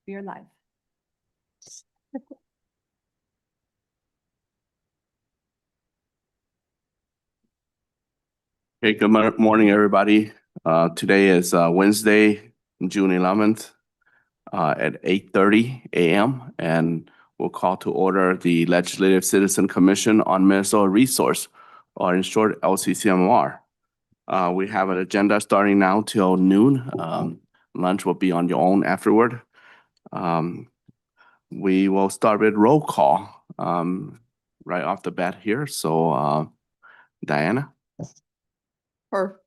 We are live. Okay, good morning, everybody. Today is Wednesday, June 11th at 8:30 a.m. and we'll call to order the Legislative Citizen Commission on Minnesota Resource, or in short, LCCMR. We have an agenda starting now till noon. Lunch will be on your own afterward. We will start with roll call right off the bat here. So Diana? Her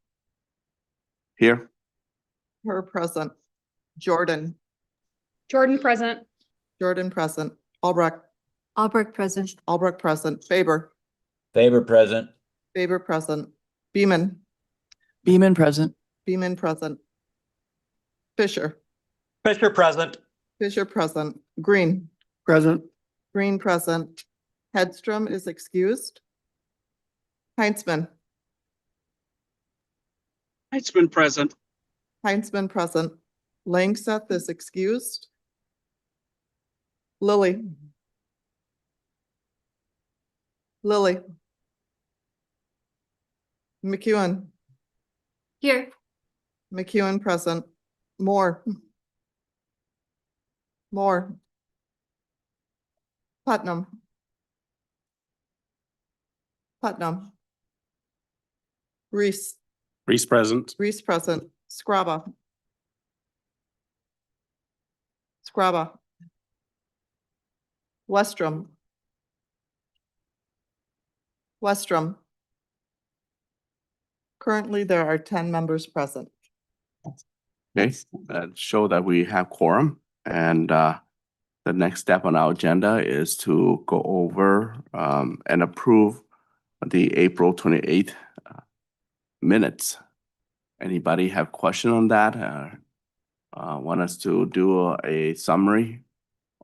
Here. present. Jordan Present. present. Albrecht present. Faber present. present. Beeman present. present. Fisher present. present. Green Present. present. Hedstrom is excused. Heinzman present. present. Langseth is excused. Lily McEwen Here. present. Moore Putnam Reese present. present. Scraba Westrom Currently, there are 10 members present. Okay, that show that we have quorum, and the next step on our agenda is to go over and approve the April 28th minutes. Anybody have question on that? Want us to do a summary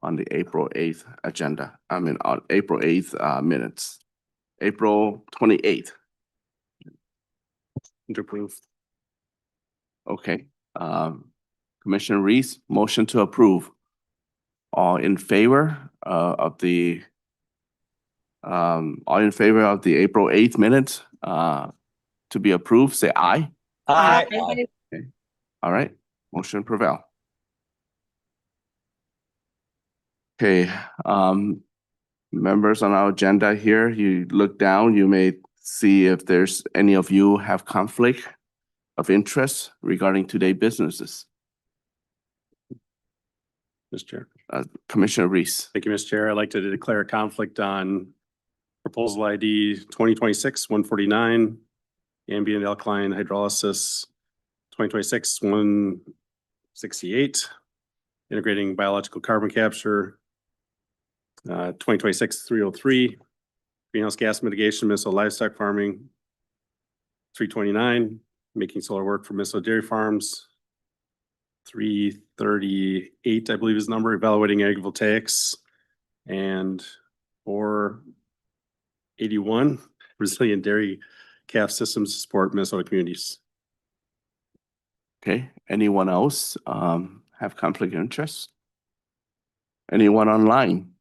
on the April 8th agenda? I mean, on April 8th minutes. April 28th. To approve. Okay, Commissioner Reese, motion to approve. All in favor of the April 8th minutes to be approved, say aye. Aye. Okay. All right, motion prevail. Okay, members on our agenda here, you look down, you may see if there's any of you have conflict of interest regarding today's businesses. Mr. Chair. Commissioner Reese. Thank you, Mr. Chair. I'd like to declare a conflict on proposal ID 2026-149, ambient alkaline hydrolysis 2026-168, integrating biological carbon capture 2026-303, greenhouse gas mitigation, Minnesota livestock farming 329, making solar work for Minnesota dairy farms 338, I believe is the number, evaluating agrivoltaics, and 481, resilient dairy calf systems to support Minnesota communities. Okay, anyone else have conflict of interest? Anyone online?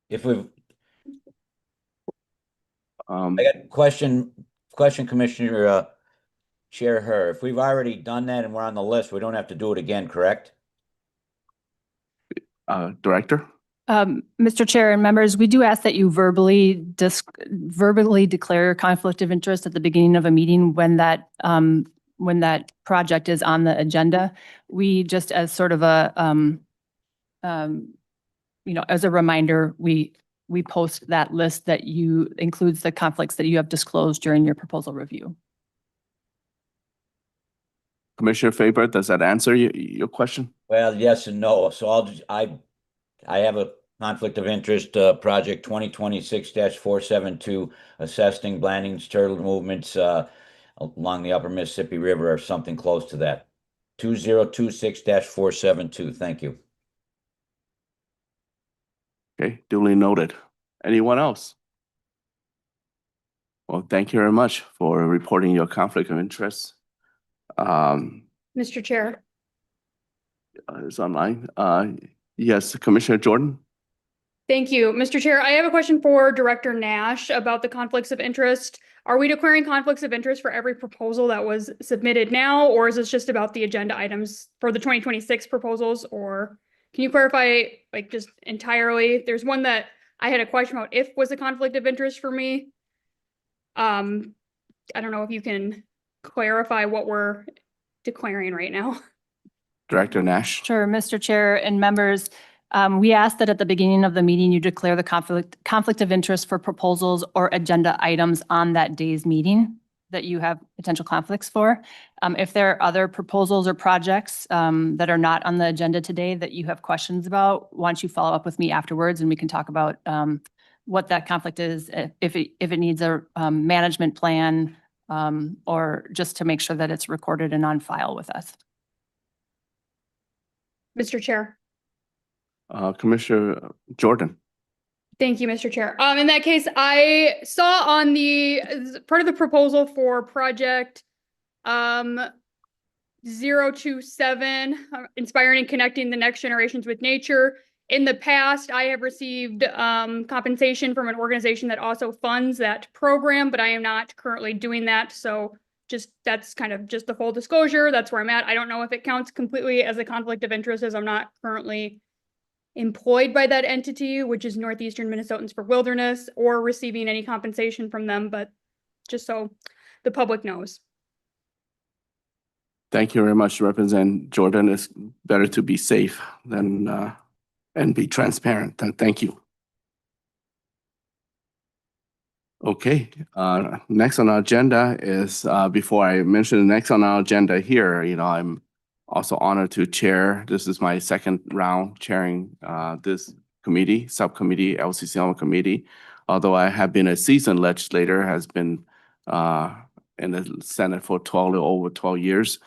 If we've, Um, I got question, Commissioner Chair Her. If we've already done that and we're on the list, we don't have to do it again, correct? Director? Mr. Chair and members, we do ask that you verbally declare conflict of interest at the beginning of a meeting when that project is on the agenda. We just, as sort of a as a reminder, we post that list that includes the conflicts that you have disclosed during your proposal review. Commissioner Faber, does that answer your question? Well, yes and no. So I have a conflict of interest, project 2026-472, assessing Blanding's turtle movements along the upper Mississippi River or something close to that. 2026-472. Thank you. Okay, duly noted. Anyone else? Well, thank you very much for reporting your conflict of interest. Mr. Chair, It's online. Yes, Commissioner Jordan? thank you. Mr. Chair, I have a question for Director Nash about the conflicts of interest. Are we declaring conflicts of interest for every proposal that was submitted now, or is this just about the agenda items for the 2026 proposals? Or can you clarify, like, just entirely? There's one that I had a question about if was a conflict of interest for me. I don't know if you can clarify what we're declaring right now. Director Nash? Sure, Mr. Chair and members, we asked that at the beginning of the meeting, you declare the conflict of interest for proposals or agenda items on that day's meeting that you have potential conflicts for. If there are other proposals or projects that are not on the agenda today that you have questions about, why don't you follow up with me afterwards and we can talk about what that conflict is, if it needs a management plan, or just to make sure that it's recorded and on file with us. Mr. Chair. Commissioner Jordan? Thank you, Mr. Chair. In that case, I saw on the part of the proposal for project 027, inspiring and connecting the next generations with nature. In the past, I have received compensation from an organization that also funds that program, but I am not currently doing that. So that's kind of just the full disclosure. That's where I'm at. I don't know if it counts completely as a conflict of interest, as I'm not currently employed by that entity, which is Northeastern Minnesotans for Wilderness, or receiving any compensation from them, but just so the public knows. Thank you very much, Representative Jordan. It's better to be safe than and be transparent. Thank you. Okay, next on our agenda is, before I mention the next on our agenda here, I'm also honored to chair. This is my second round chairing this committee, subcommittee, LCCMR committee. Although I have been a seasoned legislator, has been in the Senate for over 12 years.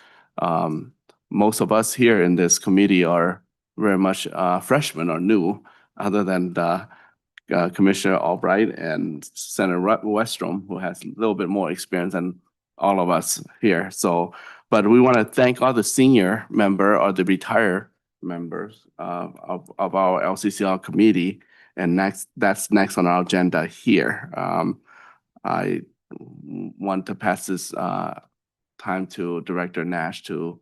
Most of us here in this committee are very much freshmen or new, other than Commissioner Albright and Senator Westrom, who has a little bit more experience than all of us here. So, but we want to thank all the senior member or the retired members of our LCCR committee. And that's next on our agenda here. I want to pass this time to Director Nash to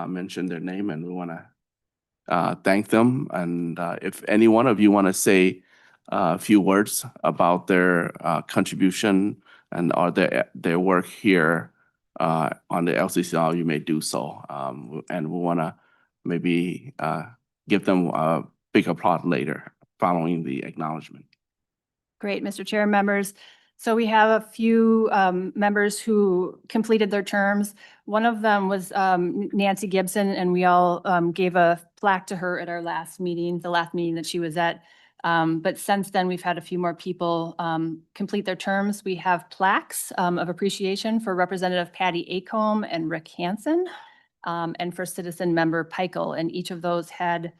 mention their name, and we want to thank them. And if any one of you want to say a few words about their contribution and their work here on the LCCR, you may do so. And we want to maybe give them a big applause later following the acknowledgement. Great, Mr. Chair, members. So we have a few members who completed their terms. One of them was Nancy Gibson, and we all gave a plaque to her at our last meeting, the last meeting that she was at. But since then, we've had a few more people complete their terms. We have plaques of appreciation for Representative Patty Acomb and Rick Hansen, and for citizen member Peichel. And each of those had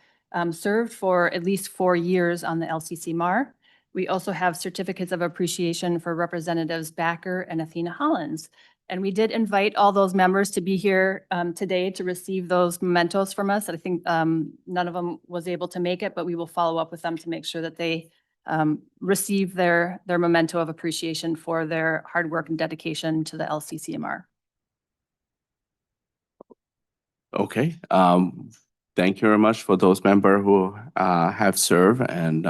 served for at least 4 years on the LCCMR. We also have certificates of appreciation for Representatives Backer and Athena Hollins. And we did invite all those members to be here today to receive those mementos from us. I think none of them was able to make it, but we will follow up with them to make sure that they receive their memento of appreciation for their hard work and dedication to the LCCMR. Okay. Thank you very much for those members who have served, and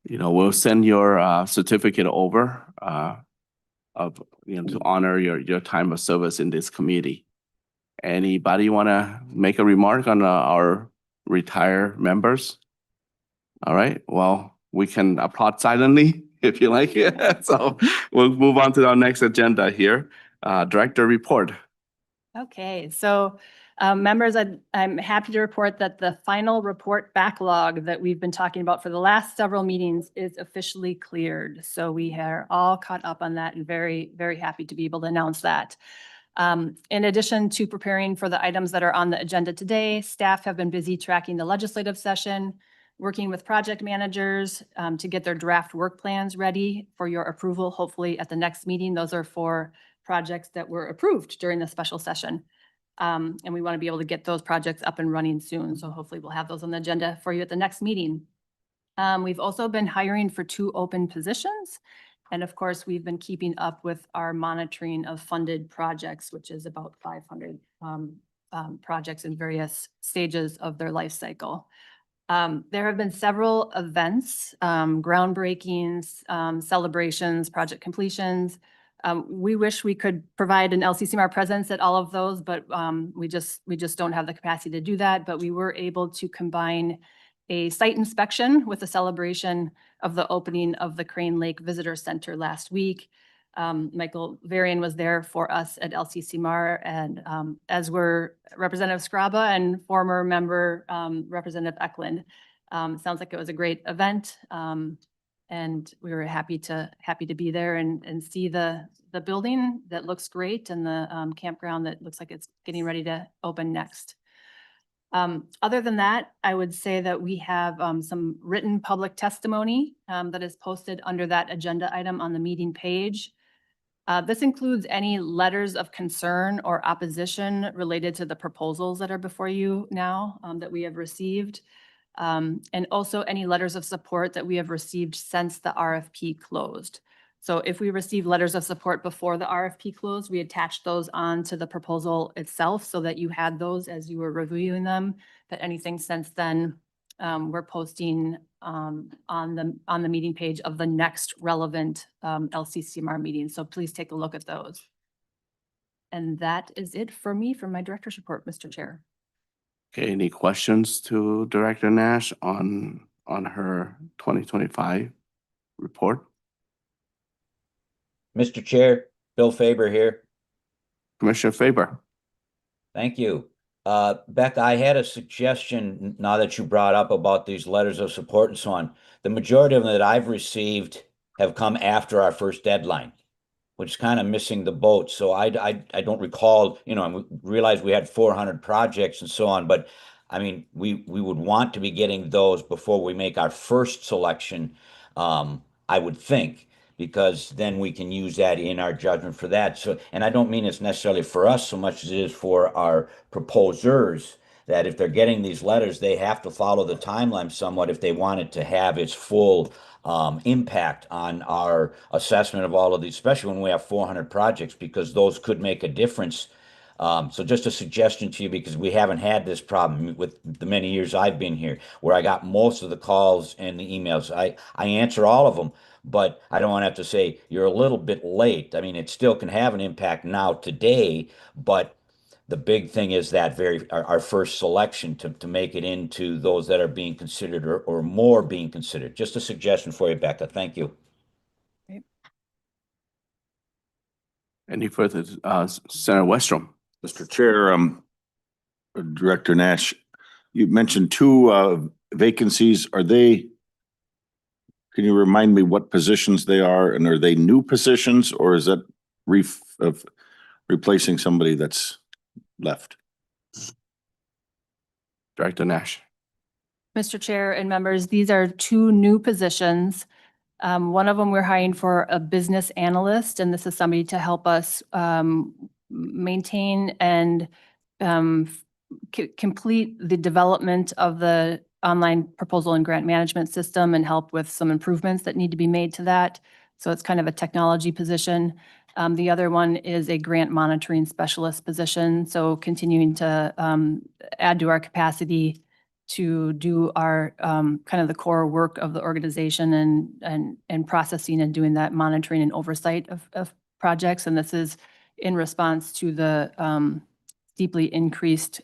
we'll send your certificate over to honor your time of service in this committee. Anybody want to make a remark on our retired members? All right. Well, we can applaud silently if you like. So we'll move on to our next agenda here. Director report. Okay, so members, I'm happy to report that the final report backlog that we've been talking about for the last several meetings is officially cleared. So we are all caught up on that and very, very happy to be able to announce that. In addition to preparing for the items that are on the agenda today, staff have been busy tracking the legislative session. working with project managers to get their draft work plans ready for your approval, hopefully at the next meeting. Those are for projects that were approved during the special session. And we want to be able to get those projects up and running soon. So hopefully we'll have those on the agenda for you at the next meeting. We've also been hiring for 2 open positions. And of course, we've been keeping up with our monitoring of funded projects, which is about 500 projects in various stages of their life cycle. There have been several events, groundbreakings, celebrations, project completions. We wish we could provide an LCCMR presence at all of those, but we just don't have the capacity to do that. But we were able to combine a site inspection with a celebration of the opening of the Crane Lake Visitor Center last week. Michael Varian was there for us at LCCMR, and as were Representative Scraba and former member Representative Eklund. Sounds like it was a great event, and we were happy to be there and see the building that looks great and the campground that looks like it's getting ready to open next. Other than that, I would say that we have some written public testimony that is posted under that agenda item on the meeting page. This includes any letters of concern or opposition related to the proposals that are before you now that we have received. And also any letters of support that we have received since the RFP closed. So if we receive letters of support before the RFP closed, we attached those on to the proposal itself so that you had those as you were reviewing them. But anything since then, we're posting on the meeting page of the next relevant LCCMR meeting. So please take a look at those. And that is it for me for my director's report, Mr. Chair. Okay, any questions to Director Nash on her 2025 report? Mr. Chair, Bill Faber here. Commissioner Faber. Thank you. Becca, I had a suggestion now that you brought up about these letters of support and so on. The majority of them that I've received have come after our first deadline, which is kind of missing the boat. So I don't recall, I realized we had 400 projects and so on, but I mean, we would want to be getting those before we make our first selection, I would think, because then we can use that in our judgment for that. So, and I don't mean it's necessarily for us so much as it is for our proposers, that if they're getting these letters, they have to follow the timeline somewhat if they want it to have its full impact on our assessment of all of these, especially when we have 400 projects, because those could make a difference. So just a suggestion to you, because we haven't had this problem with the many years I've been here, where I got most of the calls and the emails. I answer all of them, but I don't want to have to say you're a little bit late. I mean, it still can have an impact now today, but the big thing is that our first selection to make it into those that are being considered or more being considered. Just a suggestion for you, Becca. Thank you. Any further, Senator Westrom? Mr. Chair, Director Nash, you mentioned 2 vacancies. Can you remind me what positions they are, and are they new positions, or is that replacing somebody that's left? Director Nash. Mr. Chair and members, these are 2 new positions. One of them we're hiring for a business analyst, and this is somebody to help us maintain and complete the development of the online proposal and grant management system and help with some improvements that need to be made to that. So it's kind of a technology position. The other one is a grant monitoring specialist position. So continuing to add to our capacity to do our kind of the core work of the organization and processing and doing that monitoring and oversight of projects. And this is in response to the deeply increased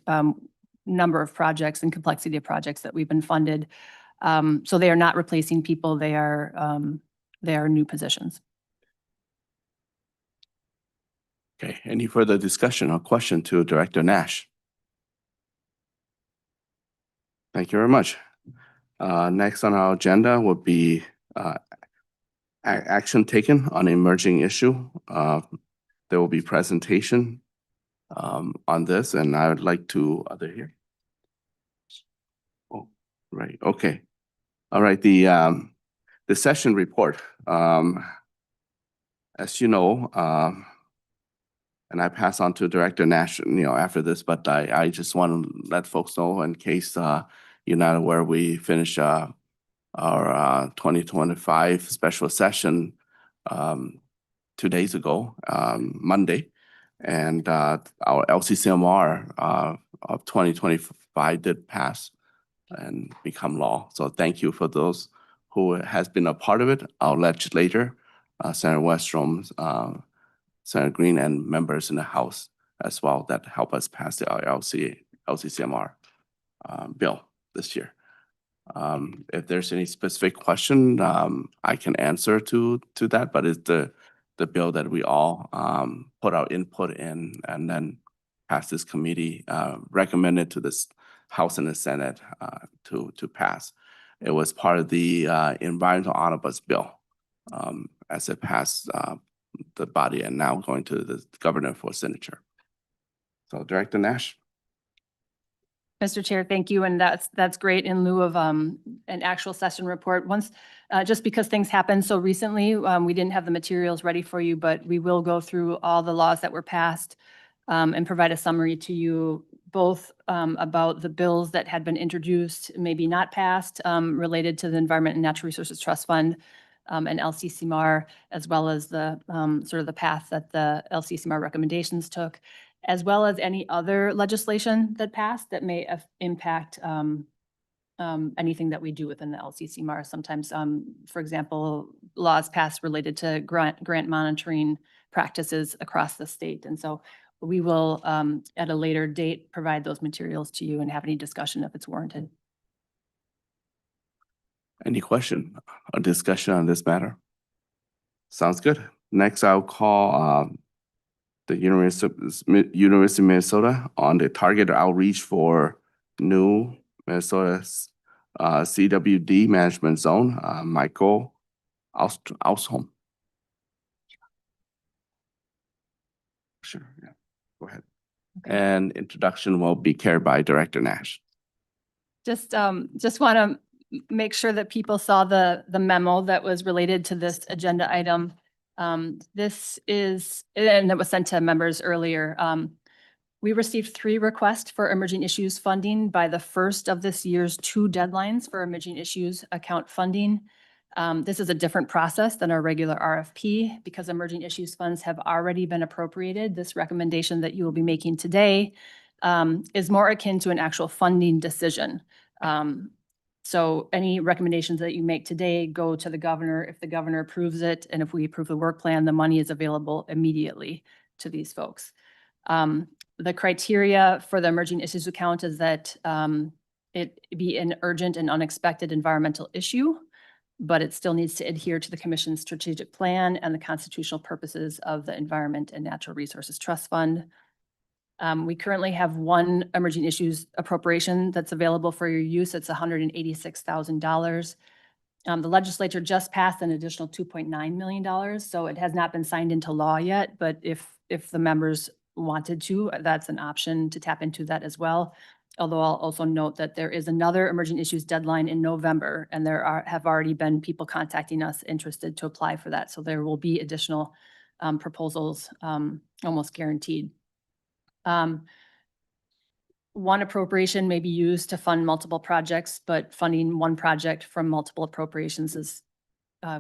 number of projects and complexity of projects that we've been funded. So they are not replacing people. They are new positions. Okay, any further discussion or question to Director Nash? Thank you very much. Next on our agenda will be action taken on emerging issue. There will be presentation on this, and I would like to, are they here? Oh, right, okay. All right, the session report. As you know, and I pass on to Director Nash, after this, but I just want to let folks know in case you're not aware, we finished our 2025 special session 2 days ago, Monday. And our LCCMR of 2025 did pass and become law. So thank you for those who has been a part of it. Our legislator, Senator Westrom, Senator Green, and members in the House as well that help us pass the LCCMR bill this year. If there's any specific question, I can answer to that, but it's the bill that we all put our input in and then pass this committee, recommended to this House and the Senate to pass. It was part of the environmental omnibus bill as it passed the body and now going to the governor for signature. So Director Nash. Mr. Chair, thank you. And that's great in lieu of an actual session report. Just because things happened so recently, we didn't have the materials ready for you, but we will go through all the laws that were passed and provide a summary to you, both about the bills that had been introduced, maybe not passed, related to the Environment and Natural Resources Trust Fund and LCCMR, as well as the sort of the path that the LCCMR recommendations took, as well as any other legislation that passed that may impact anything that we do within the LCCMR. Sometimes, for example, laws passed related to grant monitoring practices across the state. And so we will, at a later date, provide those materials to you and have any discussion if it's warranted. Any question or discussion on this matter? Sounds good. Next, I'll call the University of Minnesota on the target outreach for new Minnesota's CWD management zone, Michael Ausholm. Sure, yeah, go ahead. Okay. And introduction will be carried by Director Nash. Just want to make sure that people saw the memo that was related to this agenda item. This is, and it was sent to members earlier. We received 3 requests for emerging issues funding by the first of this year's 2 deadlines for emerging issues account funding. This is a different process than our regular RFP because emerging issues funds have already been appropriated. This recommendation that you will be making today is more akin to an actual funding decision. So any recommendations that you make today go to the governor. If the governor approves it, and if we approve the work plan, the money is available immediately to these folks. The criteria for the emerging issues account is that it be an urgent and unexpected environmental issue, but it still needs to adhere to the commission's strategic plan and the constitutional purposes of the Environment and Natural Resources Trust Fund. We currently have 1 emerging issues appropriation that's available for your use. It's $186,000. The legislature just passed an additional $2.9 million, so it has not been signed into law yet, but if the members wanted to, that's an option to tap into that as well. Although I'll also note that there is another emerging issues deadline in November, and there have already been people contacting us interested to apply for that. So there will be additional proposals almost guaranteed. One appropriation may be used to fund multiple projects, but funding one project from multiple appropriations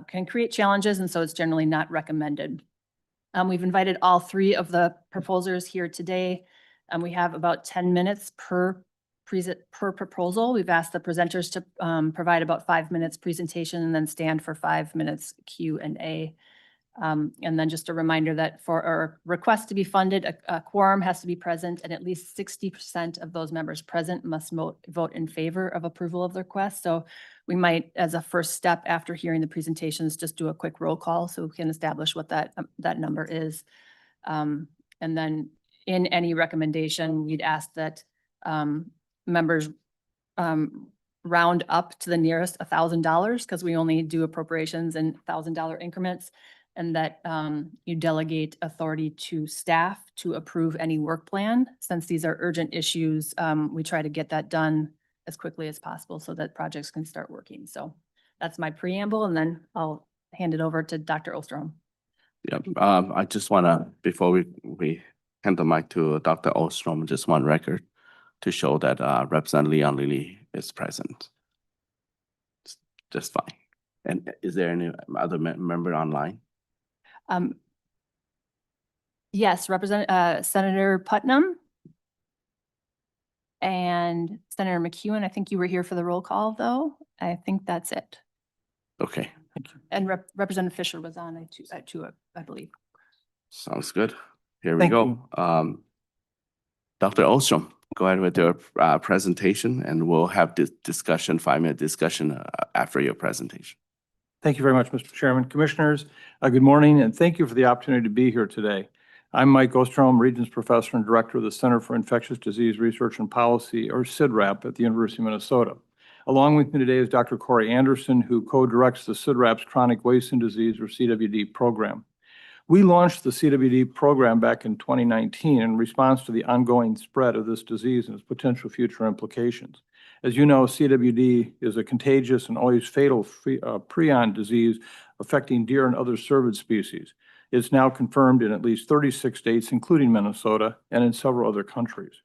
can create challenges, and so it's generally not recommended. We've invited all 3 of the proposers here today, and we have about 10 minutes per proposal. We've asked the presenters to provide about 5 minutes presentation and then stand for 5 minutes Q&A. And then just a reminder that for our request to be funded, a quorum has to be present, and at least 60% of those members present must vote in favor of approval of the request. So we might, as a first step after hearing the presentations, just do a quick roll call so we can establish what that number is. And then in any recommendation, we'd ask that members round up to the nearest $1,000 because we only do appropriations in $1,000 increments. And that you delegate authority to staff to approve any work plan. Since these are urgent issues, we try to get that done as quickly as possible so that projects can start working. So that's my preamble, and then I'll hand it over to Dr. Ostrom. Yep, I just wanna, before we hand the mic to Dr. Ostrom, just one record to show that Representative Leon Lilly is present. Just fine. And is there any other member online? Yes, Senator Putnam and Senator McEwen. I think you were here for the roll call, though. I think that's it. Okay, And Representative Fisher was on at two, I believe. sounds good. Here we Thank go. Dr. Ostrom, go ahead with your presentation, and we'll have this discussion, 5-minute discussion after your presentation. Thank you very much, Mr. Chairman. Commissioners, good morning, and thank you for the opportunity to be here today. I'm Mike Ostrom, Regents Professor and Director of the Center for Infectious Disease Research and Policy, or CIDRAP, at the University of Minnesota. Along with me today is Dr. Corey Anderson, who co-directs the CIDRAP's Chronic Wasting Disease, or CWD, program. We launched the CWD program back in 2019 in response to the ongoing spread of this disease and its potential future implications. As you know, CWD is a contagious and always fatal prion disease affecting deer and other cervid species. It's now confirmed in at least 36 states, including Minnesota, and in several other countries.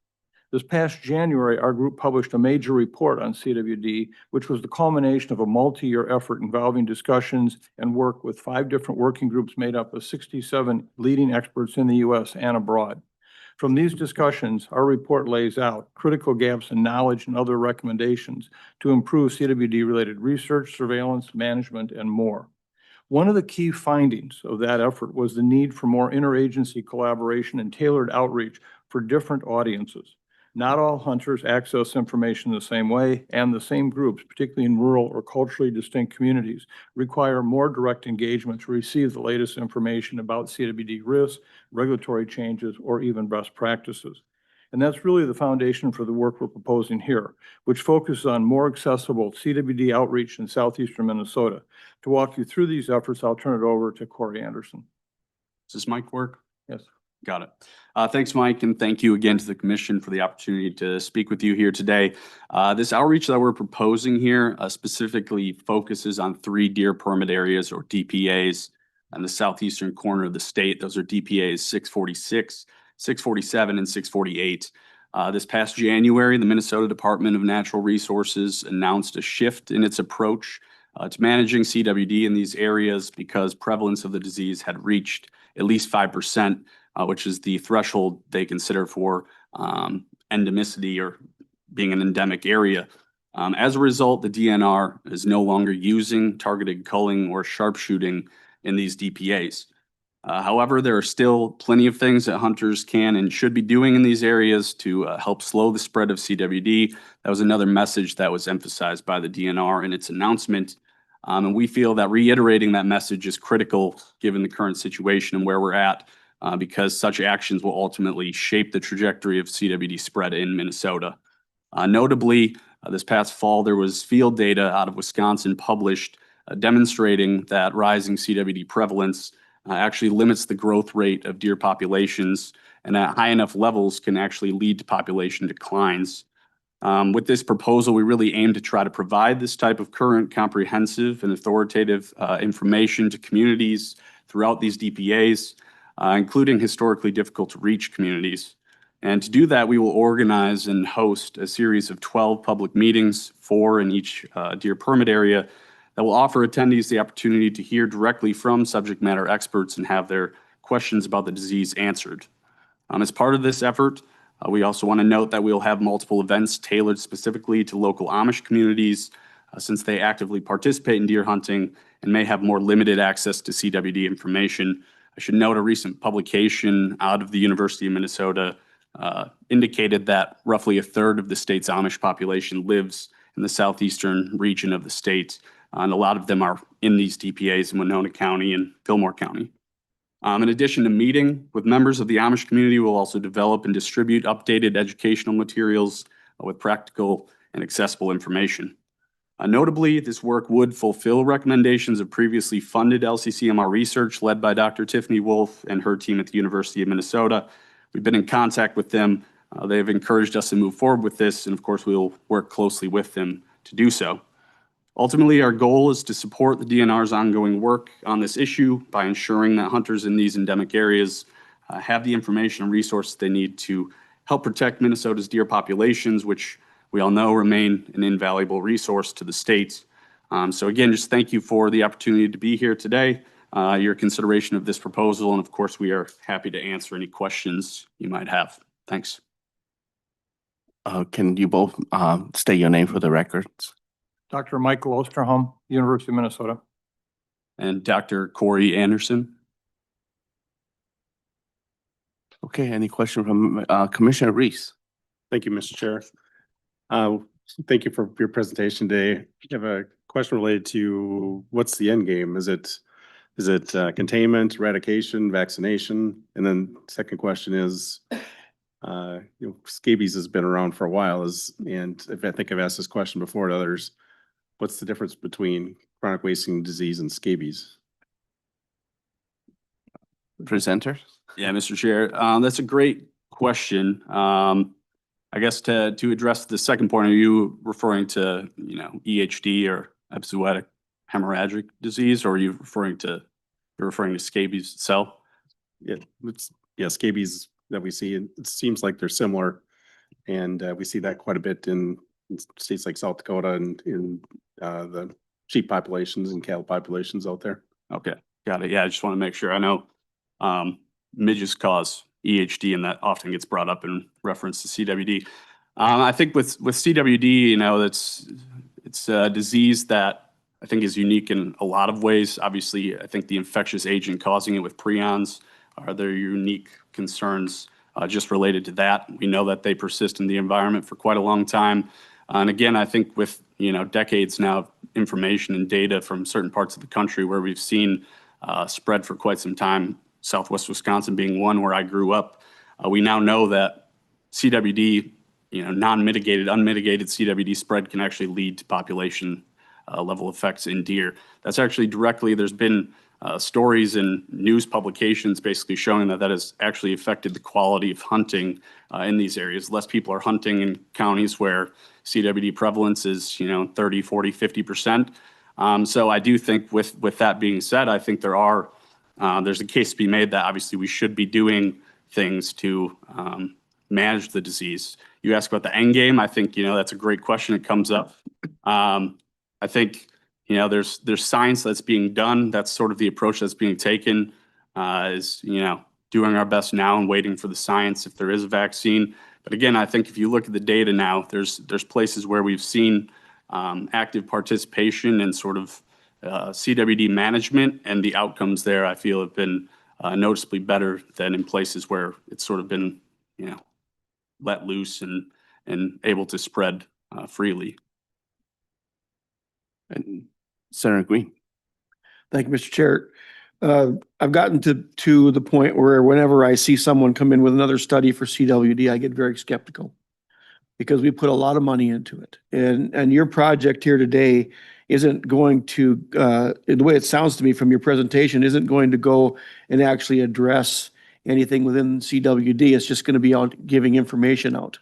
This past January, our group published a major report on CWD, which was the culmination of a multi-year effort involving discussions and work with 5 different working groups made up of 67 leading experts in the U.S. and abroad. From these discussions, our report lays out critical gaps in knowledge and other recommendations to improve CWD-related research, surveillance, management, and more. One of the key findings of that effort was the need for more interagency collaboration and tailored outreach for different audiences. Not all hunters access information the same way, and the same groups, particularly in rural or culturally distinct communities, require more direct engagement to receive the latest information about CWD risks, regulatory changes, or even best practices. And that's really the foundation for the work we're proposing here, which focuses on more accessible CWD outreach in southeastern Minnesota. To walk you through these efforts, I'll turn it over to Corey Anderson. Does this mic work? Yes. Got it. Thanks, Mike, and thank you again to the commission for the opportunity to speak with you here today. This outreach that we're proposing here specifically focuses on 3 deer permit areas, or DPAs, in the southeastern corner of the state. Those are DPAs 646, 647, and 648. This past January, the Minnesota Department of Natural Resources announced a shift in its approach to managing CWD in these areas because prevalence of the disease had reached at least 5%. Which is the threshold they consider for endemicity, or being an endemic area. As a result, the DNR is no longer using targeted culling or sharpshooting in these DPAs. However, there are still plenty of things that hunters can and should be doing in these areas to help slow the spread of CWD. That was another message that was emphasized by the DNR in its announcement. And we feel that reiterating that message is critical given the current situation and where we're at. Because such actions will ultimately shape the trajectory of CWD spread in Minnesota. Notably, this past fall, there was field data out of Wisconsin published demonstrating that rising CWD prevalence actually limits the growth rate of deer populations, and at high enough levels can actually lead to population declines. With this proposal, we really aim to try to provide this type of current, comprehensive, and authoritative information to communities throughout these DPAs. Including historically difficult to reach communities. And to do that, we will organize and host a series of 12 public meetings, 4 in each deer permit area, that will offer attendees the opportunity to hear directly from subject matter experts and have their questions about the disease answered. As part of this effort, we also want to note that we'll have multiple events tailored specifically to local Amish communities, since they actively participate in deer hunting and may have more limited access to CWD information. I should note a recent publication out of the University of Minnesota indicated that roughly 1/3 of the state's Amish population lives in the southeastern region of the state, and a lot of them are in these DPAs in Winona County and Fillmore County. In addition to meeting with members of the Amish community, we'll also develop and distribute updated educational materials with practical and accessible information. Notably, this work would fulfill recommendations of previously funded LCCMR research led by Dr. Tiffany Wolf and her team at the University of Minnesota. We've been in contact with them. They've encouraged us to move forward with this, and of course, we'll work closely with them to do so. Ultimately, our goal is to support the DNR's ongoing work on this issue by ensuring that hunters in these endemic areas have the information and resources they need to help protect Minnesota's deer populations, which we all know remain an invaluable resource to the state. So again, just thank you for the opportunity to be here today, your consideration of this proposal, and of course, we are happy to answer any questions you might have. Thanks. Can you both state your name for the records? Dr. Michael Osterholm, University of Minnesota. And Dr. Corey Anderson. Okay, any question from Commissioner Reese? Thank you, Mr. Chair. Thank you for your presentation today. I have a question related to what's the end game? Is it containment, eradication, vaccination? And then second question is, scabies has been around for a while, and I think I've asked this question before to others. What's the difference between chronic wasting disease and scabies? Presenter? Yeah, Mr. Chair, that's a great question. I guess to address the second point, are you referring to, EHD or epizootic hemorrhagic disease, or are you referring to scabies itself? Yeah, scabies that we see, and it seems like they're similar. And we see that quite a bit in states like South Dakota and in the sheep populations and cattle populations out there. Okay, got it. Yeah, I just want to make sure. I know midges cause EHD, and that often gets brought up in reference to CWD. I think with CWD, it's a disease that I think is unique in a lot of ways. Obviously, I think the infectious agent causing it with prions are their unique concerns just related to that. We know that they persist in the environment for quite a long time. And again, I think with decades now of information and data from certain parts of the country where we've seen spread for quite some time, Southwest Wisconsin being one where I grew up, we now know that CWD, non-mitigated, unmitigated CWD spread can actually lead to population level effects in deer. That's actually there's been stories in news publications basically showing that has actually affected the quality of hunting in these areas. Less people are hunting in counties where CWD prevalence is, 30, 40, 50%. So I do think with that being said, I think there's a case to be made that obviously we should be doing things to manage the disease. You asked about the end game. I think, that's a great question. It comes up. I think, there's science that's being done. That's sort of the approach that's being taken is, doing our best now and waiting for the science if there is a vaccine. But again, I think if you look at the data now, there's places where we've seen active participation and sort of CWD management, and the outcomes there I feel have been noticeably better than in places where it's sort of been, let loose and able to spread freely. And Senator Green? Thank you, Mr. Chair. I've gotten to the point where whenever I see someone come in with another study for CWD, I get very skeptical because we put a lot of money into it. And your project here today isn't going to, the way it sounds to me from your presentation, isn't going to go and actually address anything within CWD. It's just going to be out giving information out,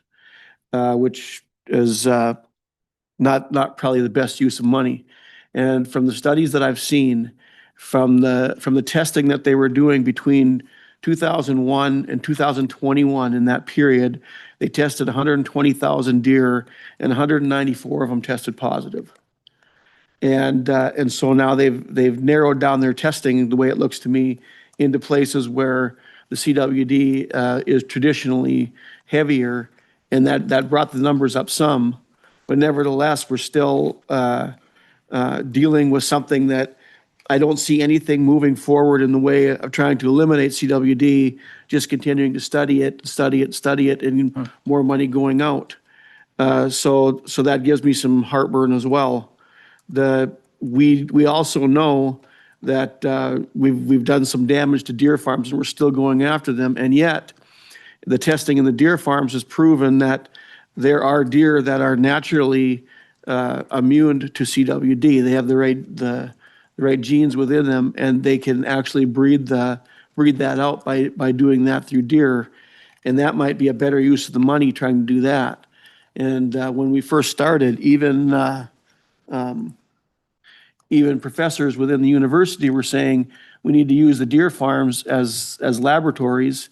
which is not probably the best use of money. And from the studies that I've seen, from the testing that they were doing between 2001 and 2021, in that period, they tested 120,000 deer, and 194 of them tested positive. And so now they've narrowed down their testing, the way it looks to me, into places where the CWD is traditionally heavier, and that brought the numbers up some. But nevertheless, we're still dealing with something that I don't see anything moving forward in the way of trying to eliminate CWD, just continuing to study it, and more money going out. So that gives me some heartburn as well. We also know that we've done some damage to deer farms, and we're still going after them. And yet, the testing in the deer farms has proven that there are deer that are naturally immune to CWD. They have the right genes within them, and they can actually breed that out by doing that through deer. And that might be a better use of the money trying to do that. And when we first started, even even professors within the university were saying, we need to use the deer farms as laboratories.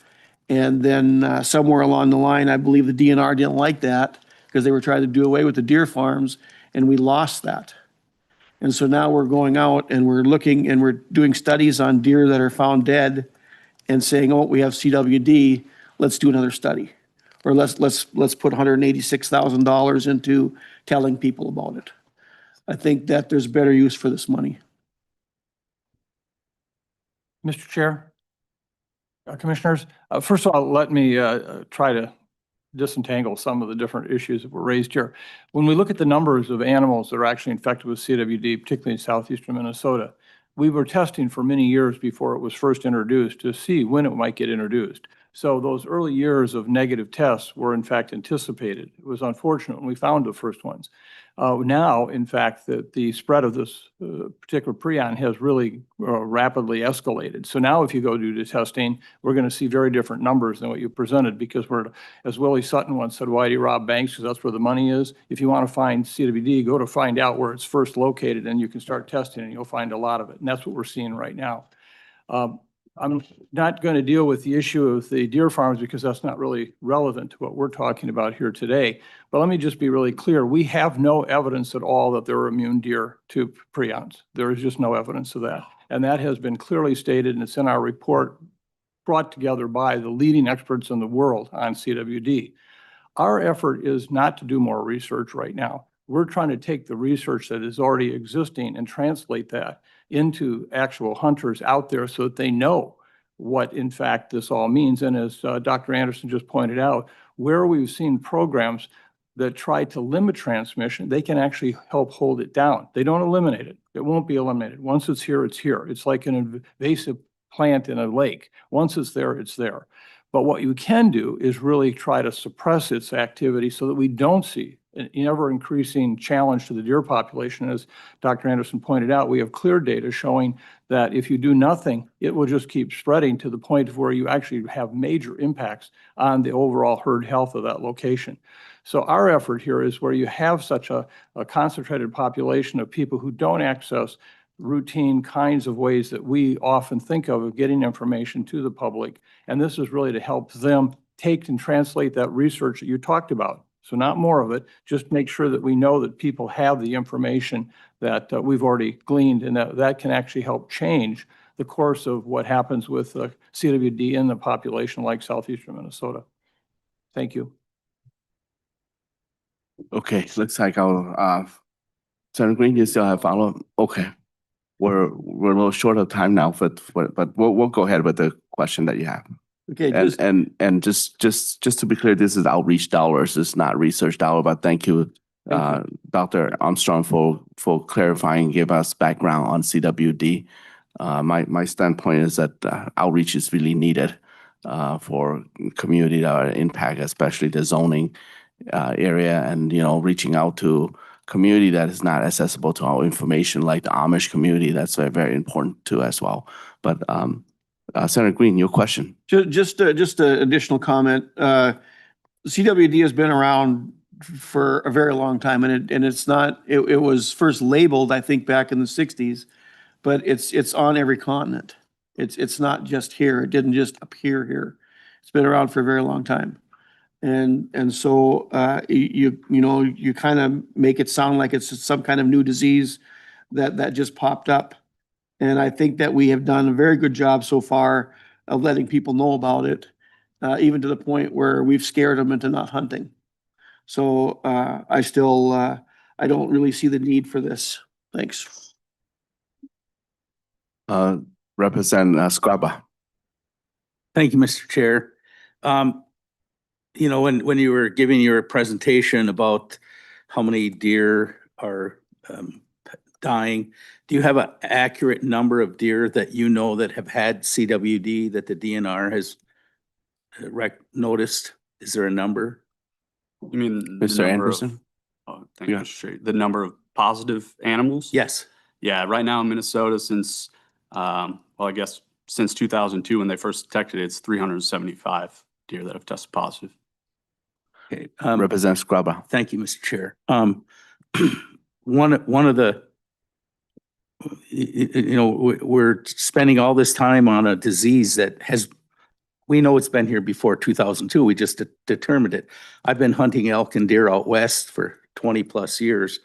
And then somewhere along the line, I believe the DNR didn't like that because they were trying to do away with the deer farms, and we lost that. And so now we're going out and we're looking and we're doing studies on deer that are found dead and saying, oh, we have CWD, let's do another study. Or let's put $186,000 into telling people about it. I think that there's better use for this money. Mr. Chair, Commissioners, first of all, let me try to disentangle some of the different issues that were raised here. When we look at the numbers of animals that are actually infected with CWD, particularly in southeastern Minnesota, we were testing for many years before it was first introduced to see when it might get introduced. So those early years of negative tests were in fact anticipated. It was unfortunate when we found the first ones. Now, in fact, the spread of this particular prion has really rapidly escalated. So now if you go do the testing, we're going to see very different numbers than what you presented, because we're, as Willie Sutton once said, why do you rob banks? Because that's where the money is. If you want to find CWD, go to find out where it's first located, and you can start testing and you'll find a lot of it. And that's what we're seeing right now. I'm not going to deal with the issue of the deer farms because that's not really relevant to what we're talking about here today. But let me just be really clear. We have no evidence at all that there are immune deer to prions. There is just no evidence of that. And that has been clearly stated, and it's in our report brought together by the leading experts in the world on CWD. Our effort is not to do more research right now. We're trying to take the research that is already existing and translate that into actual hunters out there so that they know what, in fact, this all means. And as Dr. Anderson just pointed out, where we've seen programs that try to limit transmission, they can actually help hold it down. They don't eliminate it. It won't be eliminated. Once it's here, it's here. It's like an invasive plant in a lake. Once it's there, it's there. But what you can do is really try to suppress its activity so that we don't see an ever-increasing challenge to the deer population. As Dr. Anderson pointed out, we have clear data showing that if you do nothing, it will just keep spreading to the point of where you actually have major impacts on the overall herd health of that location. So our effort here is where you have such a concentrated population of people who don't access routine kinds of ways that we often think of getting information to the public. And this is really to help them take and translate that research that you talked about. So not more of it, just make sure that we know that people have the information that we've already gleaned, and that can actually help change the course of what happens with CWD in the population like southeastern Minnesota. Thank you. Okay, looks like our Senator Green, you still have follow-up? Okay. We're a little short of time now, but we'll go ahead with the question that you have. Okay, And just to be clear, this is outreach dollars, it's not research dollar, but thank you, Dr. Armstrong, for clarifying, give us background on CWD. My standpoint is that outreach is really needed for community that are impact, especially the zoning area, and reaching out to community that is not accessible to our information, like the Amish community. That's very, very important too as well. But Senator Green, your question. Just an additional comment. CWD has been around for a very long time, and it's not. It was first labeled, I think, back in the '60s, but it's on every continent. It's not just here. It didn't just appear here. It's been around for a very long time, and so you kind of make it sound like it's some kind of new disease that just popped up. And I think that we have done a very good job so far of letting people know about it, even to the point where we've scared them into not hunting. So I don't really see the need for this. Thanks. Representative Scarba. Thank you, Mr. Chair. When you were giving your presentation about how many deer are dying, do you have an accurate number of deer that that have had CWD that the DNR has noticed? Is there a number? You mean Mr. Anderson? Thank you, Mr. Chair. The number of positive animals? Yes. Yeah, right now in Minnesota, since I guess since 2002 when they first detected it, it's 375 deer that have tested positive. Okay. Representative Scarba. Thank you, Mr. Chair. One of the we're spending all this time on a disease that we know it's been here before 2002. We just determined it. I've been hunting elk and deer out west for 20 plus years.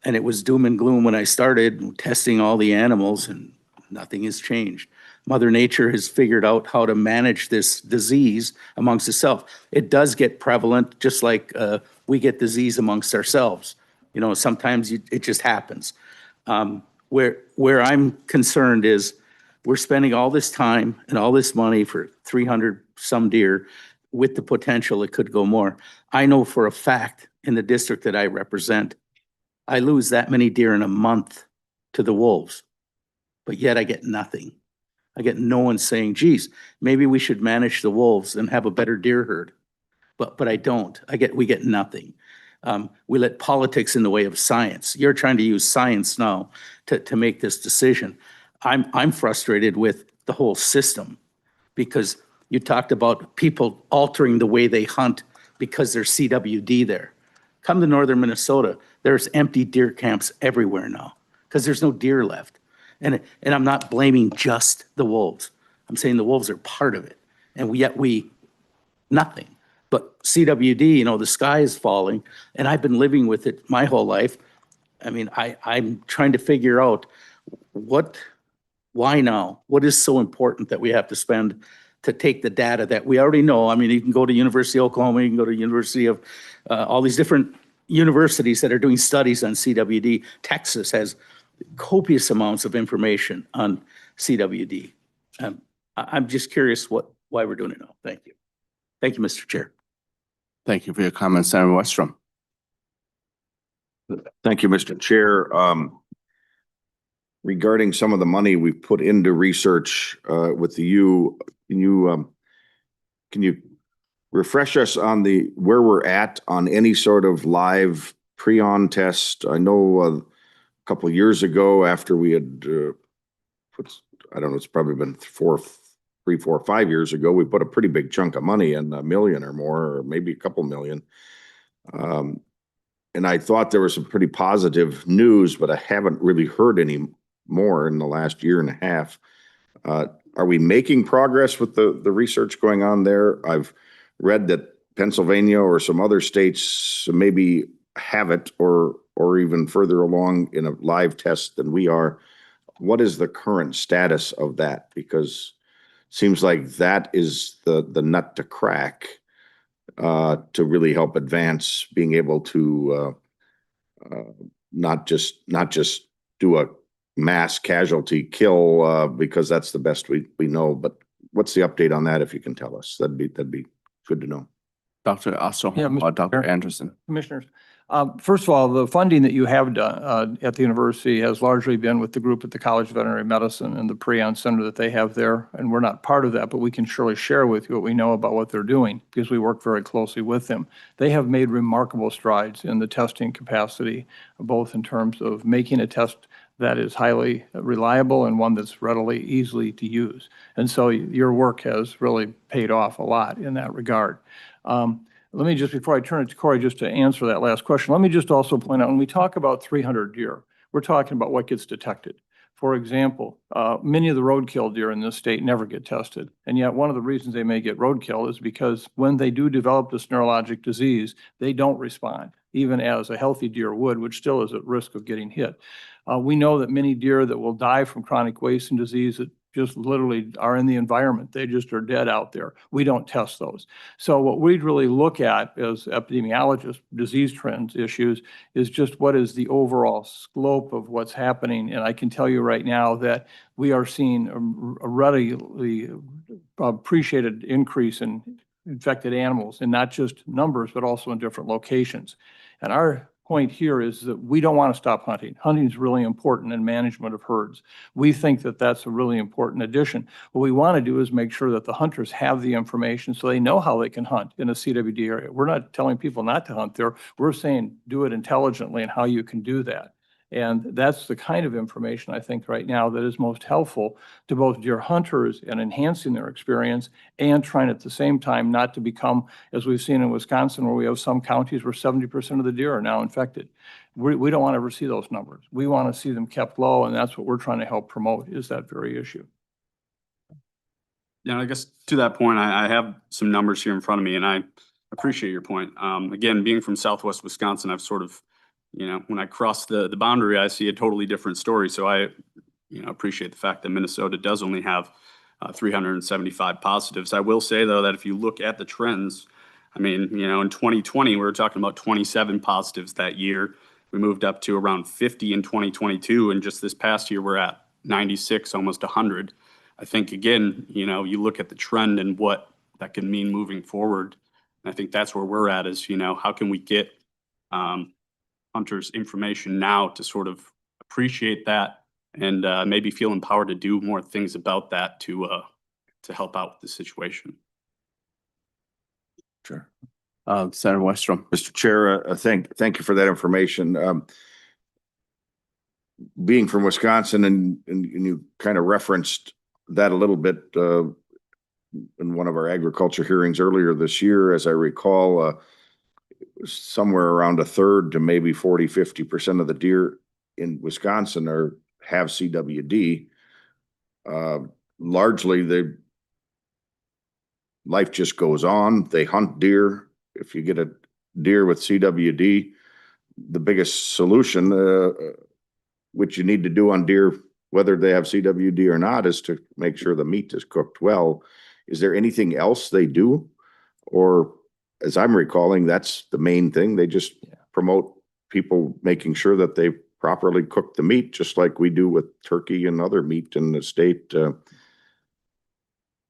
And it was doom and gloom when I started testing all the animals, and nothing has changed. Mother Nature has figured out how to manage this disease amongst itself. It does get prevalent, just like we get disease amongst ourselves. Sometimes it just happens. Where I'm concerned is we're spending all this time and all this money for 300 some deer with the potential it could go more. I know for a fact in the district that I represent, I lose that many deer in a month to the wolves, but yet I get nothing. I get no one saying, geez, maybe we should manage the wolves and have a better deer herd. But I don't. We get nothing. We let politics in the way of science. You're trying to use science now to make this decision. I'm frustrated with the whole system because you talked about people altering the way they hunt because there's CWD there. Come to northern Minnesota, there's empty deer camps everywhere now because there's no deer left. And I'm not blaming just the wolves. I'm saying the wolves are part of it. And yet nothing. But CWD, the sky is falling, and I've been living with it my whole life. I mean, I'm trying to figure out why now? What is so important that we have to spend to take the data that we already know? I mean, you can go to University of Oklahoma, you can go to University of all these different universities that are doing studies on CWD. Texas has copious amounts of information on CWD. I'm just curious why we're doing it now. Thank you. Thank you, Mr. Chair. Thank you for your comments, Senator Westrom. Thank you, Mr. Chair. Regarding some of the money we've put into research with the U, can you refresh us on where we're at on any sort of live prion test? I know a couple of years ago after we had I don't know, it's probably been 3, 4, 5 years ago, we put a pretty big chunk of money in, $1 million or more, or maybe a couple million. And I thought there was some pretty positive news, but I haven't really heard any more in the last year and a half. Are we making progress with the research going on there? I've read that Pennsylvania or some other states maybe have it or even further along in a live test than we are. What is the current status of that? Because it seems like that is the nut to crack to really help advance being able to not just do a mass casualty kill because that's the best we know. But what's the update on that? If you can tell us, that'd be good to know. Dr. Osterholm, Yeah, Mr. Dr. Chair. Anderson. Commissioners, first of all, the funding that you have done at the university has largely been with the group at the College of Veterinary Medicine and the Prion Center that they have there. And we're not part of that, but we can surely share with you what we know about what they're doing because we work very closely with them. They have made remarkable strides in the testing capacity, both in terms of making a test that is highly reliable and one that's readily, easily to use. And so your work has really paid off a lot in that regard. Let me just, before I turn it to Corey, just to answer that last question, let me just also point out, when we talk about 300 deer, we're talking about what gets detected. For example, many of the roadkill deer in this state never get tested. And yet one of the reasons they may get roadkill is because when they do develop this neurologic disease, they don't respond, even as a healthy deer would, which still is at risk of getting hit. We know that many deer that will die from chronic wasting disease that just literally are in the environment, they just are dead out there. We don't test those. So what we'd really look at as epidemiologists, disease trends issues, is just what is the overall scope of what's happening. And I can tell you right now that we are seeing a readily appreciated increase in infected animals, and not just numbers, but also in different locations. And our point here is that we don't want to stop hunting. Hunting is really important in management of herds. We think that that's a really important addition. What we want to do is make sure that the hunters have the information so they know how they can hunt in a CWD area. We're not telling people not to hunt there. We're saying do it intelligently and how you can do that. And that's the kind of information I think right now that is most helpful to both deer hunters in enhancing their experience and trying at the same time not to become, as we've seen in Wisconsin, where we have some counties where 70% of the deer are now infected. We don't want to ever see those numbers. We want to see them kept low, and that's what we're trying to help promote, is that very issue. Yeah, I guess to that point, I have some numbers here in front of me, and I appreciate your point. Again, being from Southwest Wisconsin, I've sort of, when I cross the boundary, I see a totally different story. So I, appreciate the fact that Minnesota does only have 375 positives. I will say, though, that if you look at the trends, I mean, in 2020, we were talking about 27 positives that year. We moved up to around 50 in 2022, and just this past year, we're at 96, almost 100. I think, again, you look at the trend and what that can mean moving forward. And I think that's where we're at is, how can we get hunters information now to sort of appreciate that and maybe feel empowered to do more things about that to help out with the situation. Sure. Senator Westrom. Mr. Chair, thank you for that information. Being from Wisconsin and you kind of referenced that a little bit in one of our agriculture hearings earlier this year, as I recall, somewhere around a third to maybe 40–50% of the deer in Wisconsin have CWD. Largely, life just goes on. They hunt deer. If you get a deer with CWD, the biggest solution, which you need to do on deer, whether they have CWD or not, is to make sure the meat is cooked well. Is there anything else they do? Or, as I'm recalling, that's the main thing. They just promote people making sure that they properly cook the meat, just like we do with turkey and other meat in the state.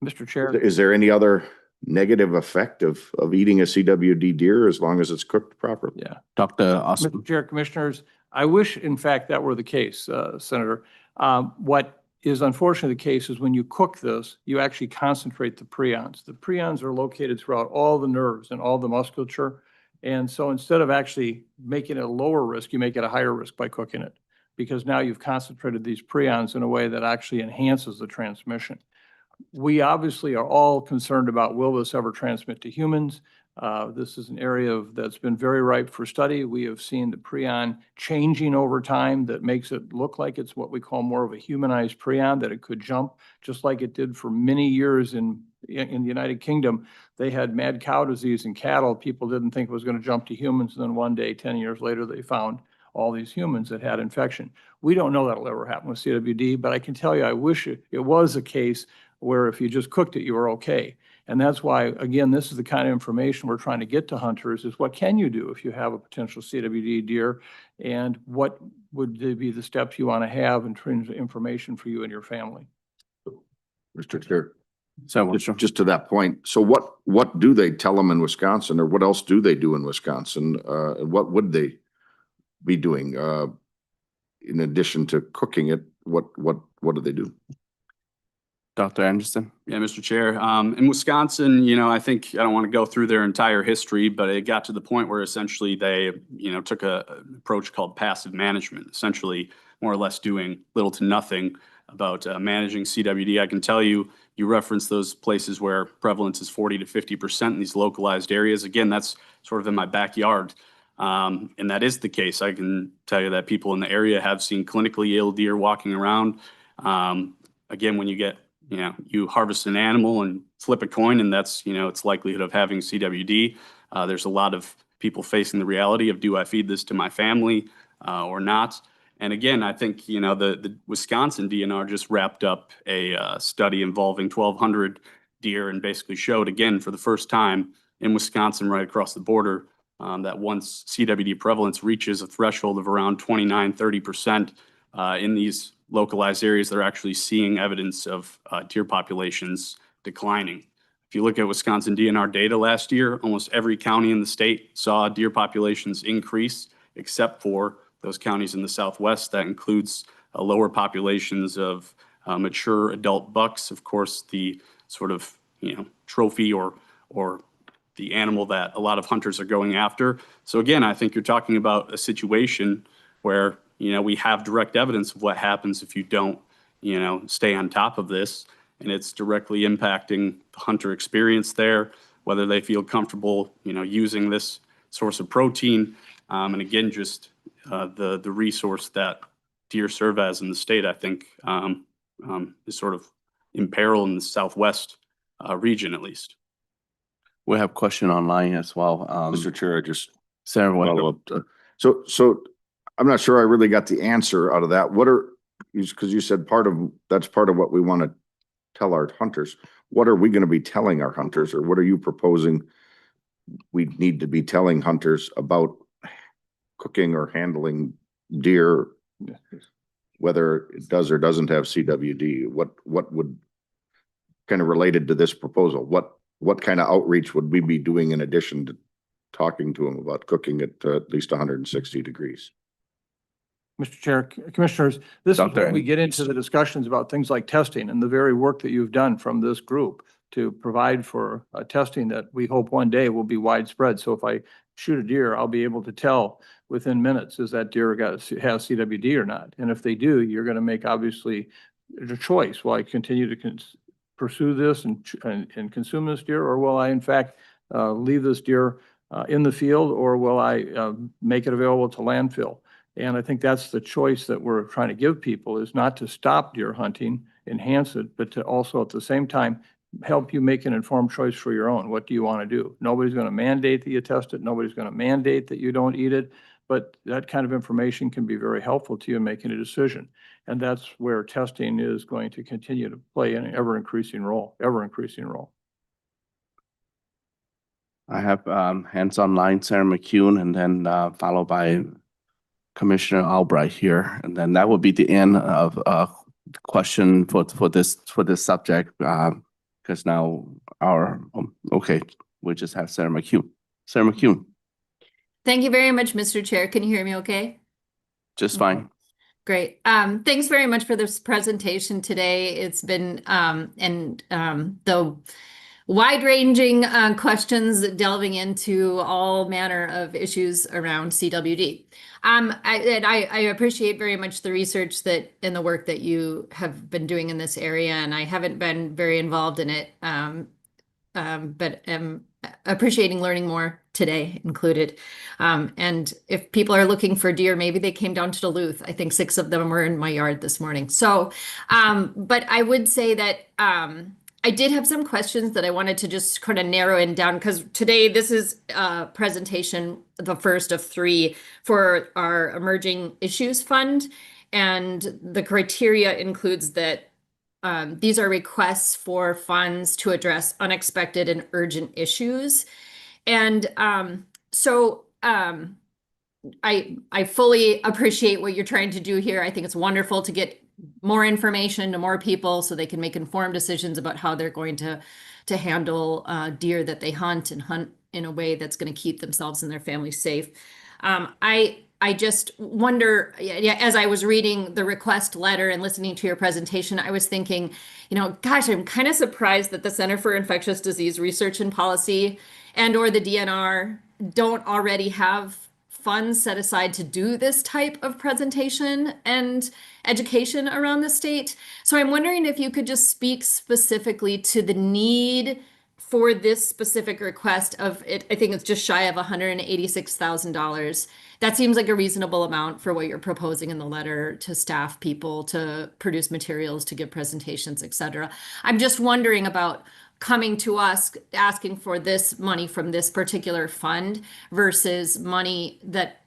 Mr. Chair. Is there any other negative effect of eating a CWD deer as long as it's cooked properly? Yeah. Dr. Osborne. Mr. Chair, Commissioners, I wish, in fact, that were the case, Senator. What is unfortunately the case is when you cook this, you actually concentrate the prions. The prions are located throughout all the nerves and all the musculature. And so instead of actually making it a lower risk, you make it a higher risk by cooking it, because now you've concentrated these prions in a way that actually enhances the transmission. We obviously are all concerned about, will this ever transmit to humans? This is an area that's been very ripe for study. We have seen the prion changing over time that makes it look like it's what we call more of a humanized prion, that it could jump, just like it did for many years in the United Kingdom. They had mad cow disease in cattle. People didn't think it was going to jump to humans. And then one day, 10 years later, they found all these humans that had infection. We don't know that'll ever happen with CWD, but I can tell you, I wish it was a case where if you just cooked it, you were okay. And that's why, again, this is the kind of information we're trying to get to hunters, is what can you do if you have a potential CWD deer, and what would be the steps you want to have in terms of information for you and your family. Mr. Chair. So Just to that point, so what do they tell them in Wisconsin, or what else do they do in Wisconsin? What would they be doing in addition to cooking it? What do they do? Dr. Anderson. Yeah, Mr. Chair. In Wisconsin, I think, I don't want to go through their entire history, but it got to the point where essentially they, took an approach called passive management, essentially more or less doing little to nothing about managing CWD. I can tell you, you reference those places where prevalence is 40 to 50% in these localized areas. Again, that's sort of in my backyard. And that is the case. I can tell you that people in the area have seen clinically ill deer walking around. Again, when you get, you harvest an animal and flip a coin, and that's, its likelihood of having CWD. There's a lot of people facing the reality of, do I feed this to my family or not? And again, I think, the Wisconsin DNR just wrapped up a study involving 1,200 deer and basically showed, again, for the first time in Wisconsin, right across the border, that once CWD prevalence reaches a threshold of around 29–30% in these localized areas, they're actually seeing evidence of deer populations declining. If you look at Wisconsin DNR data last year, almost every county in the state saw deer populations increase, except for those counties in the Southwest. That includes lower populations of mature adult bucks. Of course, the sort of, trophy or the animal that a lot of hunters are going after. So again, I think you're talking about a situation where we have direct evidence of what happens if you don't, stay on top of this. And it's directly impacting the hunter experience there, whether they feel comfortable, using this source of protein. And again, just the resource that deer serve as in the state, I think, is sort of in peril in the southwest region, at least. We have question online as well. Mr. Chair, I just Sarah, what- follow up. So I'm not sure I really got the answer out of that. Because you said that's part of what we want to tell our hunters. What are we going to be telling our hunters, or what are you proposing we need to be telling hunters about cooking or handling deer, whether it does or doesn't have CWD? What would kind of related to this proposal? What kind of outreach would we be doing in addition to talking to them about cooking at least 160 degrees? Mr. Chair, Commissioners, this is Dr. where we get into the discussions about things like testing and the very work that you've done from this group to provide for testing that we hope one day will be widespread. So if I shoot a deer, I'll be able to tell within minutes, is that deer has CWD or not? And if they do, you're going to make obviously a choice. Will I continue to pursue this and consume this deer, or will I in fact leave this deer in the field, or will I make it available to landfill? And I think that's the choice that we're trying to give people, is not to stop deer hunting, enhance it, but to also at the same time help you make an informed choice for your own. What do you want to do? Nobody's going to mandate that you test it. Nobody's going to mandate that you don't eat it. But that kind of information can be very helpful to you in making a decision. And that's where testing is going to continue to play an ever-increasing role. I have hands online, Sarah McCune, and then followed by Commissioner Albright here, and then that would be the end of question for this subject. Because now we just have Sarah McCune. Sarah McCune, Thank you very much, Mr. Chair. Can you hear me okay? just fine. Great. Thanks very much for this presentation today. It's been the wide-ranging questions delving into all manner of issues around CWD. I appreciate very much the research and the work that you have been doing in this area, and I haven't been very involved in it, but am appreciating learning more today included. And if people are looking for deer, maybe they came down to Duluth. I think 6 of them were in my yard this morning. So, but I would say that I did have some questions that I wanted to just kind of narrow in down, because today this is a presentation, the first of 3 for our Emerging Issues Fund. And the criteria includes that these are requests for funds to address unexpected and urgent issues. And so I fully appreciate what you're trying to do here. I think it's wonderful to get more information to more people so they can make informed decisions about how they're going to handle deer that they hunt, and hunt in a way that's going to keep themselves and their families safe. I just wonder, as I was reading the request letter and listening to your presentation, I was thinking, gosh, I'm kind of surprised that the Center for Infectious Disease Research and Policy or the DNR don't already have funds set aside to do this type of presentation and education around the state. So I'm wondering if you could just speak specifically to the need for this specific request of it. I think it's just shy of $186,000. That seems like a reasonable amount for what you're proposing in the letter to staff people to produce materials, to give presentations, et cetera. I'm just wondering about coming to us asking for this money from this particular fund versus money that,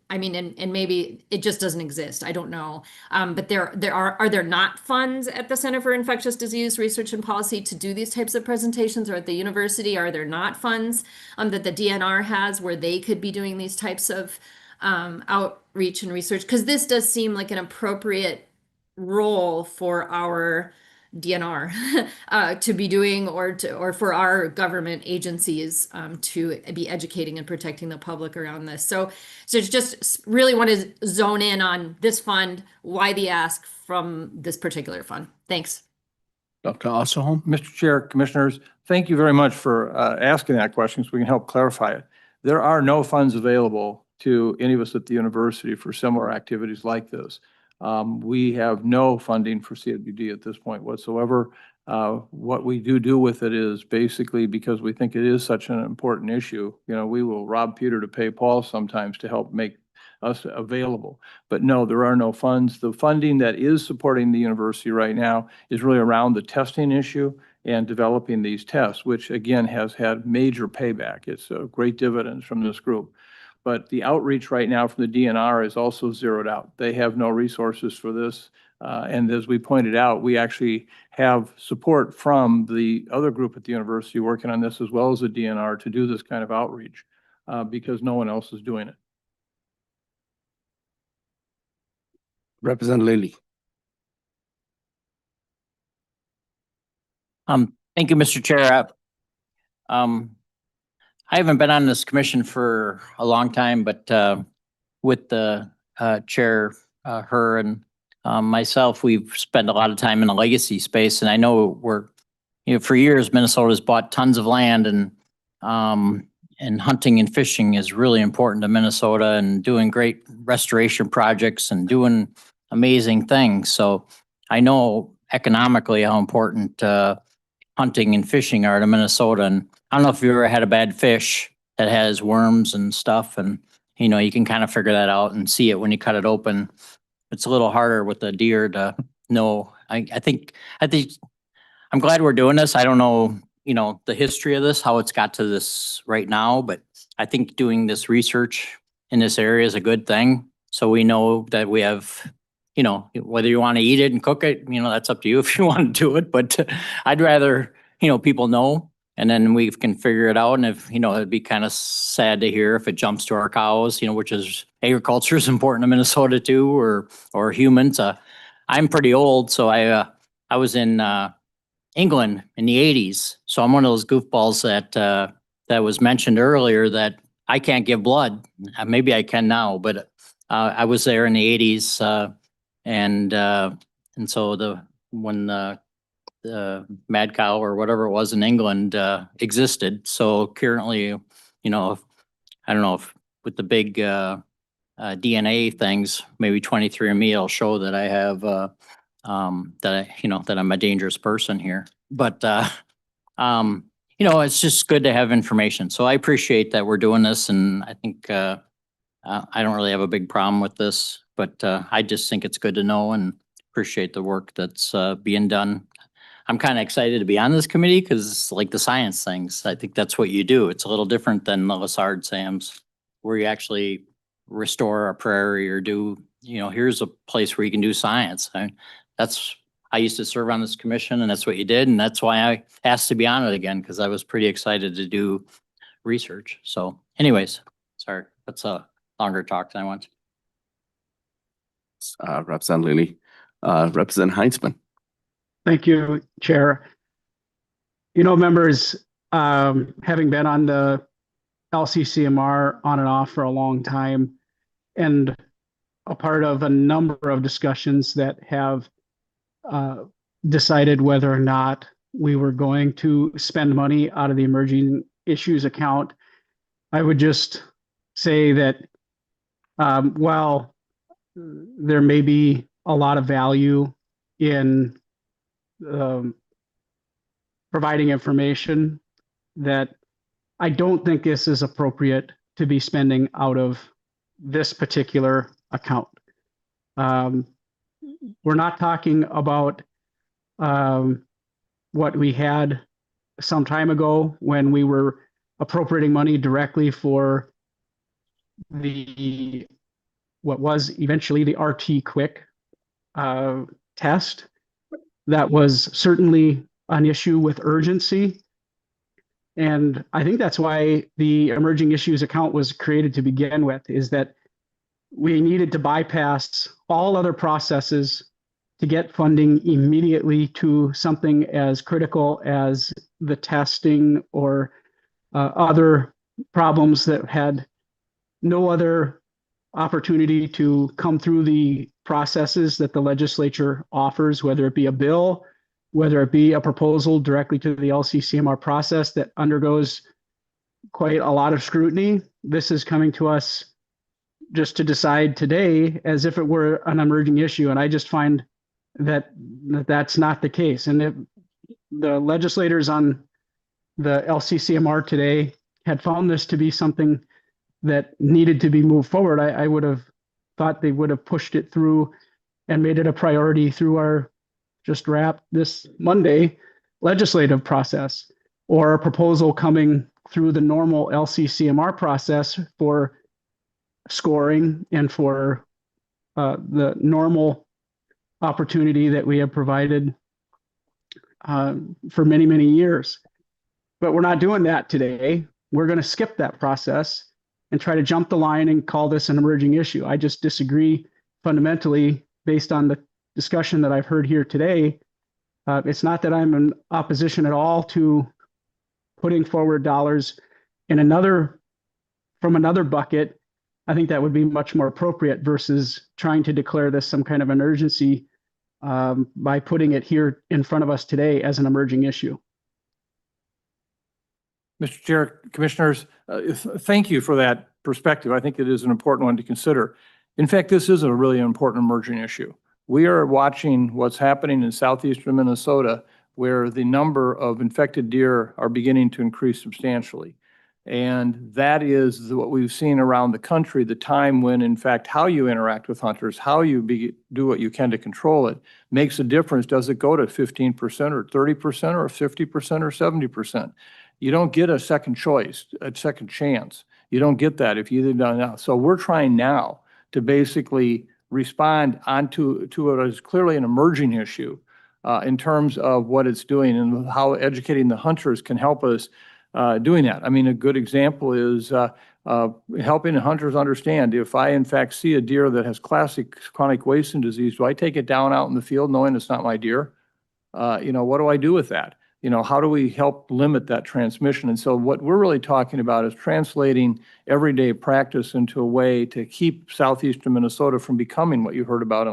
I mean, and maybe it just doesn't exist. I don't know. But are there not funds at the Center for Infectious Disease Research and Policy to do these types of presentations, or at the university? Are there not funds that the DNR has where they could be doing these types of outreach and research? Because this does seem like an appropriate role for our DNR to be doing, or for our government agencies to be educating and protecting the public around this. So just really want to zone in on this fund, why the ask from this particular fund. Thanks. Dr. Osterholm? Mr. Chair, Commissioners, thank you very much for asking that question so we can help clarify it. There are no funds available to any of us at the university for similar activities like this. We have no funding for CWD at this point whatsoever. What we do with it is basically because we think it is such an important issue. You know, we will rob Peter to pay Paul sometimes to help make us available. But no, there are no funds. The funding that is supporting the university right now is really around the testing issue and developing these tests, which again has had major payback. It's a great dividends from this group. But the outreach right now from the DNR is also zeroed out. They have no resources for this. And as we pointed out, we actually have support from the other group at the university working on this as well as the DNR to do this kind of outreach because no one else is doing it. Representative Lilly. Thank you, Mr. Chair. I haven't been on this commission for a long time, but with the chair, her and myself, we've spent a lot of time in the legacy space, and I know for years Minnesota's bought tons of land, and hunting and fishing is really important to Minnesota, and doing great restoration projects and doing amazing things. So I know economically how important hunting and fishing are to Minnesota. And I don't know if you ever had a bad fish that has worms and stuff, and you know, you can kind of figure that out and see it when you cut it open. It's a little harder with the deer to know. I think I'm glad we're doing this. I don't know, you know, the history of this, how it's got to this right now, but I think doing this research in this area is a good thing. So we know that we have, you know, whether you want to eat it and cook it, you know, that's up to you if you want to do it. But I'd rather, you know, people know, and then we can figure it out. And if, you know, it'd be kind of sad to hear if it jumps to our cows, you know, which is agriculture is important to Minnesota too, or humans. I'm pretty old, so I was in England in the 80s. So I'm one of those goofballs that was mentioned earlier that I can't give blood. Maybe I can now, but I was there in the 80s. And so when the mad cow or whatever it was in England existed. So currently, you know, I don't know if with the big DNA things, maybe 23andMe will show that I have that I'm a dangerous person here. But you know, it's just good to have information. So I appreciate that we're doing this, and I think I don't really have a big problem with this, but I just think it's good to know and appreciate the work that's being done. I'm kind of excited to be on this committee because it's like the science things. I think that's what you do. It's a little different than the Lassard SAMs, where you actually restore a prairie or do, you know, here's a place where you can do science. I used to serve on this commission, and that's what you did. And that's why I asked to be on it again, because I was pretty excited to do research. So anyways, sorry, that's a longer talk than I want. Representative Lilly. Representative Heinzman. Thank you, Chair. You know, members, having been on the LCCMR on and off for a long time, and a part of a number of discussions that have decided whether or not we were going to spend money out of the emerging issues account, I would just say that while there may be a lot of value in providing information, that I don't think this is appropriate to be spending out of this particular account. We're not talking about what we had some time ago when we were appropriating money directly for what was eventually the RT Quick test. That was certainly an issue with urgency. And I think that's why the emerging issues account was created to begin with, is that we needed to bypass all other processes to get funding immediately to something as critical as the testing or other problems that had no other opportunity to come through the processes that the legislature offers, whether it be a bill, whether it be a proposal directly to the LCCMR process that undergoes quite a lot of scrutiny. This is coming to us just to decide today as if it were an emerging issue. And I just find that that's not the case. And if the legislators on the LCCMR today had found this to be something that needed to be moved forward, I would have thought they would have pushed it through and made it a priority through our just wrapped this Monday legislative process, or a proposal coming through the normal LCCMR process for scoring and for the normal opportunity that we have provided for many, many years. But we're not doing that today. We're going to skip that process and try to jump the line and call this an emerging issue. I just disagree fundamentally based on the discussion that I've heard here today. It's not that I'm in opposition at all to putting forward dollars in from another bucket. I think that would be much more appropriate versus trying to declare this some kind of an urgency by putting it here in front of us today as an emerging issue. Mr. Chair, Commissioners, thank you for that perspective. I think it is an important one to consider. In fact, this is a really important emerging issue. We are watching what's happening in southeastern Minnesota, where the number of infected deer are beginning to increase substantially. And that is what we've seen around the country, the time when, in fact, how you interact with hunters, how you do what you can to control it, makes a difference. Does it go to 15% or 30% or 50% or 70%? You don't get a second choice, a second chance. You don't get that if you don't now. So we're trying now to basically respond onto what is clearly an emerging issue in terms of what it's doing and how educating the hunters can help us doing that. I mean, a good example is helping the hunters understand, if I in fact see a deer that has classic chronic wasting disease, do I take it down out in the field knowing it's not my deer? What do I do with that? How do we help limit that transmission? And so what we're really talking about is translating everyday practice into a way to keep southeastern Minnesota from becoming what you heard about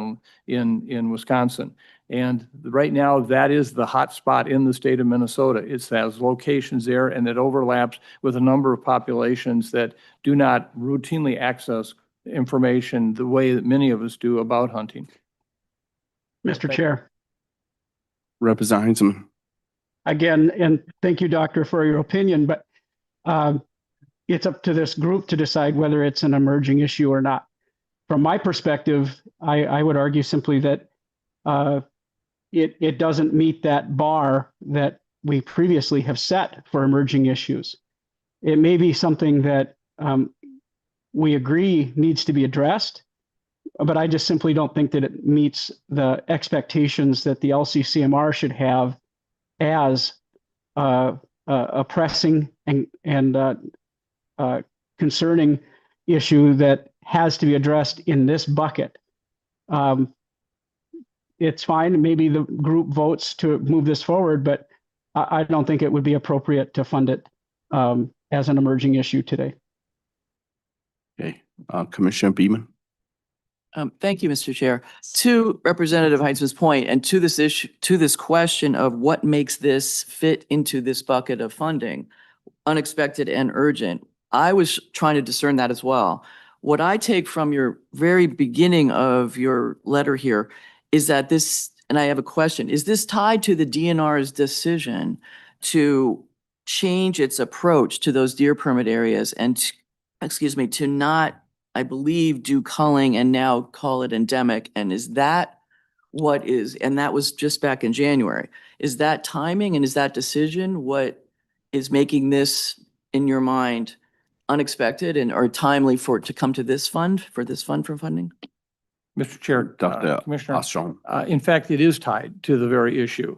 in Wisconsin. And right now, that is the hot spot in the state of Minnesota. It has locations there, and it overlaps with a number of populations that do not routinely access information the way that many of us do about hunting. Mr. Chair. Representative Heinzman. Again, and thank you, Doctor, for your opinion, but it's up to this group to decide whether it's an emerging issue or not. From my perspective, I would argue simply that it doesn't meet that bar that we previously have set for emerging issues. It may be something that we agree needs to be addressed, but I just simply don't think that it meets the expectations that the LCCMR should have as a pressing and concerning issue that has to be addressed in this bucket. It's fine. Maybe the group votes to move this forward, but I don't think it would be appropriate to fund it as an emerging issue today. Okay, Commissioner Beeman. Thank you, Mr. Chair. To Representative Heitzman's point, and to this issue, to this question of what makes this fit into this bucket of funding, unexpected and urgent, I was trying to discern that as well. What I take from your very beginning of your letter here is that this, and I have a question, is this tied to the DNR's decision to change its approach to those deer permit areas and, to not, I believe, do culling and now call it endemic? And is that what is, and that was just back in January, is that timing and is that decision what is making this, in your mind, unexpected and or timely for it to come to this fund, for this fund for funding? Mr. Chair, Dr. Commissioner, Ostrom. in fact, it is tied to the very issue.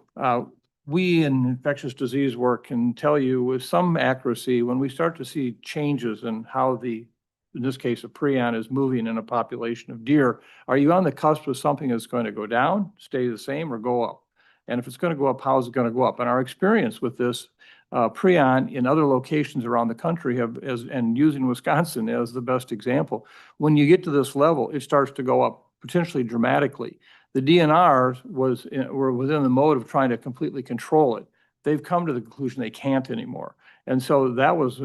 We in infectious disease work can tell you with some accuracy when we start to see changes in how in this case, a prion is moving in a population of deer. Are you on the cusp of something that's going to go down, stay the same, or go up? And if it's going to go up, how is it going to go up? And our experience with this prion in other locations around the country and using Wisconsin as the best example, when you get to this level, it starts to go up potentially dramatically. The DNR were within the mode of trying to completely control it. They've come to the conclusion they can't anymore. And so that was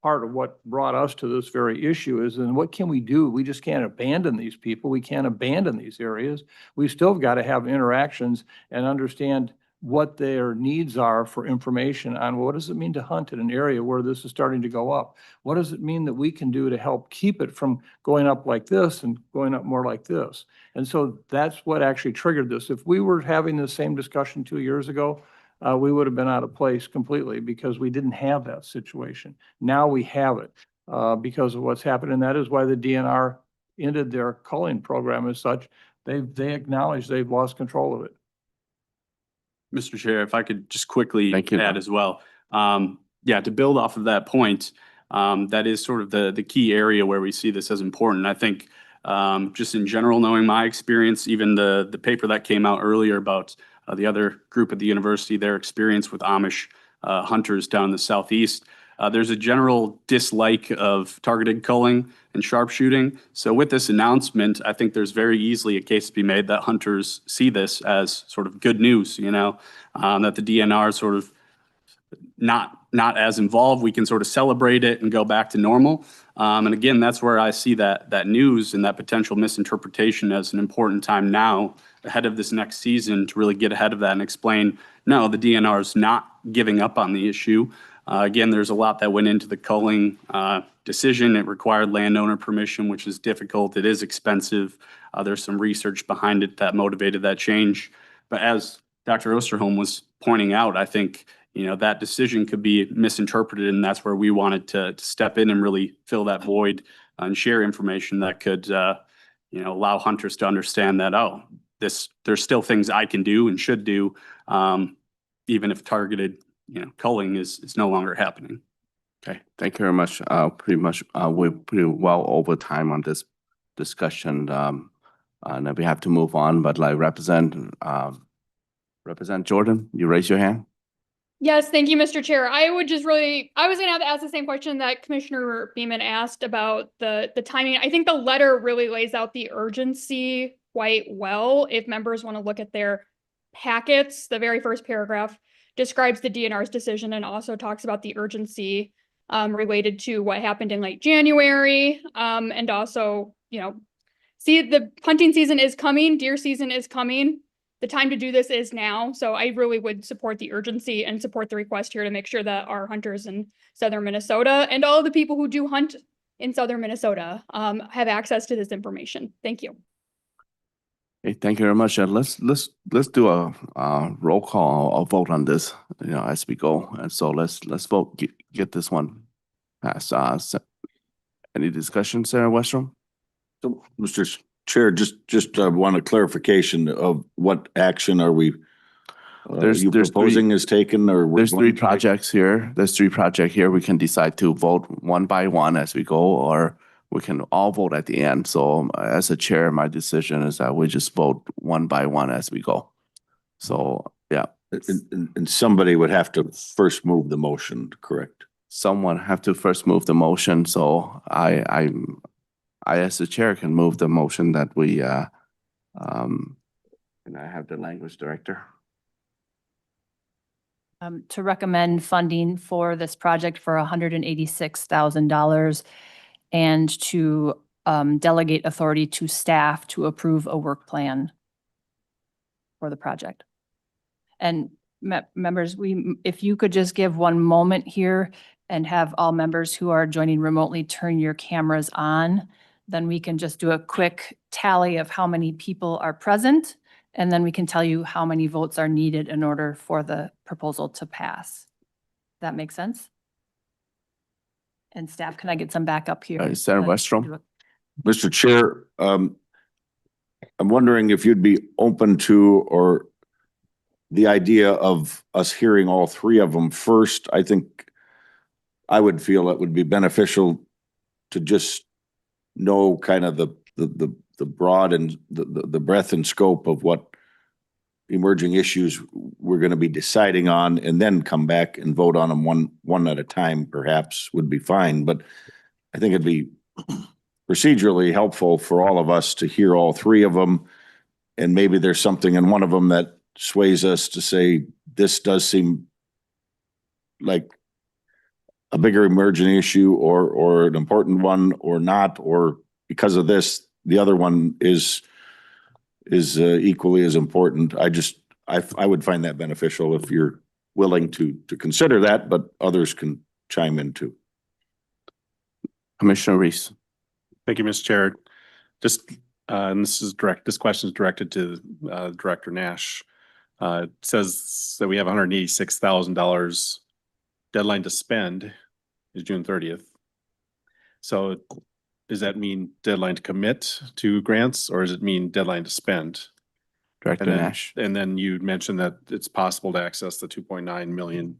part of what brought us to this very issue is, then what can we do? We just can't abandon these people. We can't abandon these areas. We still got to have interactions and understand what their needs are for information on what does it mean to hunt in an area where this is starting to go up? What does it mean that we can do to help keep it from going up like this and going up more like this? And so that's what actually triggered this. If we were having the same discussion 2 years ago, we would have been out of place completely because we didn't have that situation. Now we have it because of what's happened. And that is why the DNR ended their culling program as such. They acknowledge they've lost control of it. Mr. Chair, if I could just quickly Thank you, add Don. as well. Yeah, to build off of that point, that is sort of the key area where we see this as important. I think just in general, knowing my experience, even the paper that came out earlier about the other group at the university, their experience with Amish hunters down in the southeast, there's a general dislike of targeted culling and sharpshooting. So with this announcement, I think there's very easily a case to be made that hunters see this as sort of good news, that the DNR is sort of not as involved. We can sort of celebrate it and go back to normal. And again, that's where I see that news and that potential misinterpretation as an important time now ahead of this next season to really get ahead of that and explain, no, the DNR is not giving up on the issue. Again, there's a lot that went into the culling decision. It required landowner permission, which is difficult. It is expensive. There's some research behind it that motivated that change. But as Dr. Osterholm was pointing out, I think that decision could be misinterpreted, and that's where we wanted to step in and really fill that void and share information that could allow hunters to understand that, there's still things I can do and should do, even if targeted culling is no longer happening. Okay, thank you very much. Pretty much, we're pretty well over time on this discussion. And then we have to move on, but like Representative Jordan, you raise your hand? Yes, thank you, Mr. Chair. I was going to have to ask the same question that Commissioner Beeman asked about the timing. I think the letter really lays out the urgency quite well. If members want to look at their packets, the very first paragraph describes the DNR's decision and also talks about the urgency related to what happened in late January. And also, see, the hunting season is coming, deer season is coming. The time to do this is now. So I really would support the urgency and support the request here to make sure that our hunters in southern Minnesota and all the people who do hunt in southern Minnesota have access to this information. Thank you. Okay, thank you very much. Let's do a roll call or vote on this, as we go. And so let's vote, get this one passed. Any discussion, Sarah Westrom? So, Mr. Chair, just want a clarification of what action are we There's proposing is taken, or we're There's going three to take? projects here. There's three projects here. We can decide to vote one by one as we go, or we can all vote at the end. So as a chair, my decision is that we just vote one by one as we go. So, yeah. And somebody would have to first move the motion, correct? Someone have to first move the motion. So I as the chair can move the motion that we, and I have the language director. To recommend funding for this project for $186,000 and to delegate authority to staff to approve a work plan for the project. And members, if you could just give one moment here and have all members who are joining remotely turn your cameras on, then we can just do a quick tally of how many people are present, and then we can tell you how many votes are needed in order for the proposal to pass. That makes sense? And staff, can I get some backup here? Senator Westrom? Mr. Chair, I'm wondering if you'd be open to, or the idea of us hearing all three of them first. I think I would feel it would be beneficial to just know kind of the broad and the breadth and scope of what emerging issues we're going to be deciding on, and then come back and vote on them one at a time, perhaps would be fine. But I think it'd be procedurally helpful for all of us to hear all three of them. And maybe there's something in one of them that sways us to say, this does seem like a bigger emergent issue or an important one or not, or because of this, the other one is equally as important. I would find that beneficial if you're willing to consider that, but others can chime in too. Commissioner Reese. Thank you, Mr. Chair. Just, and this question is directed to Director Nash. It says that we have $186,000 deadline to spend is June 30th. So does that mean deadline to commit to grants, or does it mean deadline to spend? Director Nash. And then you mentioned that it's possible to access the 2.9 million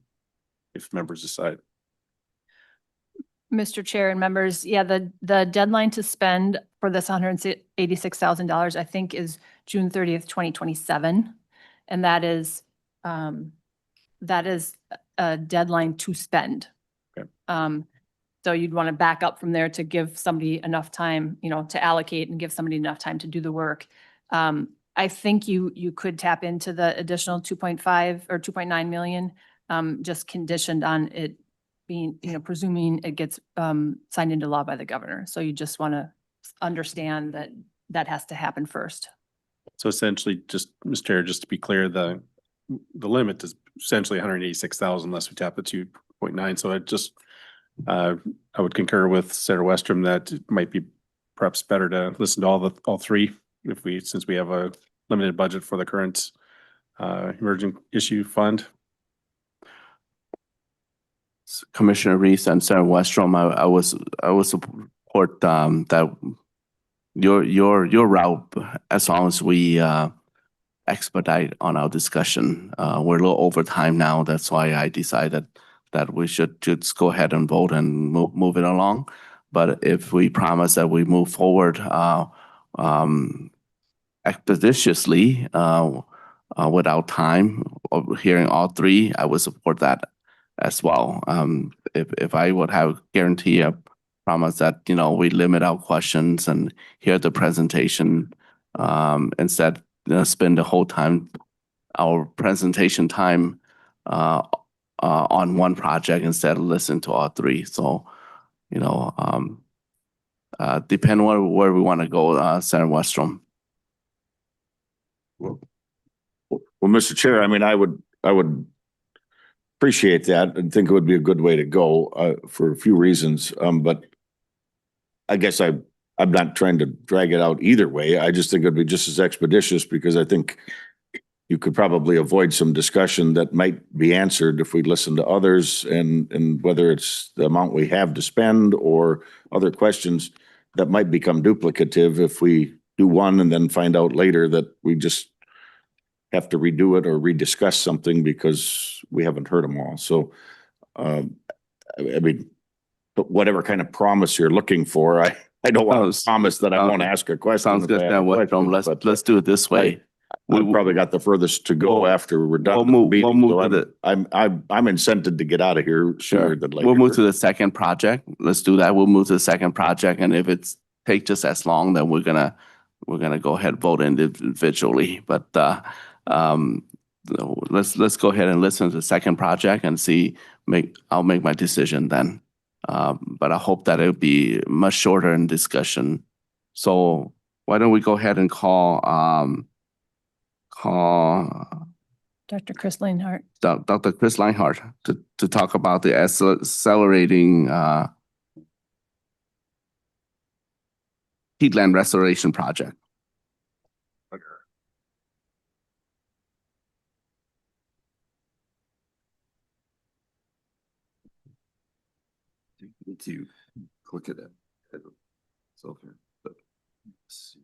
if members decide. Mr. Chair and members, yeah, the deadline to spend for this $186,000, I think, is June 30th, 2027. And that is a deadline to spend. Okay. So you'd want to back up from there to give somebody enough time, to allocate and give somebody enough time to do the work. I think you could tap into the additional 2.5 or 2.9 million, just conditioned on it being, presuming it gets signed into law by the governor. So you just want to understand that that has to happen first. So essentially, just, Mr. Chair, just to be clear, the limit is essentially 186,000 unless we tap the 2.9. So I would concur with Senator Westrom that it might be perhaps better to listen to all three since we have a limited budget for the current emerging issue fund. Commissioner Reese and Senator Westrom, I would support that your route, as long as we expedite on our discussion. We're a little over time now. That's why I decided that we should just go ahead and vote and move it along. But if we promise that we move forward expeditiously without time of hearing all three, I would support that as well. If I would have guarantee a promise that, we limit our questions and hear the presentation, instead spend the whole time, our presentation time on one project instead of listen to all three. So, depend where we want to go, Senator Westrom. Well, Mr. Chair, I mean, I would appreciate that and think it would be a good way to go for a few reasons. But I guess I'm not trying to drag it out either way. I just think it'd be just as expeditious because I think you could probably avoid some discussion that might be answered if we listen to others and whether it's the amount we have to spend or other questions that might become duplicative if we do one and then find out later that we just have to redo it or rediscuss something because we haven't heard them all. So, I mean, but whatever kind of promise you're looking for, I don't want to promise that I won't ask a question. Sounds good. Let's do it this way. We've probably got the furthest to go after we're done. We'll move to I'm incented to get out of here sooner than later. We'll move to the second project. Let's do that. We'll move to the second project, and if it's take just as long, then we're gonna go ahead and vote individually. But let's go ahead and listen to the second project and see. I'll make my decision then. But I hope that it'll be much shorter in discussion. So why don't we go ahead and call Dr. Chris Leinhart. Dr. Chris Leinhart to talk about the accelerating peatland restoration project. Need to click it. It's okay. But let's see.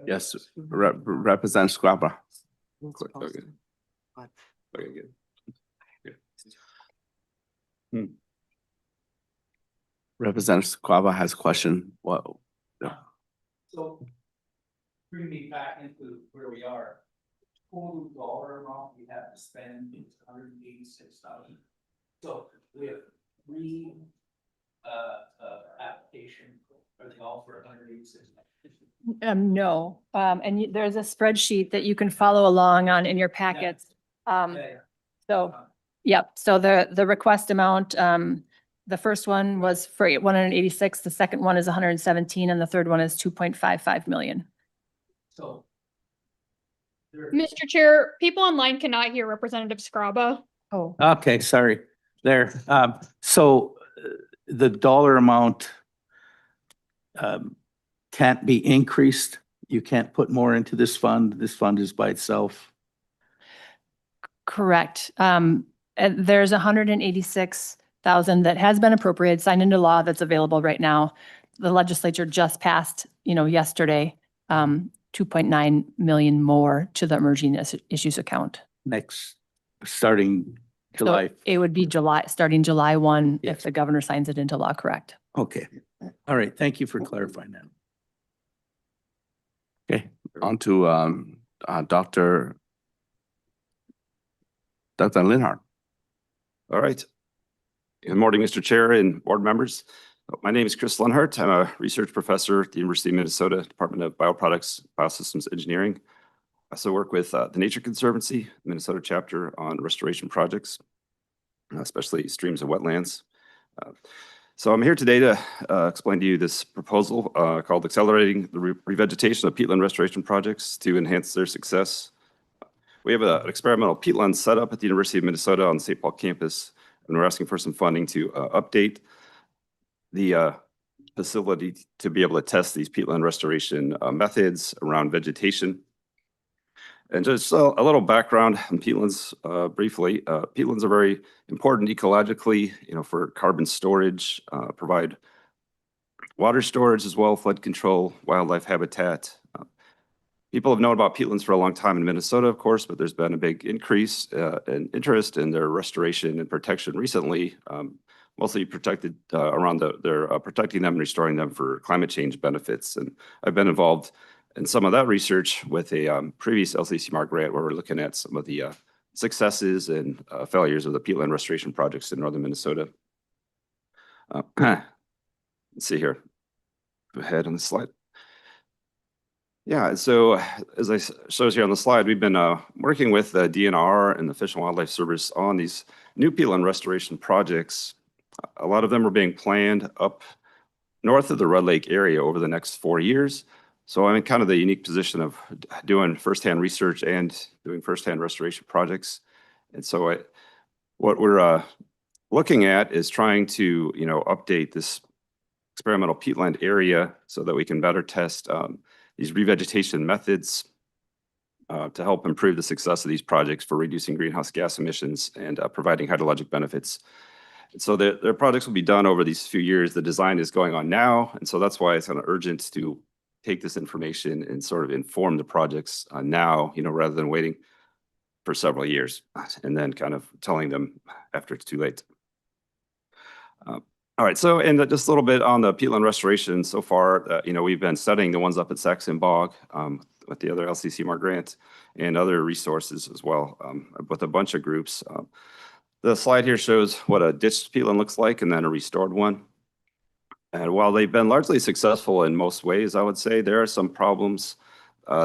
Yes, Representative Scarborough. Representative Squaba has a question. What? So bring me back into where we are. Total dollar amount we have to spend is $186,000. So we have three applications. Are they all for $186,000? No, and there's a spreadsheet that you can follow along on in your packets. So, yep, so the request amount, the first one was for 186, the second one is 117, and the third one is 2.55 million. So. Mr. Chair, people online cannot hear Representative Scraba. Oh. Okay, sorry. There. So the dollar amount can't be increased. You can't put more into this fund. This fund is by itself. Correct. And there's 186,000 that has been appropriated, signed into law, that's available right now. The legislature just passed, yesterday, 2.9 million more to the emerging issues account. Starting July. So it would be starting July 1 Yes. if the governor signs it into law, correct? Okay. All right. Thank you for clarifying that. Okay, on to Dr. Linhart. All right. Good morning, Mr. Chair and board members. My name is Chris Lenhart. I'm a research professor at the University of Minnesota, Department of Bioproducts, Biosystems Engineering. I also work with the Nature Conservancy, Minnesota chapter on restoration projects, especially streams and wetlands. So I'm here today to explain to you this proposal called Accelerating the Revegetation of Peatland Restoration Projects to Enhance Their Success. We have an experimental peatland set up at the University of Minnesota on the St. Paul campus, and we're asking for some funding to update the facility to be able to test these peatland restoration methods around vegetation. And just a little background on peatlands briefly. Peatlands are very important ecologically, for carbon storage, provide water storage as well, flood control, wildlife habitat. People have known about peatlands for a long time in Minnesota, of course, but there's been a big increase in interest in their restoration and protection recently, mostly protected around they're protecting them and restoring them for climate change benefits. And I've been involved in some of that research with a previous LCCMR grant where we're looking at some of the successes and failures of the peatland restoration projects in northern Minnesota. Let's see here. Go ahead on the slide. Yeah, so as I shows here on the slide, we've been working with the DNR and the Fish and Wildlife Service on these new peatland restoration projects. A lot of them are being planned up north of the Red Lake area over the next 4 years. So I'm in kind of the unique position of doing firsthand research and doing firsthand restoration projects. And so what we're looking at is trying to, update this experimental peatland area so that we can better test these revegetation methods to help improve the success of these projects for reducing greenhouse gas emissions and providing hydrologic benefits. And so their projects will be done over these few years. The design is going on now. And so that's why it's kind of urgent to take this information and sort of inform the projects now, rather than waiting for several years and then kind of telling them after it's too late. All right, so and just a little bit on the peatland restoration so far, we've been studying the ones up at Saxon Bog with the other LCCMR grant and other resources as well with a bunch of groups. The slide here shows what a ditched peatland looks like and then a restored one. And while they've been largely successful in most ways, I would say there are some problems.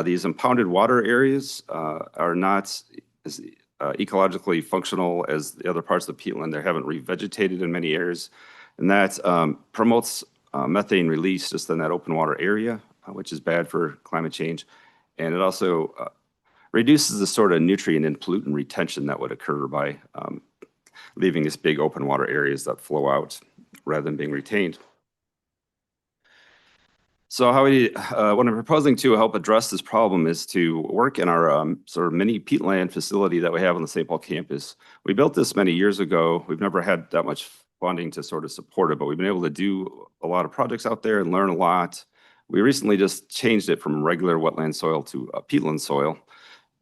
These impounded water areas are not as ecologically functional as the other parts of the peatland. They haven't revegetated in many areas. And that promotes methane release just in that open water area, which is bad for climate change. And it also reduces the sort of nutrient and pollutant retention that would occur by leaving these big open water areas that flow out rather than being retained. So what I'm proposing to help address this problem is to work in our sort of mini peatland facility that we have on the St. Paul campus. We built this many years ago. We've never had that much funding to sort of support it, but we've been able to do a lot of projects out there and learn a lot. We recently just changed it from regular wetland soil to peatland soil.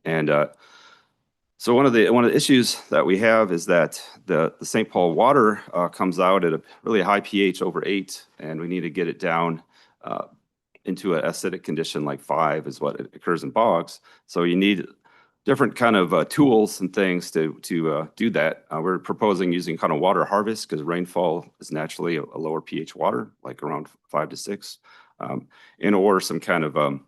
And So one of the issues that we have is that the St. Paul water comes out at a really high pH over 8, and we need to get it down into an acidic condition like 5 is what it occurs in bogs. So you need different kind of tools and things to do that. We're proposing using kind of water harvest because rainfall is naturally a lower pH water, like around 5 to 6, or some kind of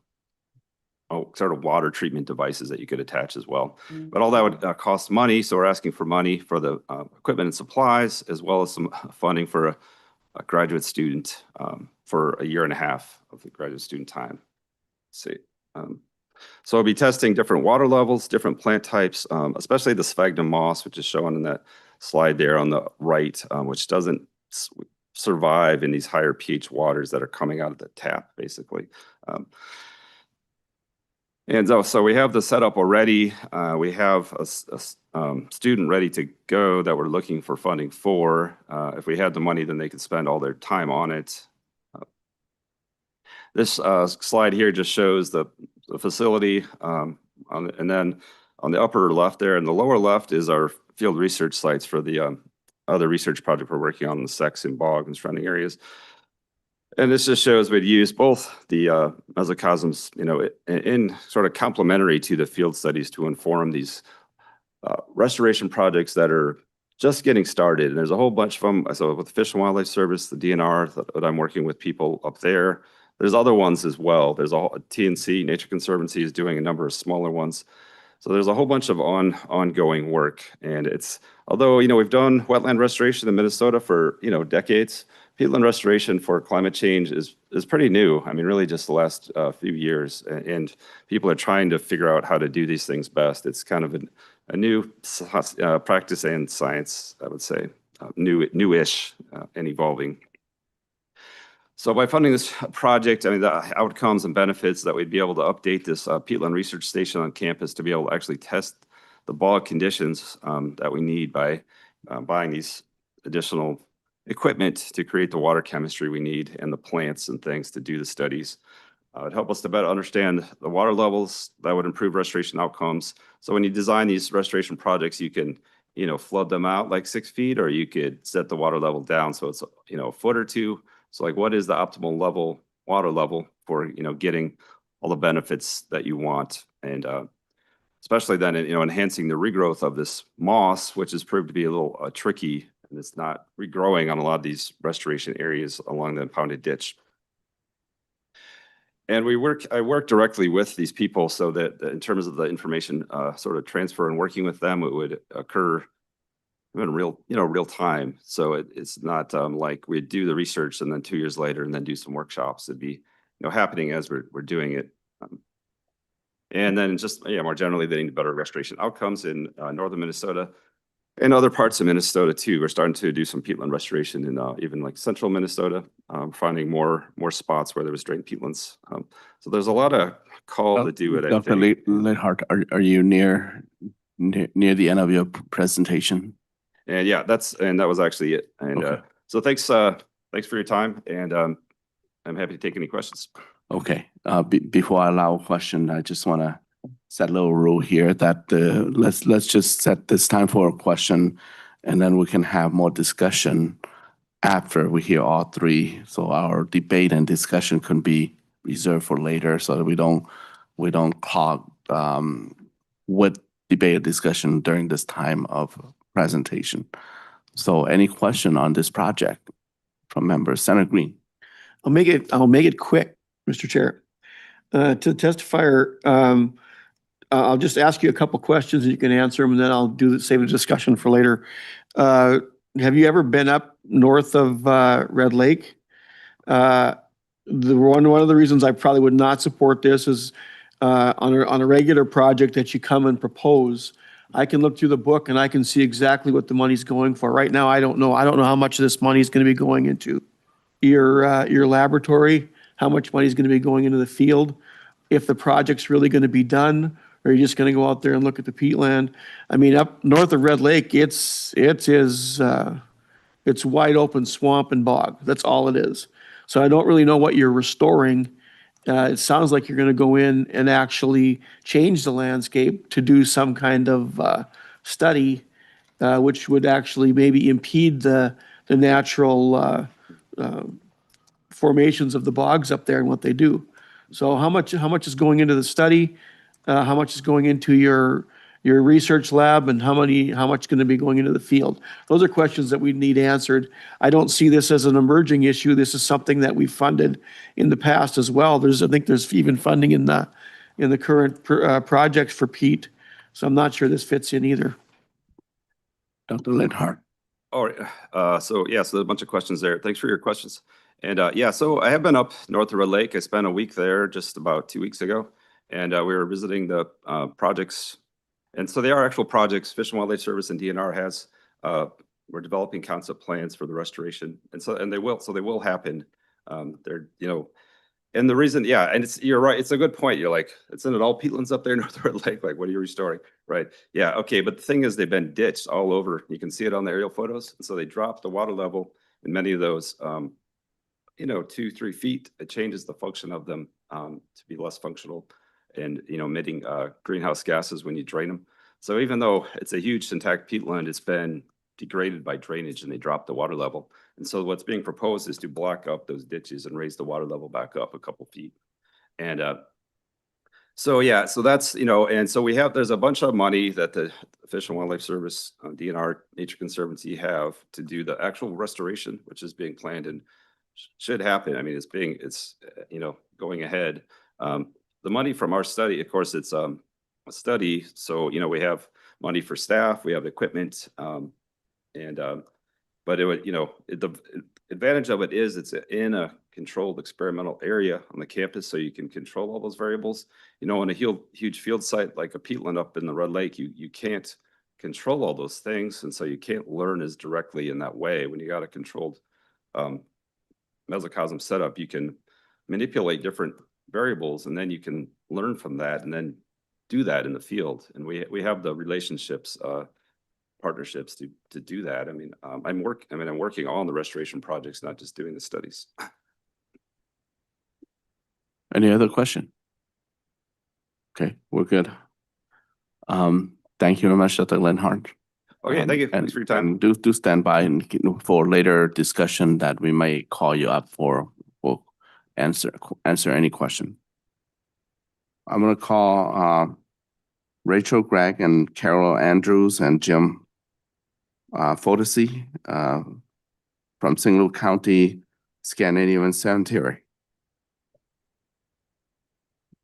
sort of water treatment devices that you could attach as well. But all that would cost money, so we're asking for money for the equipment and supplies, as well as some funding for a graduate student for 1.5 years of the graduate student time. Let's see. So I'll be testing different water levels, different plant types, especially the sphagnum moss, which is shown in that slide there on the right, which doesn't survive in these higher pH waters that are coming out of the tap, basically. And so we have the setup already. We have a student ready to go that we're looking for funding for. If we had the money, then they could spend all their time on it. This slide here just shows the facility, and then on the upper left there and the lower left is our field research sites for the other research project we're working on in the Sex and Bog and surrounding areas. And this just shows we'd use both the mesocosms, in sort of complementary to the field studies to inform these restoration projects that are just getting started. And there's a whole bunch of them. So with the Fish and Wildlife Service, the DNR, that I'm working with people up there. There's other ones as well. There's a TNC, Nature Conservancy, is doing a number of smaller ones. So there's a whole bunch of ongoing work. And it's, although, we've done wetland restoration in Minnesota for, decades, peatland restoration for climate change is pretty new. I mean, really just the last few years. And people are trying to figure out how to do these things best. It's kind of a new practice and science, I would say, newish and evolving. So by funding this project, I mean, the outcomes and benefits that we'd be able to update this peatland research station on campus to be able to actually test the bog conditions that we need by buying these additional equipment to create the water chemistry we need and the plants and things to do the studies. It'd help us to better understand the water levels that would improve restoration outcomes. So when you design these restoration projects, you can, flood them out like 6 feet, or you could set the water level down so it's, a foot or two. So like, what is the optimal water level for, getting all the benefits that you want? And especially then, enhancing the regrowth of this moss, which has proved to be a little tricky, and it's not regrowing on a lot of these restoration areas along the impounded ditch. And I work directly with these people so that in terms of the information sort of transfer and working with them, it would occur in real time. So it's not like we do the research and then 2 years later and then do some workshops. It'd be happening as we're doing it. And then just more generally, they need better restoration outcomes in northern Minnesota and other parts of Minnesota too. We're starting to do some peatland restoration in even like central Minnesota, finding more spots where there was drained peatlands. So there's a lot of call to do it. Dr. Leithart, are you near the end of your presentation? And yeah, that was actually it. And okay. So thanks for your time, and I'm happy to take any questions. Okay. Before I allow a question, I just want to set a little rule here that let's just set this time for a question, and then we can have more discussion after we hear all three. So our debate and discussion can be reserved for later, so that we don't clog with debate and discussion during this time of presentation. So any question on this project from members? Senator Green. I'll make it quick, Mr. Chair. To the testifier, I'll just ask you a couple questions and you can answer them, and then I'll save the discussion for later. Have you ever been up north of Red Lake? One of the reasons I probably would not support this is on a regular project that you come and propose, I can look through the book and I can see exactly what the money's going for. Right now, I don't know how much of this money is going to be going into your laboratory, how much money is going to be going into the field, if the project's really going to be done, or you're just going to go out there and look at the peatland. I mean, up north of Red Lake, it's wide open swamp and bog. That's all it is. So I don't really know what you're restoring It sounds like you're going to go in and actually change the landscape to do some kind of study, which would actually maybe impede the natural formations of the bogs up there and what they do. So how much is going into the study? How much is going into your research lab, and how much going to be going into the field? Those are questions that we need answered. I don't see this as an emerging issue. This is something that we've funded in the past as well. I think there's even funding in the current projects for Pete. So I'm not sure this fits in either. Dr. Linhart. All right, so a bunch of questions there. Thanks for your questions. And yeah, so I have been up north of Red Lake. I spent a week there just about 2 weeks ago, and we were visiting the projects. And so they are actual projects. Fish and Wildlife Service and DNR has. We're developing concept plans for the restoration, and they will happen. They're and the reason, yeah, and you're right. It's a good point. You're like, it's in it all peatlands up there north of Red Lake. Like, what are you restoring? Right? Yeah. Okay. But the thing is, they've been ditched all over. You can see it on the aerial photos, and so they dropped the water level in many of those. 2-3 feet. It changes the function of them to be less functional, and emitting greenhouse gases when you drain them. So even though it's a huge intact peatland, it's been degraded by drainage, and they dropped the water level. And so what's being proposed is to block up those ditches and raise the water level back up a couple feet. And so yeah, so that's and so there's a bunch of money that the Fish and Wildlife Service, DNR, Nature Conservancy have to do the actual restoration, which is being planned and should happen. I mean, it's going ahead. The money from our study, of course, it's a study. So, we have money for staff, we have equipment, but it would, the advantage of it is it's in a controlled experimental area on the campus, so you can control all those variables. In a huge field site like a peatland up in the Red Lake, you can't control all those things, and so you can't learn as directly in that way. When you got a controlled mesocosm setup, you can manipulate different variables, and then you can learn from that and then do that in the field. And we have the relationships, partnerships to do that. I mean, I'm working on the restoration projects, not just doing the studies. Any other question? Okay, we're good. Thank you very much, Dr. Lenhart. Okay, thank you. Thanks for your time. And do stand by and for later discussion that we may call you up for answer any question. I'm gonna call Rachel Gregg and Carol Andrews and Jim Fotisi from St. Louis County Scandinavian Cemetery.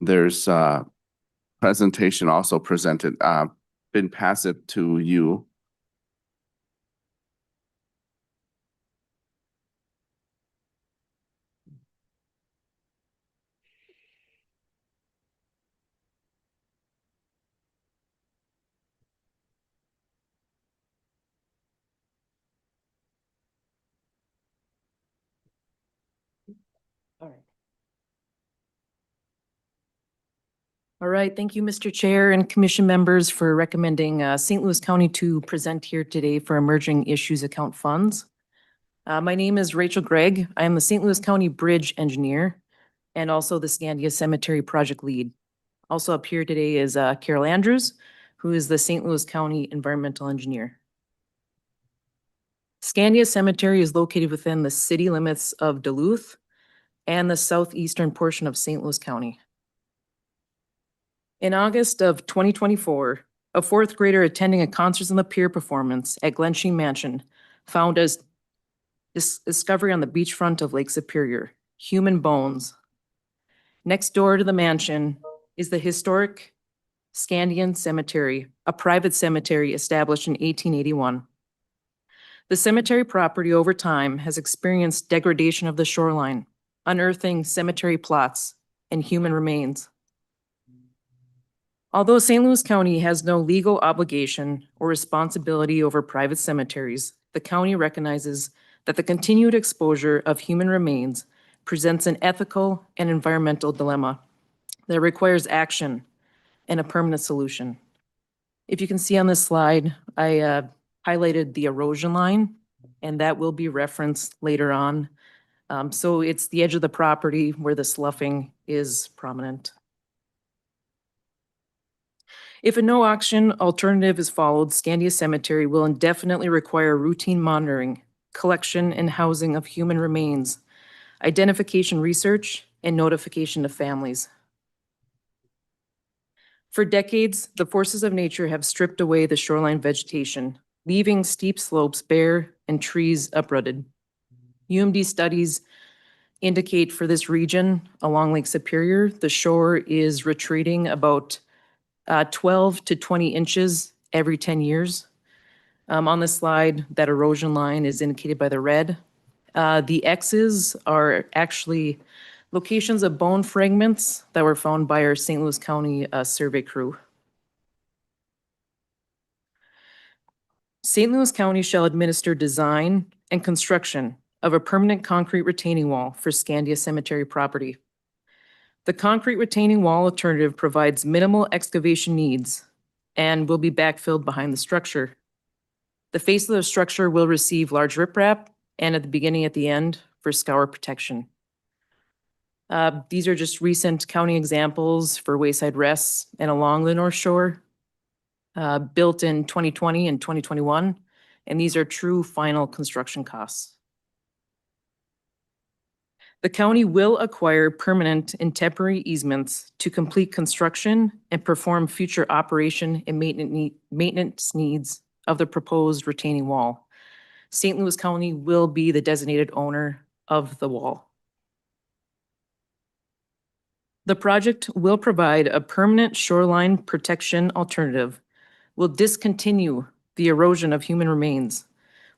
There's a presentation also presented, been passed to you. All right, thank you, Mr. Chair and Commission members for recommending St. Louis County to present here today for Emerging Issues Account Funds. My name is Rachel Gregg. I am the St. Louis County Bridge Engineer and also the Scandia Cemetery Project Lead. Also up here today is Carol Andrews, who is the St. Louis County Environmental Engineer. Scandia Cemetery is located within the city limits of Duluth and the southeastern portion of St. Louis County. In August of 2024, a fourth grader attending a Concerts on the Pier performance at Glensheen Mansion found a discovery on the beachfront of Lake Superior, human bones. Next door to the mansion is the historic Scandian Cemetery, a private cemetery established in 1881. The cemetery property over time has experienced degradation of the shoreline, unearthing cemetery plots and human remains. Although St. Louis County has no legal obligation or responsibility over private cemeteries, the county recognizes that the continued exposure of human remains presents an ethical and environmental dilemma that requires action and a permanent solution. If you can see on this slide, I highlighted the erosion line, and that will be referenced later on So it's the edge of the property where the sloughing is prominent. If a no auction alternative is followed, Scandia Cemetery will indefinitely require routine monitoring, collection and housing of human remains, identification research, and notification to families. For decades, the forces of nature have stripped away the shoreline vegetation, leaving steep slopes bare and trees uprooted. UMD studies indicate for this region along Lake Superior, the shore is retreating about 12 to 20 inches every 10 years. On this slide, that erosion line is indicated by the red. The X's are actually locations of bone fragments that were found by our St. Louis County survey crew. St. Louis County shall administer design and construction of a permanent concrete retaining wall for Scandia Cemetery property. The concrete retaining wall alternative provides minimal excavation needs and will be backfilled behind the structure. The face of the structure will receive large riprap and at the beginning at the end for scour protection. These are just recent county examples for wayside rests and along the North Shore, built in 2020 and 2021, and these are true final construction costs. The county will acquire permanent and temporary easements to complete construction and perform future operation and maintenance needs of the proposed retaining wall. St. Louis County will be the designated owner of the wall. The project will provide a permanent shoreline protection alternative, will discontinue the erosion of human remains,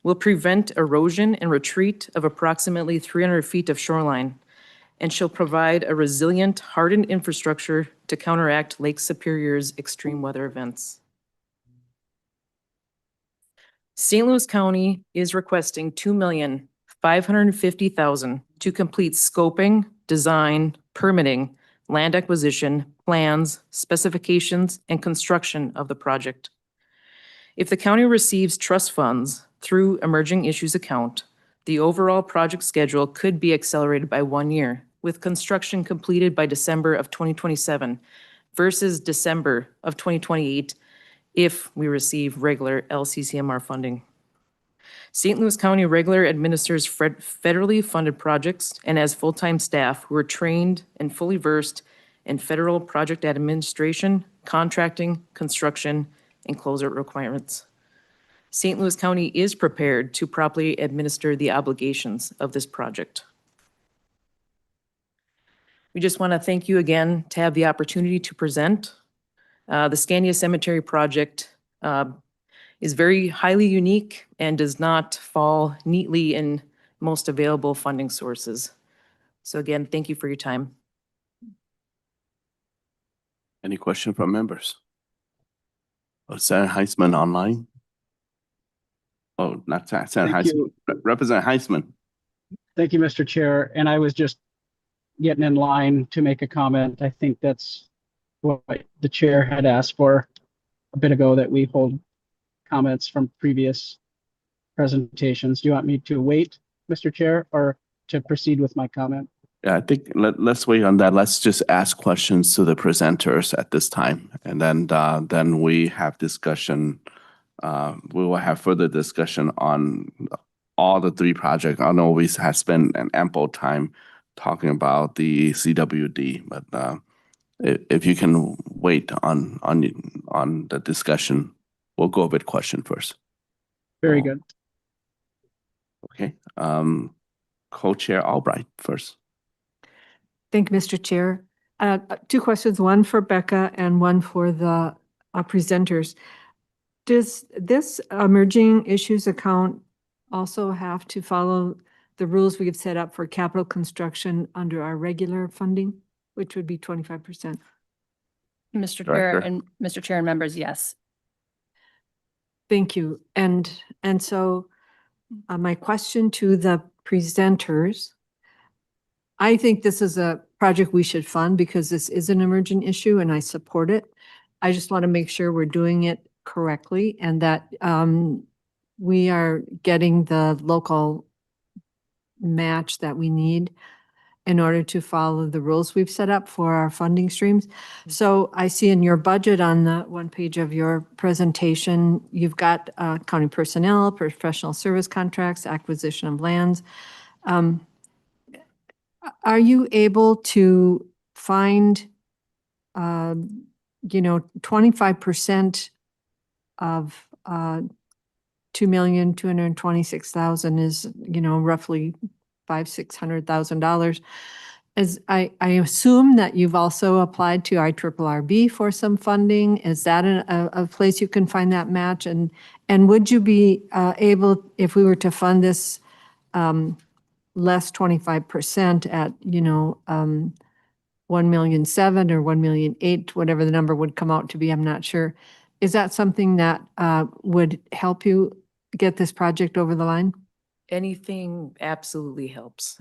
will prevent erosion and retreat of approximately 300 feet of shoreline, and shall provide a resilient, hardened infrastructure to counteract Lake Superior's extreme weather events. St. Louis County is requesting $2,550,000 to complete scoping, design, permitting, land acquisition, plans, specifications, and construction of the project. If the county receives trust funds through emerging issues account, the overall project schedule could be accelerated by 1 year, with construction completed by December of 2027 versus December of 2028 if we receive regular LCCMR funding. St. Louis County regular administers federally funded projects and has full-time staff who are trained and fully versed in federal project administration, contracting, construction, and closeout requirements. St. Louis County is prepared to properly administer the obligations of this project. We just want to thank you again to have the opportunity to present. The Scandia Cemetery project is very highly unique and does not fall neatly in most available funding sources. So again, thank you for your time. Any question from members? Senator Heisman online? Oh, not Senator Thank Heisman. you. Representative Heisman. Thank you, Mr. Chair. And I was just getting in line to make a comment. I think that's what the chair had asked for a bit ago, that we hold comments from previous presentations. Do you want me to wait, Mr. Chair, or to proceed with my comment? Yeah, I think let's wait on that. Let's just ask questions to the presenters at this time, and then we have discussion. We will have further discussion on all the three projects. I know we have spent an ample time talking about the CWD, but if you can wait on the discussion, we'll go with question first. Very good. Okay. Co-chair Albright first. Thank you, Mr. Chair. Two questions, one for Becca and one for the presenters. Does this emerging issues account also have to follow the rules we have set up for capital construction under our regular funding, which would be 25%? Mr. Chair Director. and Mr. Chair and members, yes. Thank you. And so my question to the presenters, I think this is a project we should fund because this is an emergent issue and I support it. I just want to make sure we're doing it correctly and that we are getting the local match that we need in order to follow the rules we've set up for our funding streams. So I see in your budget on the one page of your presentation, you've got county personnel, professional service contracts, acquisition of lands. Are you able to find, 25% of 2,226,000 is, roughly $600,000. As I assume that you've also applied to IRRB for some funding. Is that a place you can find that match? And would you be able, if we were to fund this less 25% at, 1,000,007 or 1,000,008, whatever the number would come out to be, I'm not sure. Is that something that would help you get this project over the line? Anything absolutely helps.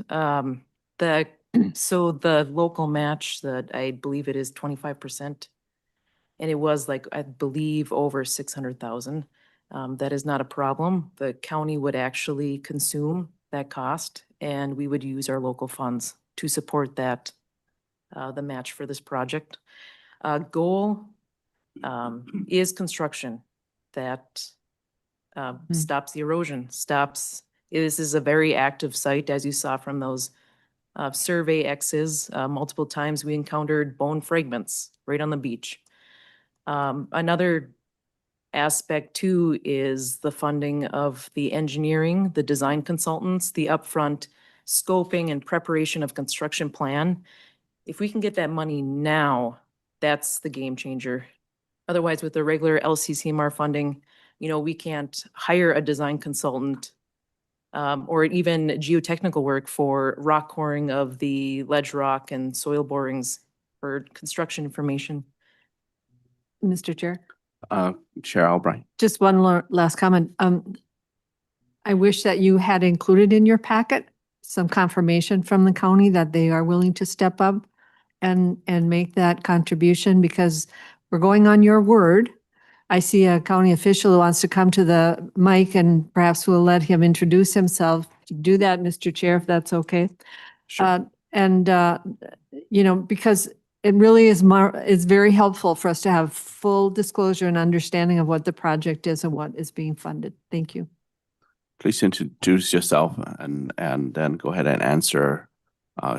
So the local match that I believe it is 25%. And it was like, I believe over 600,000. That is not a problem. The county would actually consume that cost and we would use our local funds to support that, the match for this project. Goal is construction that stops the erosion, this is a very active site, as you saw from those survey X's. Multiple times we encountered bone fragments right on the beach. Another aspect too is the funding of the engineering, the design consultants, the upfront scoping and preparation of construction plan. If we can get that money now, that's the game changer. Otherwise, with the regular LCCMR funding, we can't hire a design consultant or even geotechnical work for rock coring of the ledge rock and soil borings for construction information. Mr. Chair? Chair Albright. Just one last comment. I wish that you had included in your packet some confirmation from the county that they are willing to step up and make that contribution, because we're going on your word. I see a county official who wants to come to the mic, and perhaps we'll let him introduce himself. Do that, Mr. Chair, if that's okay. Sure. Because it really is very helpful for us to have full disclosure and understanding of what the project is and what is being funded. Thank you. Please introduce yourself and then go ahead and answer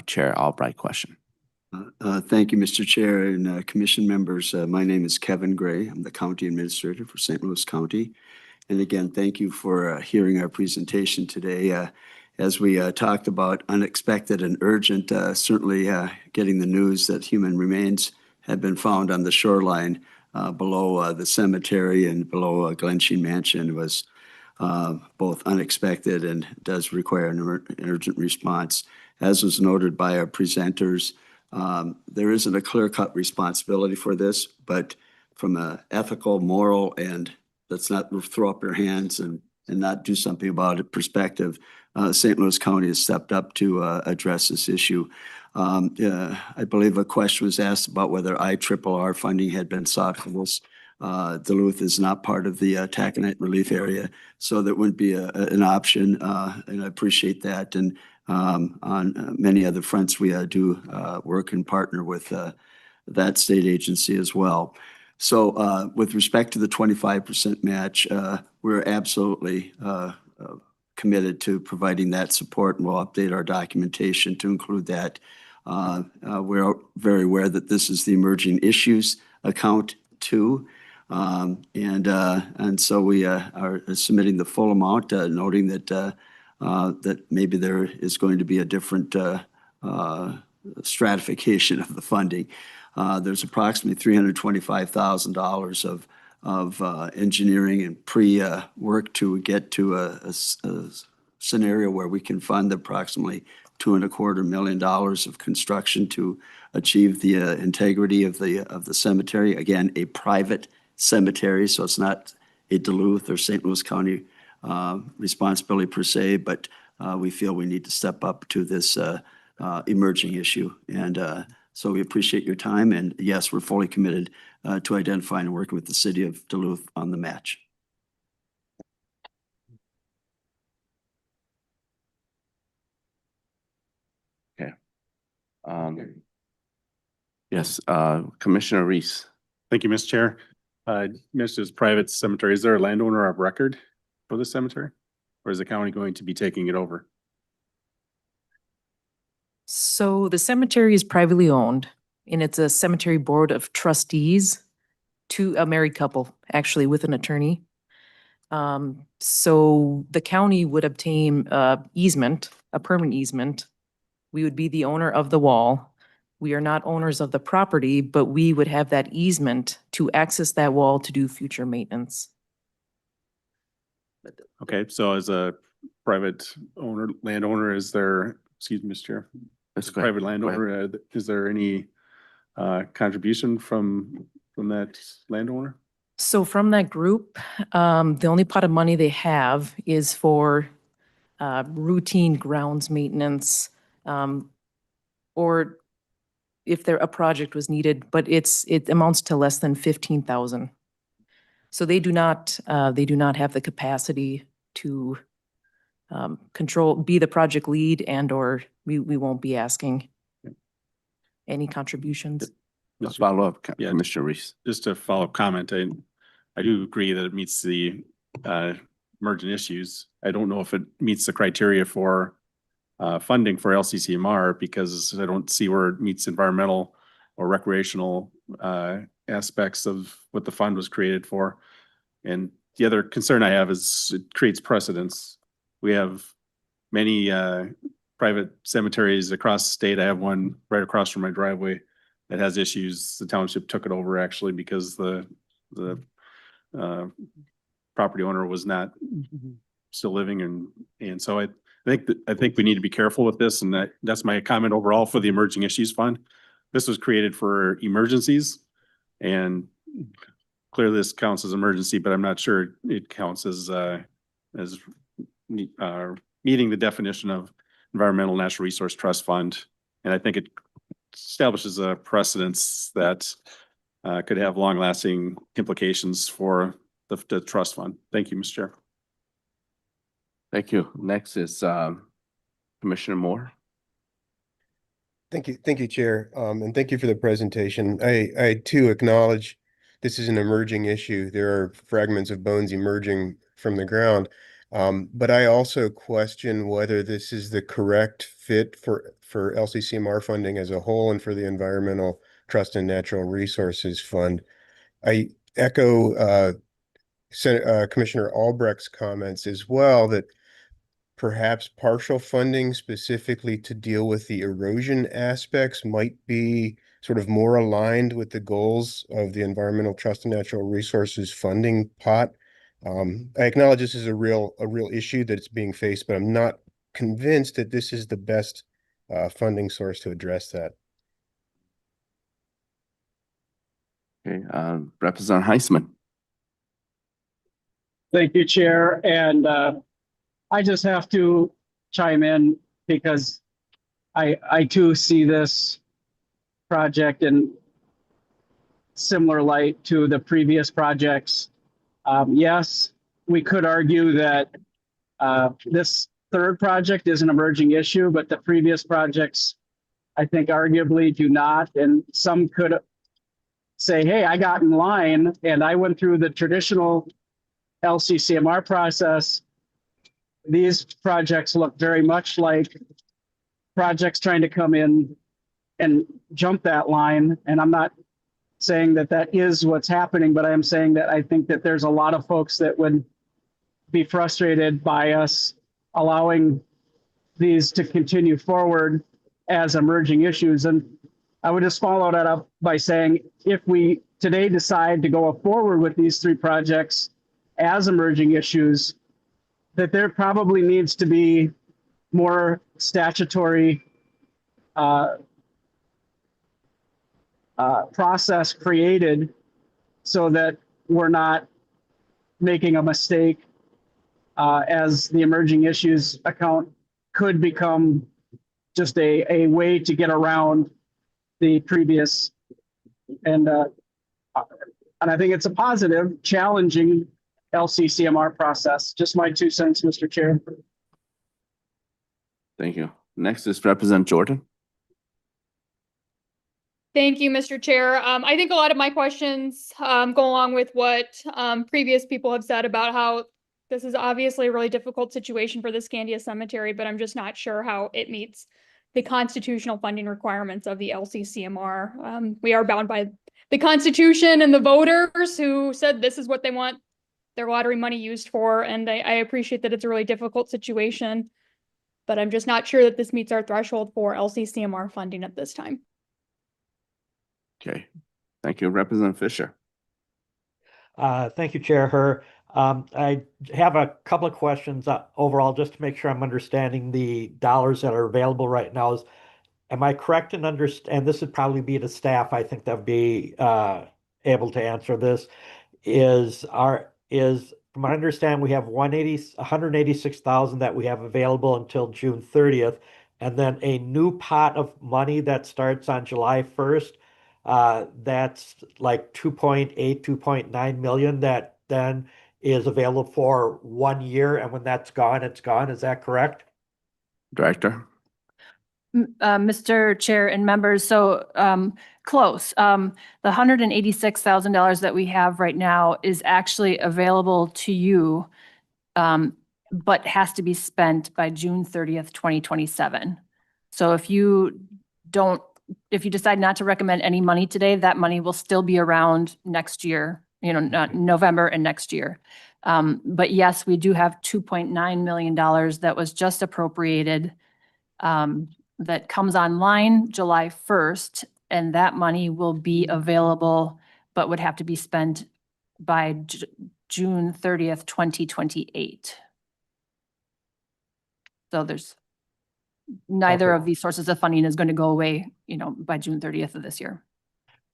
Chair Albright's question. Thank you, Mr. Chair and commission members. My name is Kevin Gray. I'm the County Administrator for St. Louis County. And again, thank you for hearing our presentation today. As we talked about unexpected and urgent, certainly getting the news that human remains have been found on the shoreline below the cemetery and below Glensheen Mansion was both unexpected and does require an urgent response. As was noted by our presenters, there isn't a clear-cut responsibility for this, but from an ethical, moral, and let's not throw up your hands and not do something about it perspective, St. Louis County has stepped up to address this issue. I believe a question was asked about whether IRRR funding had been sought for this. Duluth is not part of the taconite relief area, so that wouldn't be an option, and I appreciate that. And on many other fronts, we do work and partner with that state agency as well. So with respect to the 25% match, we're absolutely committed to providing that support, and we'll update our documentation to include that. We're very aware that this is the emerging issues account too. And so we are submitting the full amount, noting that that maybe there is going to be a different stratification of the funding. There's approximately $325,000 of engineering and pre-work to get to a scenario where we can fund approximately $2.25 million of construction to achieve the integrity of the cemetery. Again, a private cemetery, so it's not a Duluth or St. Louis County responsibility per se, but we feel we need to step up to this emerging issue. And so we appreciate your time, and yes, we're fully committed to identifying and working with the city of Duluth on the match. Yes, Commissioner Reese. Thank you, Mr. Chair. Mrs. Private Cemetery, is there a landowner of record for the cemetery? Or is the county going to be taking it over? So the cemetery is privately owned and it's a cemetery board of trustees to a married couple, actually with an attorney. So the county would obtain easement, a permanent easement. We would be the owner of the wall. We are not owners of the property, but we would have that easement to access that wall to do future maintenance. Okay, so as a private owner, landowner, is there, excuse me, Mr. Chair, That's private landowner, is there any contribution from that landowner? So from that group, the only pot of money they have is for routine grounds maintenance, or if a project was needed, but it amounts to less than 15,000. So they do not have the capacity to be the project lead, and or we won't be asking any contributions. Let's follow up, Yeah. Commissioner Reese. Just a follow-up comment, I do agree that it meets the emergent issues. I don't know if it meets the criteria for funding for LCCMR, because I don't see where it meets environmental or recreational aspects of what the fund was created for. And the other concern I have is it creates precedence. We have many private cemeteries across the state. I have one right across from my driveway that has issues. The township took it over actually because the property owner was not still living, and so I think we need to be careful with this, and that's my comment overall for the Emerging Issues Fund. This was created for emergencies, and clearly this counts as emergency, but I'm not sure it counts as meeting the definition of Environmental Natural Resource Trust Fund, and I think it establishes a precedence that could have long-lasting implications for the trust fund. Thank you, Mr. Chair. Thank you. Next is Commissioner Moore. Thank you, Chair, and thank you for the presentation. I too acknowledge this is an emerging issue. There are fragments of bones emerging from the ground, but I also question whether this is the correct fit for LCCMR funding as a whole and for the Environmental Trust and Natural Resources Fund. I echo Commissioner Albrecht's comments as well, that perhaps partial funding specifically to deal with the erosion aspects might be sort of more aligned with the goals of the Environmental Trust and Natural Resources funding pot. I acknowledge this is a real issue that's being faced, but I'm not convinced that this is the best funding source to address that. Okay, Representative Heisman. Thank you, Chair. And I just have to chime in because I too see this project in similar light to the previous projects. Yes, we could argue that this third project is an emerging issue, but the previous projects, I think, arguably do not. And some could say, hey, I got in line and I went through the traditional LCCMR process. These projects look very much like projects trying to come in and jump that line. And I'm not saying that that is what's happening, but I am saying that I think that there's a lot of folks that would be frustrated by us allowing these to continue forward as emerging issues. And I would just follow that up by saying, if we today decide to go forward with these three projects as emerging issues, that there probably needs to be more statutory process created so that we're not making a mistake as the emerging issues account could become just a way to get around the previous. And I think it's a positive, challenging LCCMR process. Just my 2 cents, Mr. Chair. Thank you. Next is Representative Jordan. Thank you, Mr. Chair. I think a lot of my questions go along with what previous people have said about how this is obviously a really difficult situation for the Scandia Cemetery, but I'm just not sure how it meets the constitutional funding requirements of the LCCMR. We are bound by the Constitution and the voters who said this is what they want their lottery money used for, and I appreciate that it's a really difficult situation, but I'm just not sure that this meets our threshold for LCCMR funding at this time. Okay, thank you. Representative Fisher. Thank you, Chair Her. I have a couple of questions overall, just to make sure I'm understanding the dollars that are available right now. Am I correct in understand, this would probably be the staff, I think that would be able to answer this, from my understanding, we have 186,000 that we have available until June 30th, and then a new pot of money that starts on July 1st. That's like 2.8, 2.9 million that then is available for 1 year, and when that's gone, it's gone. Is that correct? Director. Mr. Chair and members, so close. The $186,000 that we have right now is actually available to you, but has to be spent by June 30th, 2027. So if you decide not to recommend any money today, that money will still be around next year, not November and next year. But yes, we do have $2.9 million that was just appropriated, that comes online July 1st, and that money will be available, but would have to be spent by June 30th, 2028. So there's neither of these sources of funding is going to go away, by June 30th of this year.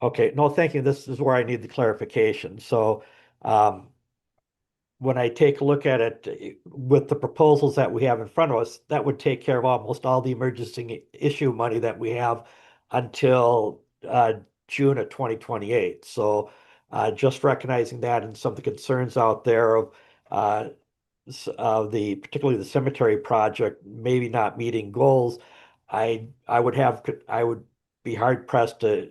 Okay, no, thank you. This is where I need the clarification. So when I take a look at it with the proposals that we have in front of us, that would take care of almost all the emergency issue money that we have until June of 2028. So just recognizing that and some of the concerns out there of particularly the cemetery project maybe not meeting goals, I would be hard pressed to,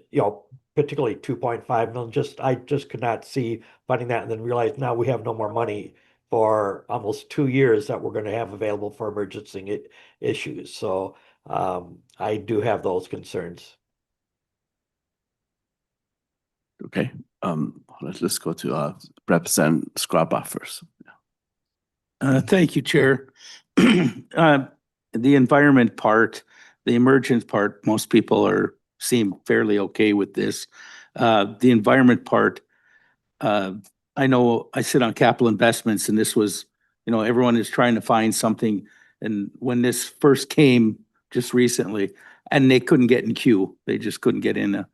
particularly 2.5 million, I just could not see funding that and then realize now we have no more money for almost 2 years that we're going to have available for emergency issues. So I do have those concerns. Okay, let's go to Representative Scraba first. Thank you, Chair. The environment part, the emergence part, most people seem fairly okay with this. The environment part, I know I sit on capital investments, and this was, everyone is trying to find something. And when this first came just recently, and they couldn't get in queue, they just couldn't get in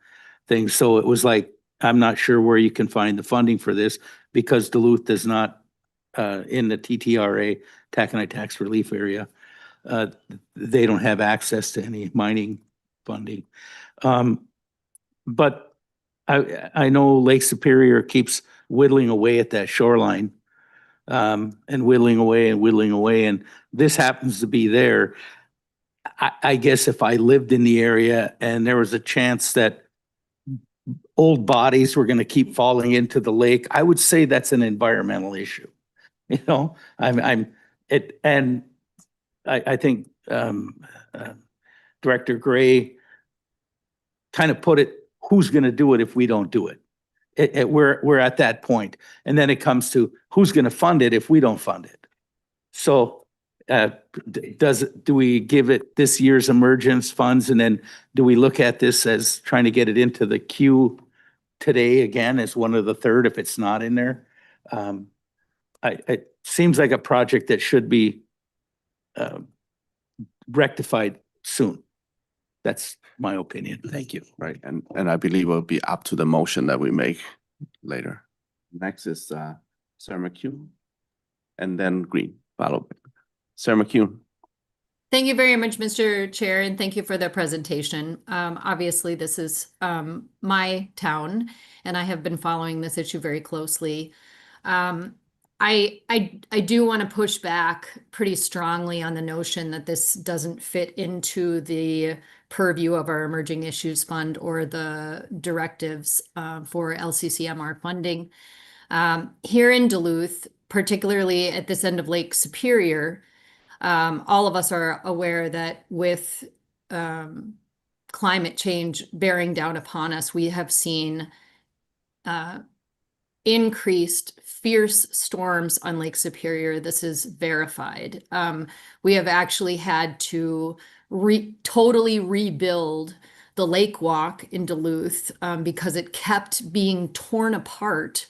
things. So it was like, I'm not sure where you can find the funding for this, because Duluth does not, in the TTRA, taconite tax relief area, they don't have access to any mining funding. But I know Lake Superior keeps whittling away at that shoreline, and whittling away, and this happens to be there. I guess if I lived in the area and there was a chance that old bodies were going to keep falling into the lake, I would say that's an environmental issue. I think Director Gray kind of put it, who's going to do it if we don't do it? We're at that point. And then it comes to who's going to fund it if we don't fund it. So do we give it this year's emergence funds, and then do we look at this as trying to get it into the queue today again as one of the third if it's not in there? It seems like a project that should be rectified soon. That's my opinion. Thank you. Right, and I believe it will be up to the motion that we make later. Next is Sarah McCune, and then Green, followed. Sarah McCune. Thank you very much, Mr. Chair, and thank you for the presentation. Obviously, this is my town, and I have been following this issue very closely. I do want to push back pretty strongly on the notion that this doesn't fit into the purview of our Emerging Issues Fund or the directives for LCCMR funding. Here in Duluth, particularly at this end of Lake Superior, all of us are aware that with climate change bearing down upon us, we have seen increased fierce storms on Lake Superior. This is verified. We have actually had to totally rebuild the lake walk in Duluth because it kept being torn apart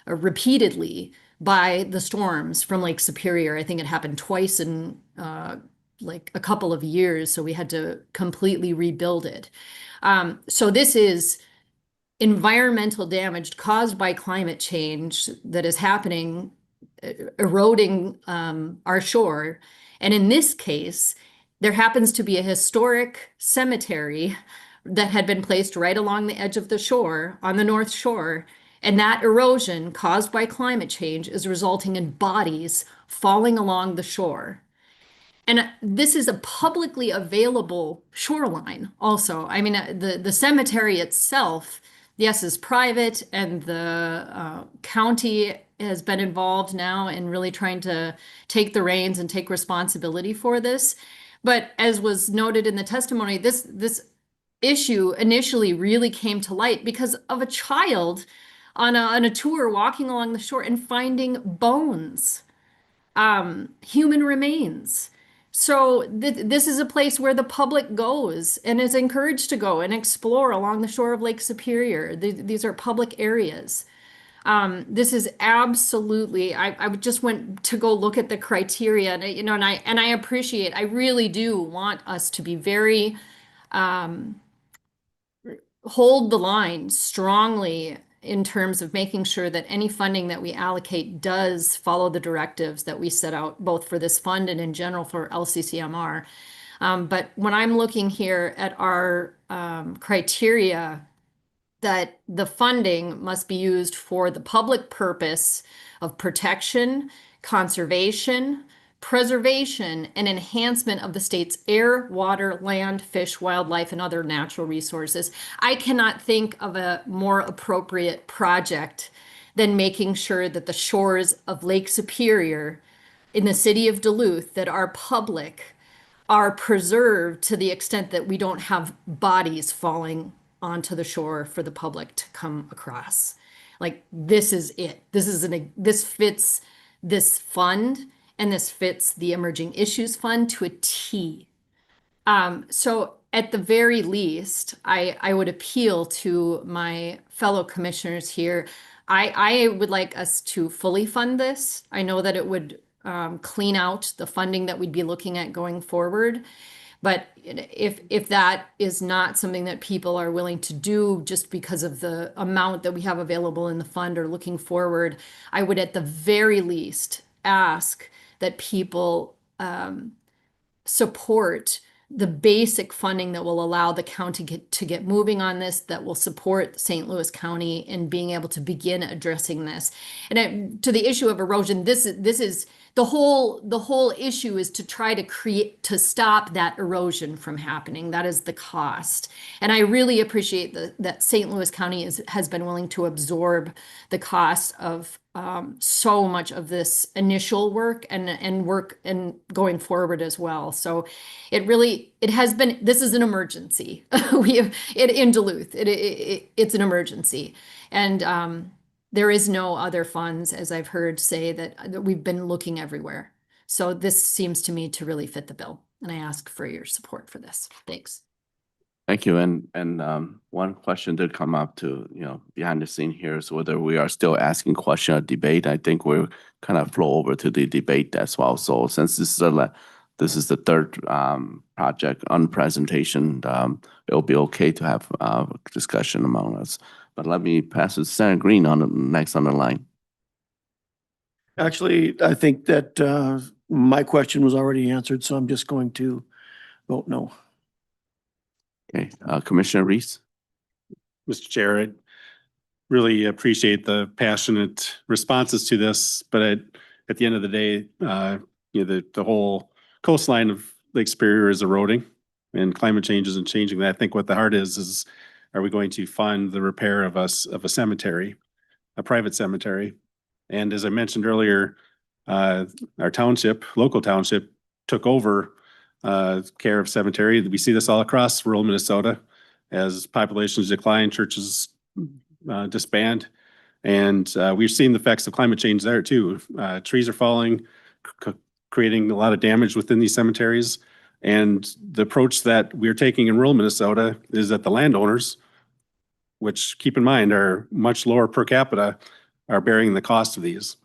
repeatedly by the storms from Lake Superior. I think it happened twice in like a couple of years, so we had to completely rebuild it. So this is environmental damage caused by climate change that is happening, eroding our shore. And in this case, there happens to be a historic cemetery that had been placed right along the edge of the shore on the North Shore. And that erosion caused by climate change is resulting in bodies falling along the shore. And this is a publicly available shoreline also. I mean, the cemetery itself, yes, is private, and the county has been involved now in really trying to take the reins and take responsibility for this. But as was noted in the testimony, this issue initially really came to light because of a child on a tour walking along the shore and finding bones, human remains. So this is a place where the public goes and is encouraged to go and explore along the shore of Lake Superior. These are public areas. This is absolutely, I just went to go look at the criteria, and, you know, and I appreciate, I really do want us to be very, hold the line strongly in terms of making sure that any funding that we allocate does follow the directives that we set out, both for this fund and in general for LCCMR. But when I'm looking here at our criteria, that the funding must be used for the public purpose of protection, conservation, preservation, and enhancement of the state's air, water, land, fish, wildlife, and other natural resources. I cannot think of a more appropriate project than making sure that the shores of Lake Superior in the city of Duluth that are public are preserved to the extent that we don't have bodies falling onto the shore for the public to come across. Like, this is it. This fits this fund, and this fits the Emerging Issues Fund to a T. So at the very least, I would appeal to my fellow commissioners here. I would like us to fully fund this. I know that it would clean out the funding that we'd be looking at going forward. But if that is not something that people are willing to do just because of the amount that we have available in the fund or looking forward, I would at the very least ask that people support the basic funding that will allow the county to get moving on this, that will support St. Louis County in being able to begin addressing this. And to the issue of erosion, this is the whole issue is to try to stop that erosion from happening. That is the cost. And I really appreciate that St. Louis County has been willing to absorb the cost of so much of this initial work and work and going forward as well. So it has been, this is an emergency. We have it in Duluth. It's an emergency. And there is no other funds, as I've heard say, that we've been looking everywhere. So this seems to me to really fit the bill. And I ask for your support for this. Thanks. Thank you. And one question did come up to, behind the scene here is whether we are still asking question or debate. I think we're kind of flow over to the debate as well. So since this is the third project on presentation, it'll be okay to have a discussion among us. But let me pass it to Senator Green next on the line. Actually, I think that my question was already answered, so I'm just going to vote no. Okay, Commissioner Reese. Mr. Chair, really appreciate the passionate responses to this, but at the end of the day, the whole coastline of Lake Superior is eroding and climate change isn't changing that. I think what the heart is are we going to fund the repair of a cemetery, a private cemetery? And as I mentioned earlier, our local township took over care of cemetery. We see this all across rural Minnesota as populations decline, churches disband. And we've seen the effects of climate change there too. Trees are falling, creating a lot of damage within these cemeteries. And the approach that we're taking in rural Minnesota is that the landowners, which keep in mind are much lower per capita, are bearing the cost of these.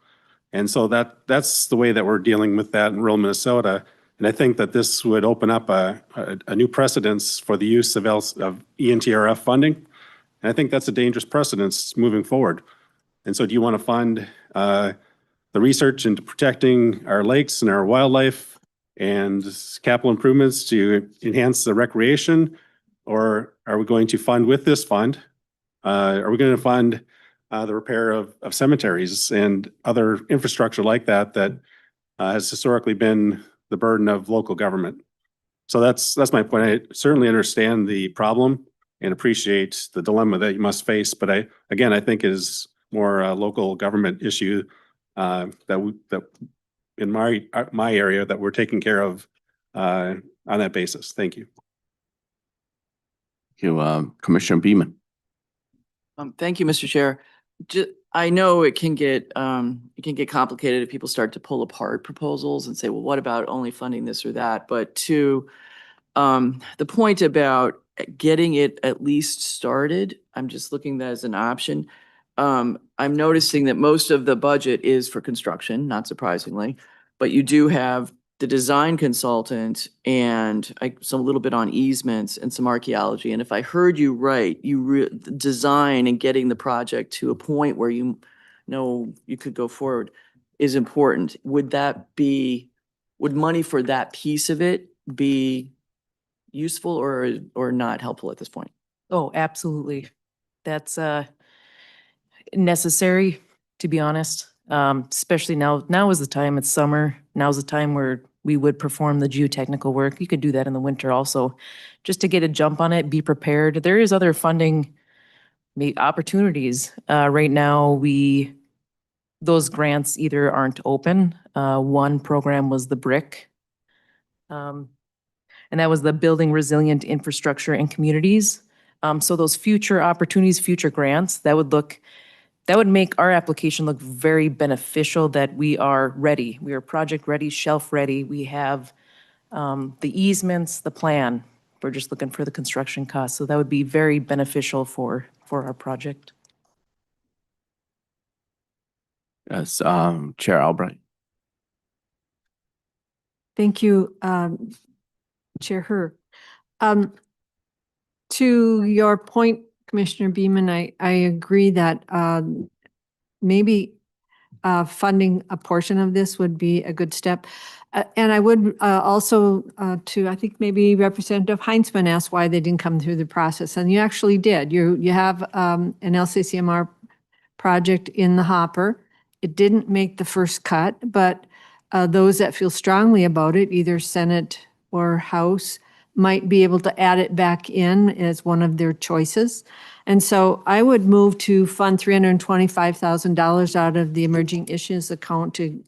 And so that's the way that we're dealing with that in rural Minnesota. And I think that this would open up a new precedence for the use of ENTRF funding. And I think that's a dangerous precedence moving forward. And so do you want to fund the research into protecting our lakes and our wildlife and capital improvements to enhance the recreation? Or are we going to fund with this fund? Are we going to fund the repair of cemeteries and other infrastructure like that has historically been the burden of local government? So that's my point. I certainly understand the problem and appreciate the dilemma that you must face, but I think it is more a local government issue that in my area that we're taking care of on that basis. Thank you. Thank you, Commissioner Beaman. Thank you, Mr. Chair. I know it can get complicated if people start to pull apart proposals and say, well, what about only funding this or that? But to the point about getting it at least started, I'm just looking at that as an option. I'm noticing that most of the budget is for construction, not surprisingly, but you do have the design consultant and some a little bit on easements and some archaeology. And if I heard you right, design and getting the project to a point where you know you could go forward is important. Would money for that piece of it be useful or not helpful at this point? Oh, absolutely. That's necessary, to be honest. Especially now is the time, it's summer. Now's the time where we would perform the geotechnical work. You could do that in the winter also, just to get a jump on it, be prepared. There is other funding opportunities. Right now, those grants either aren't open. One program was the BRIC, and that was the Building Resilient Infrastructure and Communities. So those future opportunities, future grants, that would make our application look very beneficial, that we are ready. We are project ready, shelf ready. We have the easements, the plan. We're just looking for the construction costs. So that would be very beneficial for our project. Yes, Chair Albright. Thank you, Chair Herr. To your point, Commissioner Beaman, I agree that maybe funding a portion of this would be a good step. And I would also I think maybe Representative Heinzman asked why they didn't come through the process, and you actually did. You have an LCCMR project in the hopper. It didn't make the first cut, but those that feel strongly about it, either Senate or House, might be able to add it back in as one of their choices. And so I would move to fund $325,000 out of the emerging issues account to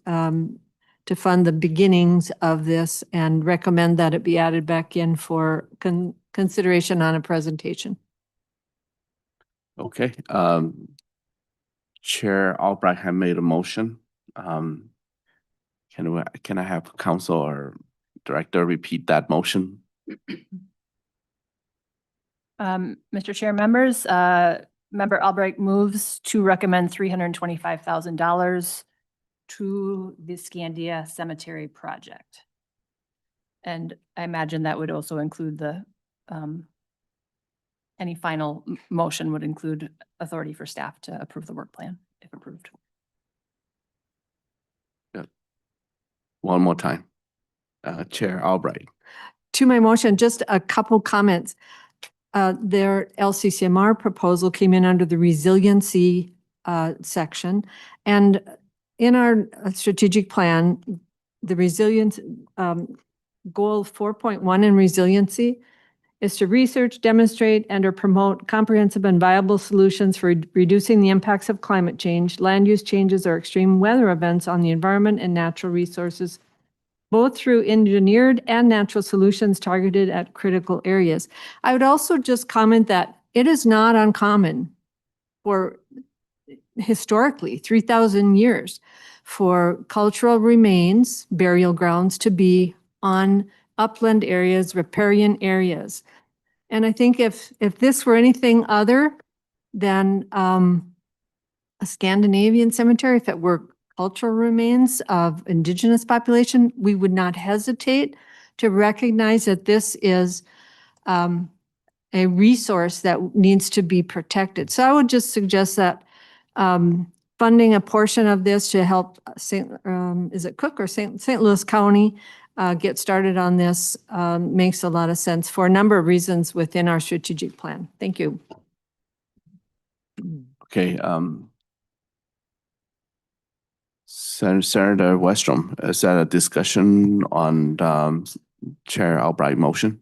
fund the beginnings of this and recommend that it be added back in for consideration on a presentation. Okay. Chair Albright had made a motion. Can I have council or director repeat that motion? Mr. Chair, members, Member Albright moves to recommend $325,000 to the Scandia Cemetery project. And I imagine that would also include any final motion would include authority for staff to approve the work plan, if approved. Good. One more time. Chair Albright. To my motion, just a couple comments. their LCCMR proposal came in under the resiliency section. And in our strategic plan, the resilience goal 4.1 in resiliency is to research, demonstrate, and or promote comprehensive and viable solutions for reducing the impacts of climate change, land use changes, or extreme weather events on the environment and natural resources, both through engineered and natural solutions targeted at critical areas. I would also just comment that it is not uncommon for historically 3,000 years for cultural remains, burial grounds to be on upland areas, riparian areas. And I think if this were anything other than a Scandinavian cemetery, if it were cultural remains of indigenous population, we would not hesitate to recognize that this is a resource that needs to be protected. So I would just suggest that funding a portion of this to help is it Cook or St. Louis County get started on this makes a lot of sense for a number of reasons within our strategic plan. Thank you. Okay, Senator Westrom, is that a discussion on Chair Albright motion?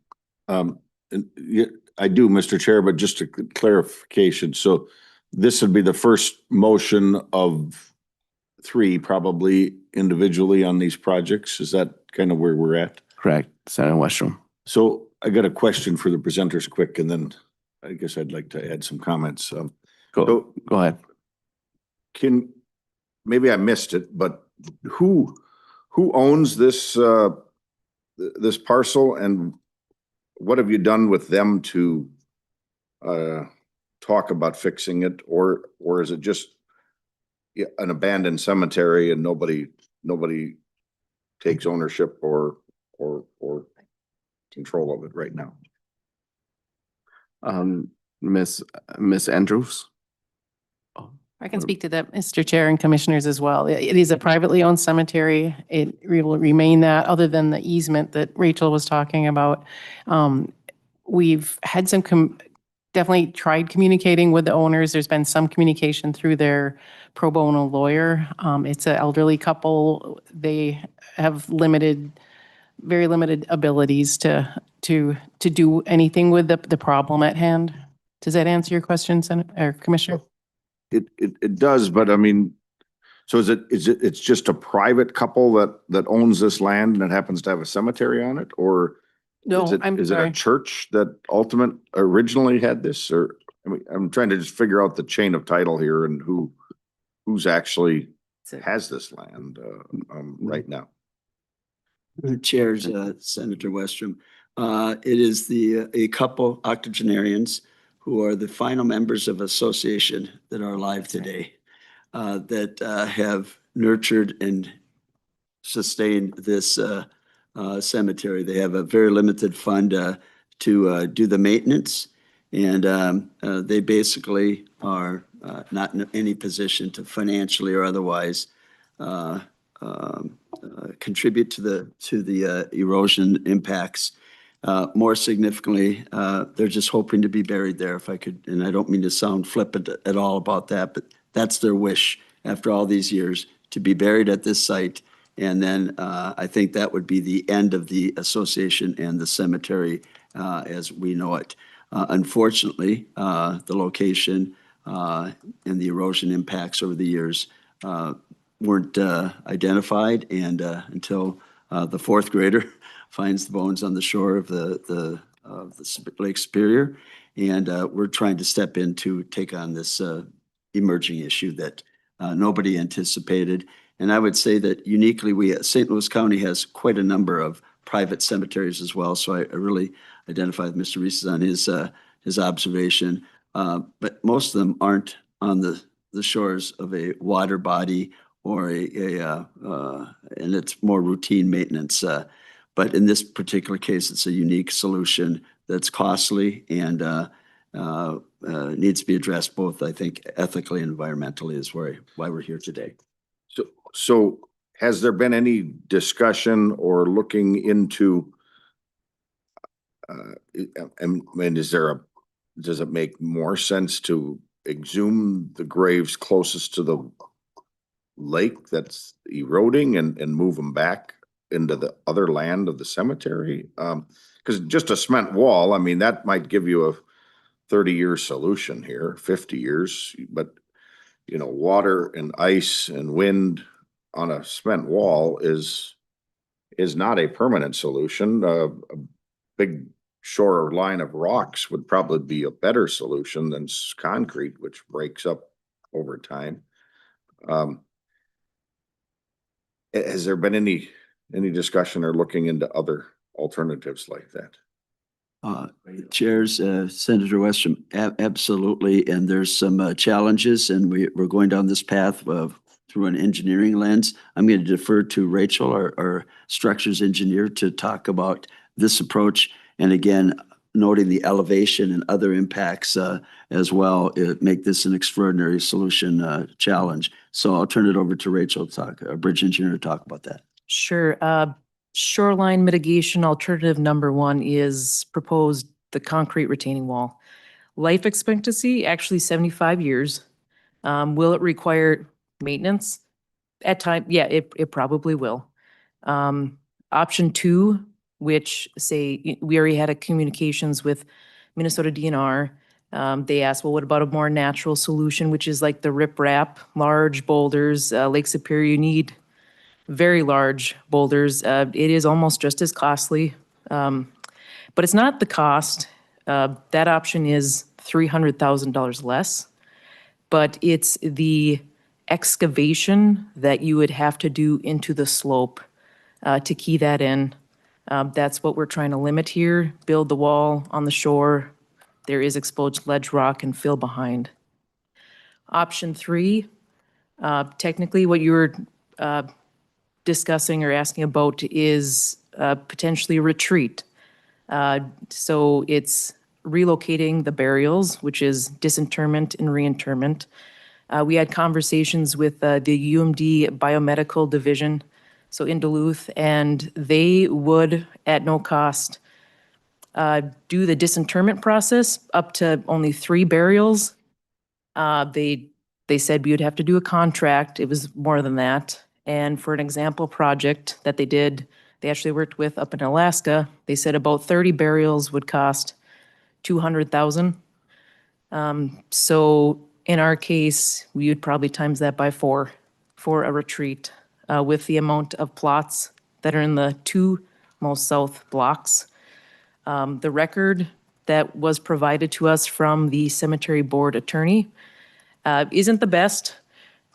Yeah, I do, Mr. Chair, but just a clarification. So this would be the first motion of 3 probably individually on these projects. Is that kind of where we're at? Correct, Senator Westrom. So I got a question for the presenters quick, and then I guess I'd like to add some comments. Go ahead. Maybe I missed it, but who owns this this parcel, and what have you done with them to talk about fixing it, or is it just an abandoned cemetery and nobody takes ownership or control of it right now? Miss Andrews? I can speak to that, Mr. Chair and Commissioners as well. It is a privately owned cemetery. It will remain that, other than the easement that Rachel was talking about. We've had some definitely tried communicating with the owners. There's been some communication through their pro bono lawyer. It's an elderly couple. They have very limited abilities to do anything with the problem at hand. Does that answer your question, Senator or Commissioner? It does, but I mean, so it's just a private couple that owns this land and it happens to have a cemetery on it, or No, is it a church that originally had this? Or I mean, I'm trying to just figure out the chain of title here and who's actually has this land right now. The Chair's Senator Westrom. It is a couple octogenarians who are the final members of association that are alive today, that have nurtured and sustained this cemetery. They have a very limited fund to do the maintenance, and they basically are not in any position to financially or otherwise contribute to the erosion impacts. More significantly, they're just hoping to be buried there, if I could, and I don't mean to sound flippant at all about that, but that's their wish after all these years, to be buried at this site. And then I think that would be the end of the association and the cemetery as we know it. Unfortunately, the location and the erosion impacts over the years weren't identified, and until the 4th grader finds the bones on the shore of the Lake Superior, and we're trying to step in to take on this emerging issue that nobody anticipated. And I would say that uniquely, St. Louis County has quite a number of private cemeteries as well. So I really identify with Mr. Reese on his observation, but most of them aren't on the shores of a water body or and it's more routine maintenance. But in this particular case, it's a unique solution that's costly and needs to be addressed both, I think, ethically and environmentally is why we're here today. So has there been any discussion or looking into, and is there does it make more sense to exhume the graves closest to the lake that's eroding and move them back into the other land of the cemetery? Because just a cement wall, I mean, that might give you a 30-year solution here, 50 years, but you know, water and ice and wind on a cement wall is not a permanent solution. A big shore line of rocks would probably be a better solution than concrete, which breaks up over time. Has there been any discussion or looking into other alternatives like that? Chairs, Senator Westrom, absolutely. And there's some challenges, and we're going down this path through an engineering lens. I'm going to defer to Rachel, our structures engineer, to talk about this approach. And again, noting the elevation and other impacts as well, make this an extraordinary solution challenge. So I'll turn it over to Rachel to talk, our bridge engineer, to talk about that. Sure. Shoreline mitigation alternative number one is proposed the concrete retaining wall. Life expectancy, actually 75 years. Will it require maintenance? At time, yeah, it probably will. Option two, which say we already had a communications with Minnesota DNR. They asked, well, what about a more natural solution, which is like the riprap, large boulders, Lake Superior, you need very large boulders. It is almost just as costly, but it's not the cost. That option is $300,000 less, but it's the excavation that you would have to do into the slope to key that in. That's what we're trying to limit here. Build the wall on the shore. There is exposed ledge rock and fill behind. Option three, technically what you were discussing or asking about is potentially a retreat. So it's relocating the burials, which is disinterment and reinterment. We had conversations with the UMD Biomedical Division, so in Duluth, and they would, at no cost, do the disinterment process up to only 3 burials. They said we would have to do a contract. It was more than that. And for an example project that they did, they actually worked with up in Alaska, they said about 30 burials would cost $200,000. So in our case, we would probably times that by 4 for a retreat with the amount of plots that are in the 2 most south blocks. The record that was provided to us from the cemetery board attorney isn't the best,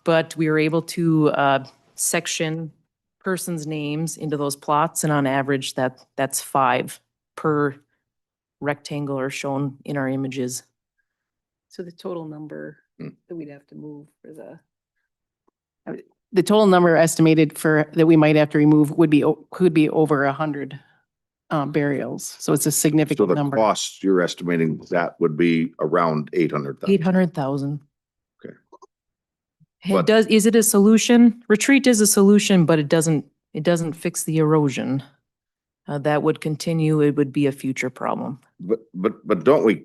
but we were able to section persons' names into those plots, and on average, that's 5 per rectangle are shown in our images. So the total number that we'd have to move for the total number estimated for that we might have to remove could be over 100 burials. So it's a So significant the number. cost you're estimating that would be around 800,000. 800,000. Okay. It does, is it a solution? Retreat is a solution, but it doesn't fix the erosion. That would continue, it would be a future problem. But don't we,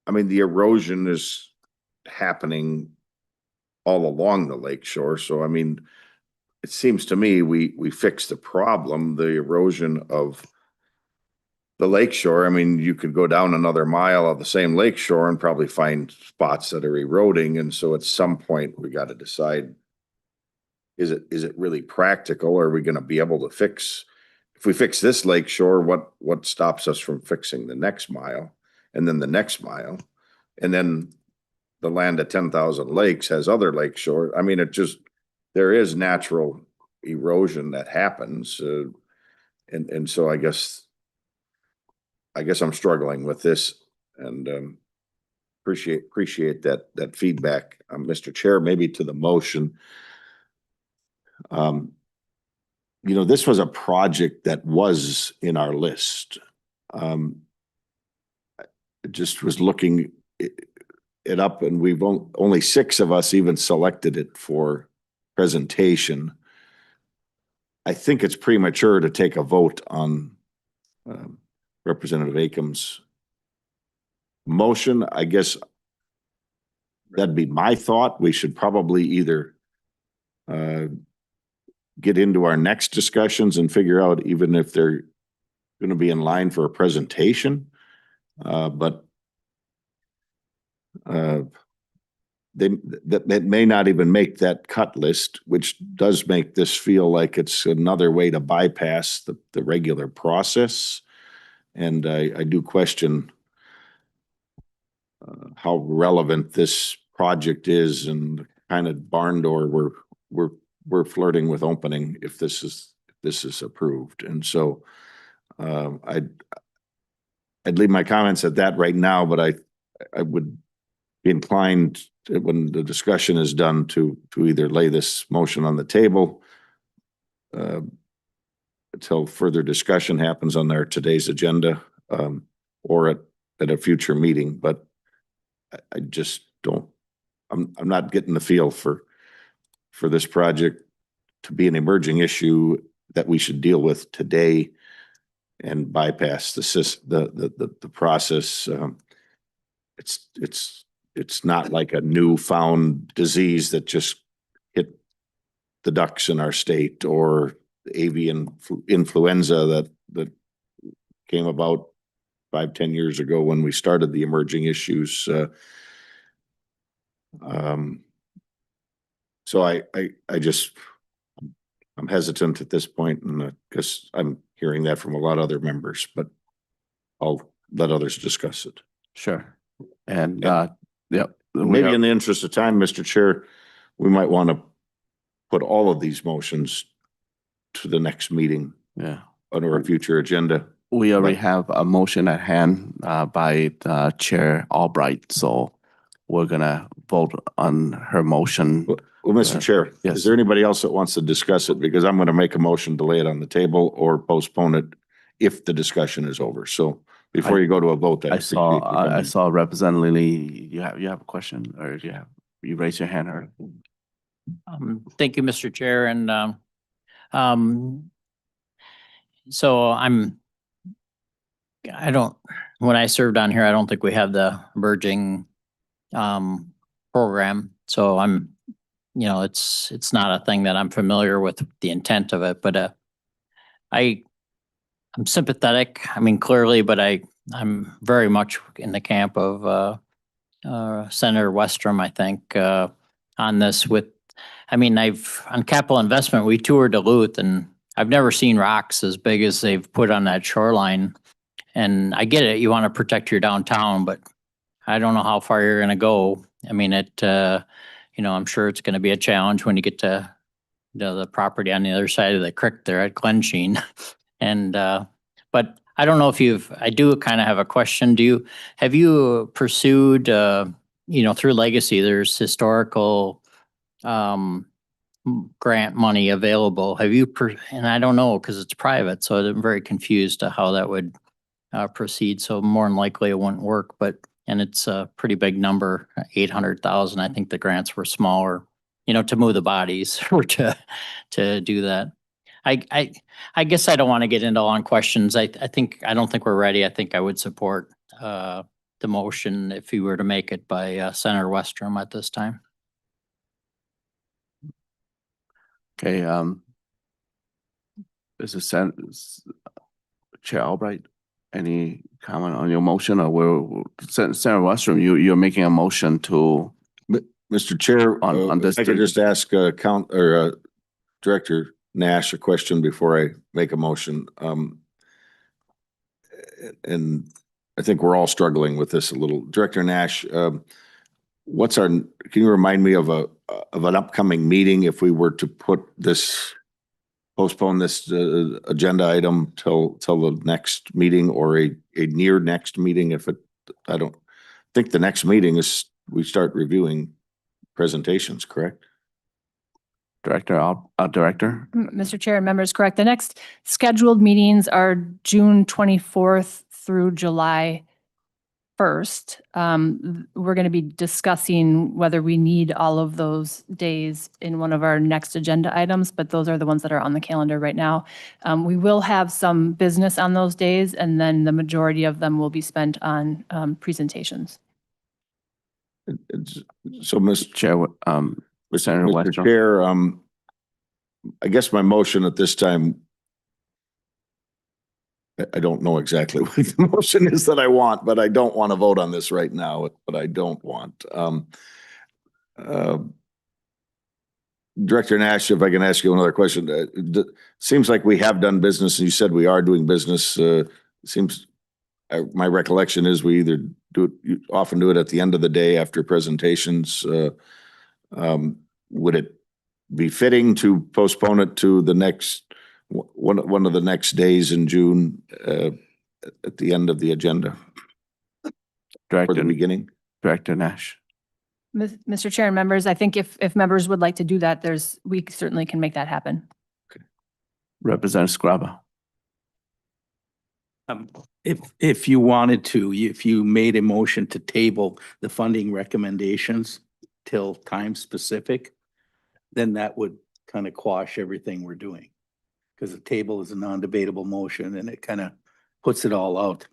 I mean, the erosion is happening all along the lake shore. So, I mean, it seems to me we fix the problem, the erosion of the lake shore. I mean, you could go down another mile of the same lake shore and probably find spots that are eroding. And so at some point we got to decide, is it really practical? Are we going to be able to fix, if we fix this lake shore, what stops us from fixing the next mile and then the next mile? And then the land at 10,000 lakes has other lake shore. I mean, there is natural erosion that happens. And so I guess I'm struggling with this, and appreciate that feedback. Mr. Chair, maybe to the motion. You know, this was a project that was in our list. I just was looking it up, and we've only 6 of us even selected it for presentation. I think it's premature to take a vote on Representative Akem's motion, I guess that'd be my thought. We should probably either get into our next discussions and figure out even if they're going to be in line for a presentation. But that may not even make that cut list, which does make this feel like it's another way to bypass the regular process. And I do question how relevant this project is and the kind of barn door we're flirting with opening if this is approved. And so I'd leave my comments at that right now, but I would be inclined when the discussion is done to either lay this motion on the table until further discussion happens on today's agenda, or at a future meeting. But I just don't, I'm not getting the feel for this project to be an emerging issue that we should deal with today and bypass the process. It's not like a newfound disease that just hit the ducks in our state, or avian influenza that came about 5-10 years ago when we started the emerging issues. So I'm hesitant at this point, and because I'm hearing that from a lot of other members, but I'll let others discuss it. Sure. And yep. Maybe in the interest of time, Mr. Chair, we might want to put all of these motions to the next meeting. Yeah. Under a future agenda. We already have a motion at hand by Chair Albright, so we're gonna vote on her motion. Well, Mr. Chair, yes. Is there anybody else that wants to discuss it? Because I'm going to make a motion to lay it on the table or postpone it if the discussion is over. So before you go to a vote, I saw Representative Lee. You have a question, or you raise your hand, or? Thank you, Mr. Chair, and so when I served on here, I don't think we have the emerging program. So it's not a thing that I'm familiar with the intent of it, but I'm sympathetic. I mean, clearly, but I'm very much in the camp of Senator Westrom, I think, on this on capital investment, we toured Duluth, and I've never seen rocks as big as they've put on that shoreline. And I get it, you want to protect your downtown, but I don't know how far you're going to go. I mean, I'm sure it's going to be a challenge when you get to the property on the other side of the creek there at Glensheen. And, but I don't know if I do kind of have a question. Have you pursued, through Legacy, there's historical grant money available. And I don't know, because it's private, so I'm very confused to how that would proceed. So more than likely it wouldn't work, and it's a pretty big number, 800,000. I think the grants were smaller, to move the bodies or to do that. I guess I don't want to get into long questions. I don't think we're ready. I think I would support the motion if you were to make it by Senator Westrom at this time. Okay, Chair Albright, any comment on your motion, or Senator Westrom, you're making a motion to? Mr. Chair, on this. I could just ask Director Nash a question before I make a motion. And I think we're all struggling with this a little. Director Nash, can you remind me of an upcoming meeting if we were to postpone this agenda item till the next meeting, or a near next meeting? I don't think the next meeting is, we start reviewing presentations, correct? Director? Mr. Chair and members, correct. The next scheduled meetings are June 24th through July 1st. We're going to be discussing whether we need all of those days in one of our next agenda items, but those are the ones that are on the calendar right now. We will have some business on those days, and then the majority of them will be spent on presentations. So, Mr. Chair, Senator Mr. Westrom. Chair, I guess my motion at this time, I don't know exactly what the motion is that I want, but I don't want to vote on this right now, but I don't want. Director Nash, if I can ask you another question, seems like we have done business, and you said we are doing business. Seems, my recollection is we either often do it at the end of the day after presentations. Would it be fitting to postpone it to the next, one of the next days in June, at the end of the agenda? Or the beginning? Director Nash. Mr. Chair and members, I think if members would like to do that, we certainly can make that happen. Representative Scrabba. If you wanted to, if you made a motion to table the funding recommendations till time specific, then that would kind of quash everything we're doing. Because the table is a non-debatable motion and it kind of puts it all out.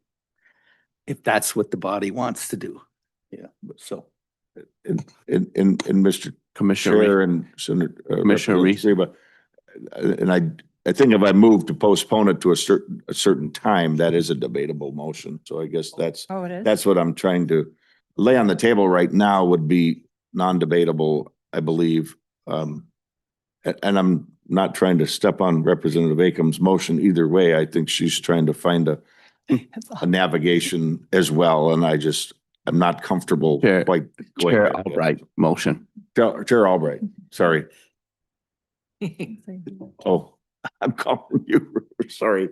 If that's what the body wants to do. Yeah, so. In Mr. Commissioner Chair and Senator. Commissioner Reese. And I think if I move to postpone it to a certain time, that is a debatable motion. So I guess that's what I'm trying to lay on the table right now would be non-debatable, I believe. And I'm not trying to step on Representative Akam's motion either way. I think she's trying to find a navigation as well. And I'm not comfortable quite. Chair Albright motion. Chair Albright, sorry. Oh, I'm calling you, sorry.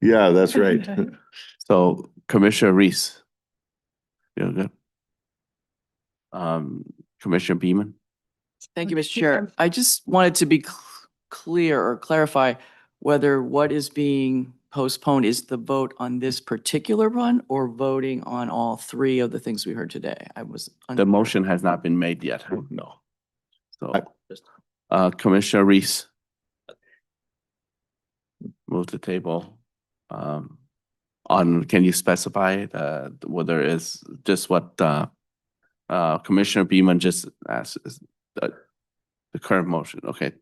Yeah, that's right. So Commissioner Reese. Feel good. Commissioner Beaman. Thank you, Mr. Chair. I just wanted to be clear or clarify whether what is being postponed is the vote on this particular one or voting on all three of the things we heard today. The motion has not been made yet. No. So, Commissioner Reese. Move the table. Can you specify whether it's just what Commissioner Beaman just asked? The current motion, okay.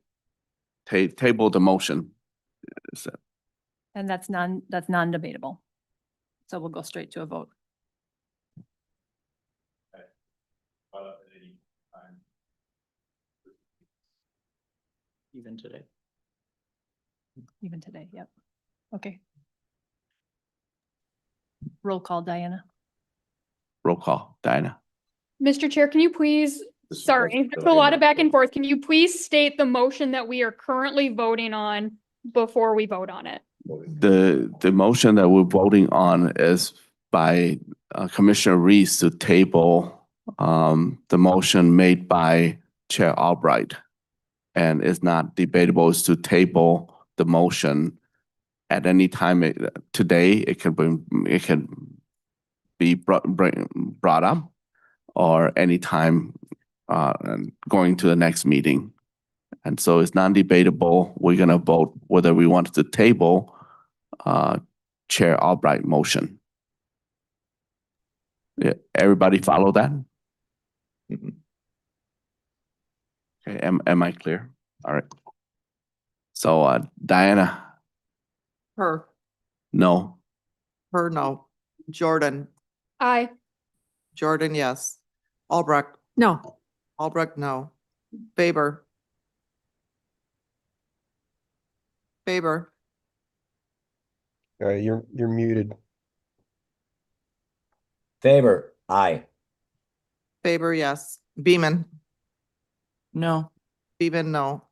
Table the motion. And that's non-debatable. So we'll go straight to a vote. Even today. Even today, yep. Okay. Roll call, Diana. Roll call, Diana. Mr. Chair, can you please, sorry, there's a lot of back and forth. Can you please state the motion that we are currently voting on before we vote on it? The motion that we're voting on is by Commissioner Reese to table the motion made by Chair Albright. And it's not debatable, is to table the motion at any time today. It can be brought up or anytime going to the next meeting. And so it's non-debatable. We're going to vote whether we want to table Chair Albright motion. Yeah, everybody follow that? Mm-hmm. Okay, am I clear? All right. So Diana. Her. No. Her, no. Jordan. Aye. Jordan, yes. Albrecht. No. Albrecht, no. Faber. Faber. You're muted. Faber, aye. Faber, yes. Beeman. No. Beeman, no.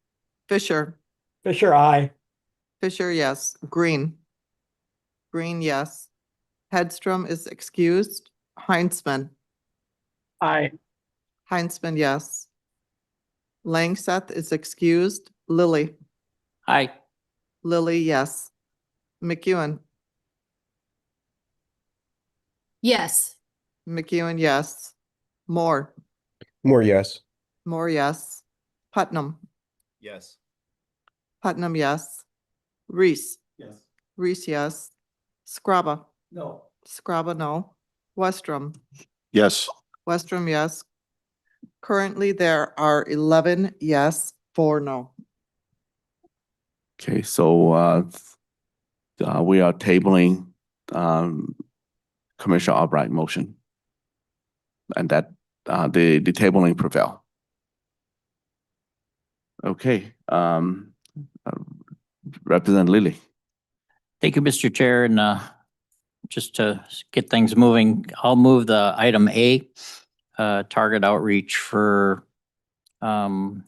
Fisher. Fisher, aye. Fisher, yes. Green. Green, yes. Hedstrom is excused. Heinzman. Aye. Heinzman, yes. Langseth is excused. Lilly. Aye. Lilly, yes. McEwen. Yes. McEwen, yes. Moore, More yes. Moore, yes. Putnam, Yes. Putnam, yes. Reese, Yes. Reese, yes. Scrabba, No. Scrabba, no. Westrom, Yes. Westrom, yes. Currently, there are 11 yes, 4 no. Okay, so we are tabling Commissioner Albright motion. And that the tabling prevail. Okay, Representative Lilly. Thank you, Mr. Chair, and just to get things moving, I'll move the item A, target outreach for the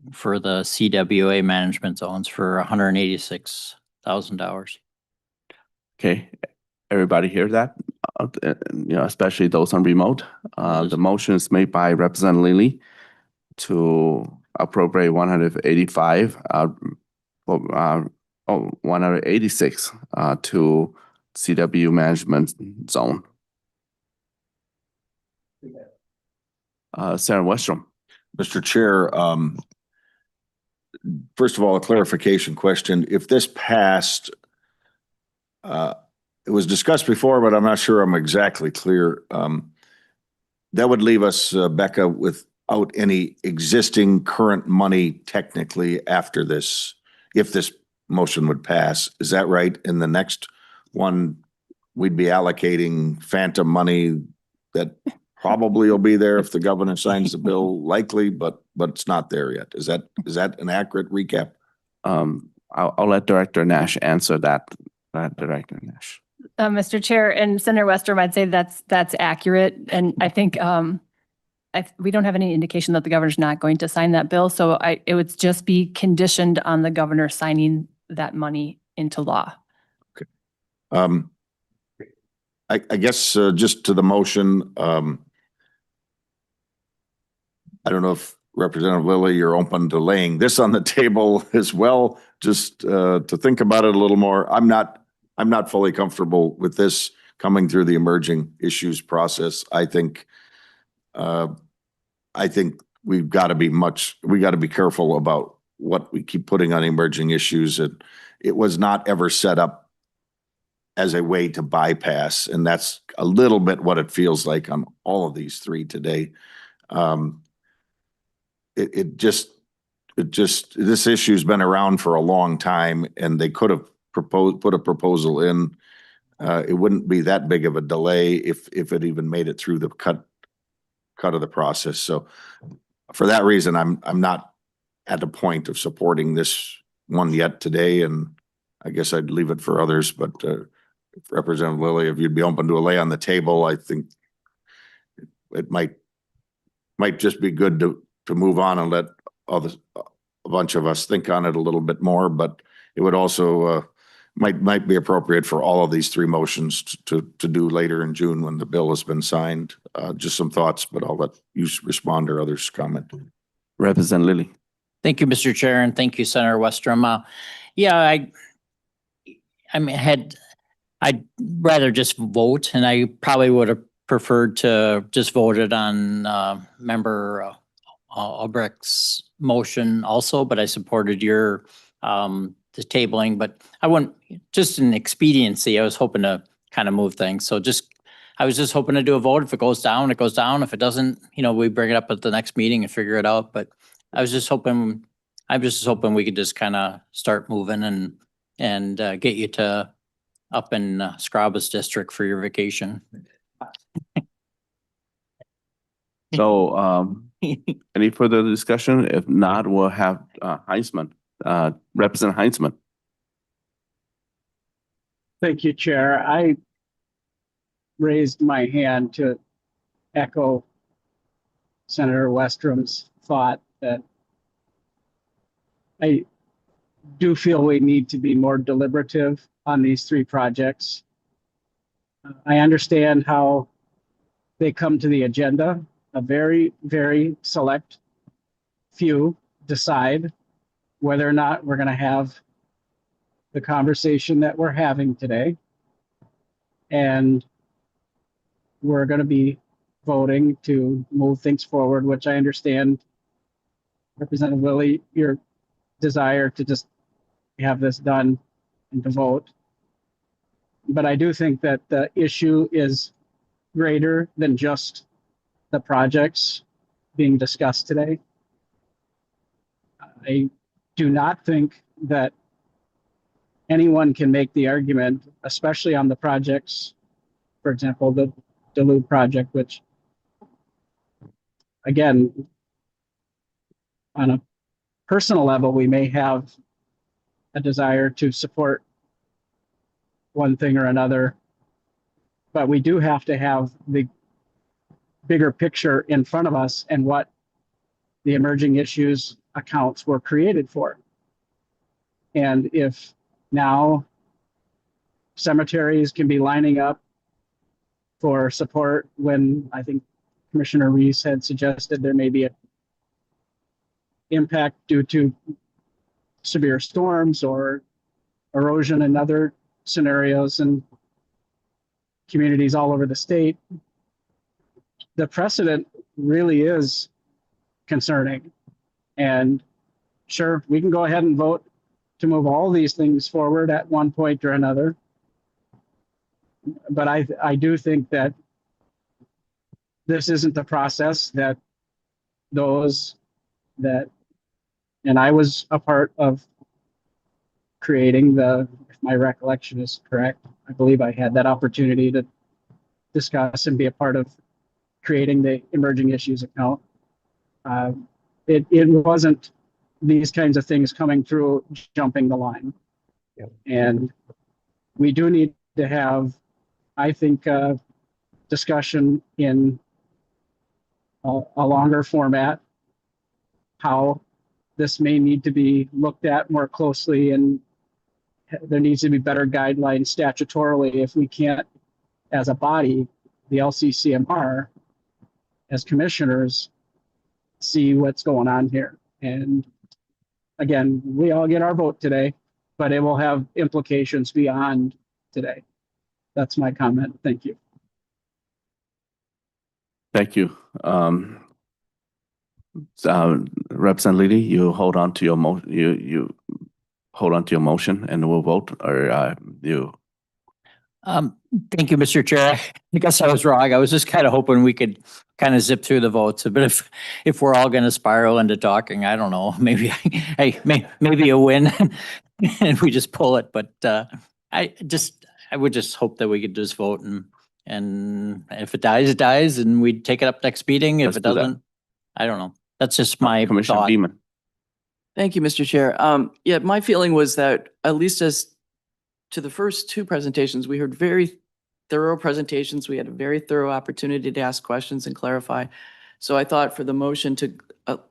CWA management zones for $186,000. Okay, everybody hear that? Especially those on remote. The motion is made by Representative Lilly to appropriate 186 to CW management zone. Senator Westrom. Mr. Chair, first of all, a clarification question. If this passed, it was discussed before, but I'm not sure I'm exactly clear. That would leave us, Becca, without any existing current money technically after this, if this motion would pass. Is that right? In the next one, we'd be allocating phantom money that probably will be there if the governor signs the bill, likely, but it's not there yet. Is that an accurate recap? I'll let Director Nash answer that. Director Nash. Mr. Chair and Senator Westrom, I'd say that's accurate. And I think we don't have any indication that the governor's not going to sign that bill. So it would just be conditioned on the governor signing that money into law. Okay. I guess just to the motion, I don't know if Representative Lilly, you're open to laying this on the table as well, just to think about it a little more. I'm not fully comfortable with this coming through the emerging issues process. I think we've got to be careful about what we keep putting on emerging issues. It was not ever set up as a way to bypass, and that's a little bit what it feels like on all of these three today. This issue's been around for a long time, and they could have put a proposal in. It wouldn't be that big of a delay if it even made it through the cut of the process. So for that reason, I'm not at the point of supporting this one yet today, and I guess I'd leave it for others. But Representative Lilly, if you'd be open to a lay on the table, I think it might just be good to move on and let a bunch of us think on it a little bit more. But it would also might be appropriate for all of these three motions to do later in June when the bill has been signed. Just some thoughts, but I'll let you respond or others comment. Representative Lilly. Thank you, Mr. Chair, and thank you, Senator Westrom. Yeah, I'd rather just vote, and I probably would have preferred to just vote it on Member Albrecht's motion also, but I supported your the tabling, but I wouldn't, just in expediency, I was hoping to kind of move things. So I was just hoping to do a vote. If it goes down, it goes down. If it doesn't, we bring it up at the next meeting and figure it out. But I'm just hoping we could just kind of start moving and get you to up in Scrabba's district for your vacation. So any further discussion? If not, we'll have Heisman, Representative Heisman. Thank you, Chair. I raised my hand to echo Senator Westrom's thought that I do feel we need to be more deliberative on these three projects. I understand how they come to the agenda. A very, very select few decide whether or not we're going to have the conversation that we're having today. And we're going to be voting to move things forward, which I understand, Representative Lilly, your desire to just have this done and to vote. But I do think that the issue is greater than just the projects being discussed today. I do not think that anyone can make the argument, especially on the projects, for example, the Duluth project, which again, on a personal level, we may have a desire to support one thing or another, but we do have to have the bigger picture in front of us and what the emerging issues accounts were created for. And if now cemeteries can be lining up for support when I think Commissioner Reese had suggested there may be an impact due to severe storms or erosion and other scenarios in communities all over the state, the precedent really is concerning. And sure, we can go ahead and vote to move all these things forward at one point or another. But I do think that this isn't the process that those that, and I was a part of creating the, if my recollection is correct, I believe I had that opportunity to discuss and be a part of creating the emerging issues account. It wasn't these kinds of things coming through jumping the line. Yep. And we do need to have, I think, discussion in a longer format, how this may need to be looked at more closely, and there needs to be better guidelines statutorily if we can't, as a body, the LCCMR, as commissioners, see what's going on here. And again, we all get our vote today, but it will have implications beyond today. That's my comment. Thank you. Thank you. Representative Lilly, you hold on to your you hold on to your motion and we'll vote, or you? Thank you, Mr. Chair. I guess I was wrong. I was just kind of hoping we could kind of zip through the votes. But if we're all going to spiral into talking, I don't know, maybe maybe a win and we just pull it. But I would just hope that we could just vote, and if it dies, it dies, and we take it up next meeting. If Let's it do that. doesn't, I don't know. That's just my Commissioner thought. Beaman. Thank you, Mr. Chair. Yeah, my feeling was that at least as to the first two presentations, we heard very thorough presentations. We had a very thorough opportunity to ask questions and clarify. So I thought for the motion to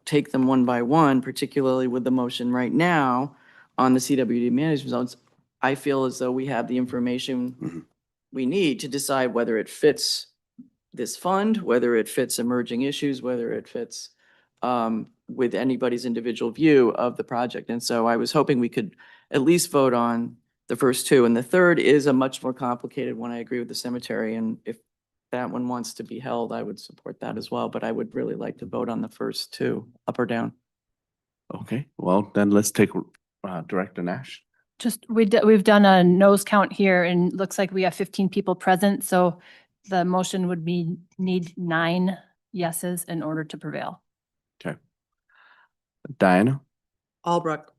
take them one by one, particularly with the motion right now on the CWD management zones, I feel as though we have the information we need to decide whether it fits this fund, whether it fits emerging issues, whether it fits with anybody's individual view of the project. And so I was hoping we could at least vote on the first two. And the third is a much more complicated one. I agree with the cemetery. And if that one wants to be held, I would support that as well. But I would really like to vote on the first two, up or down. Okay, well, then let's take Director Nash. Just, we've done a nose count here and looks like we have 15 people present. So the motion would need 9 yeses in order to prevail. Okay. Diana? Albrecht,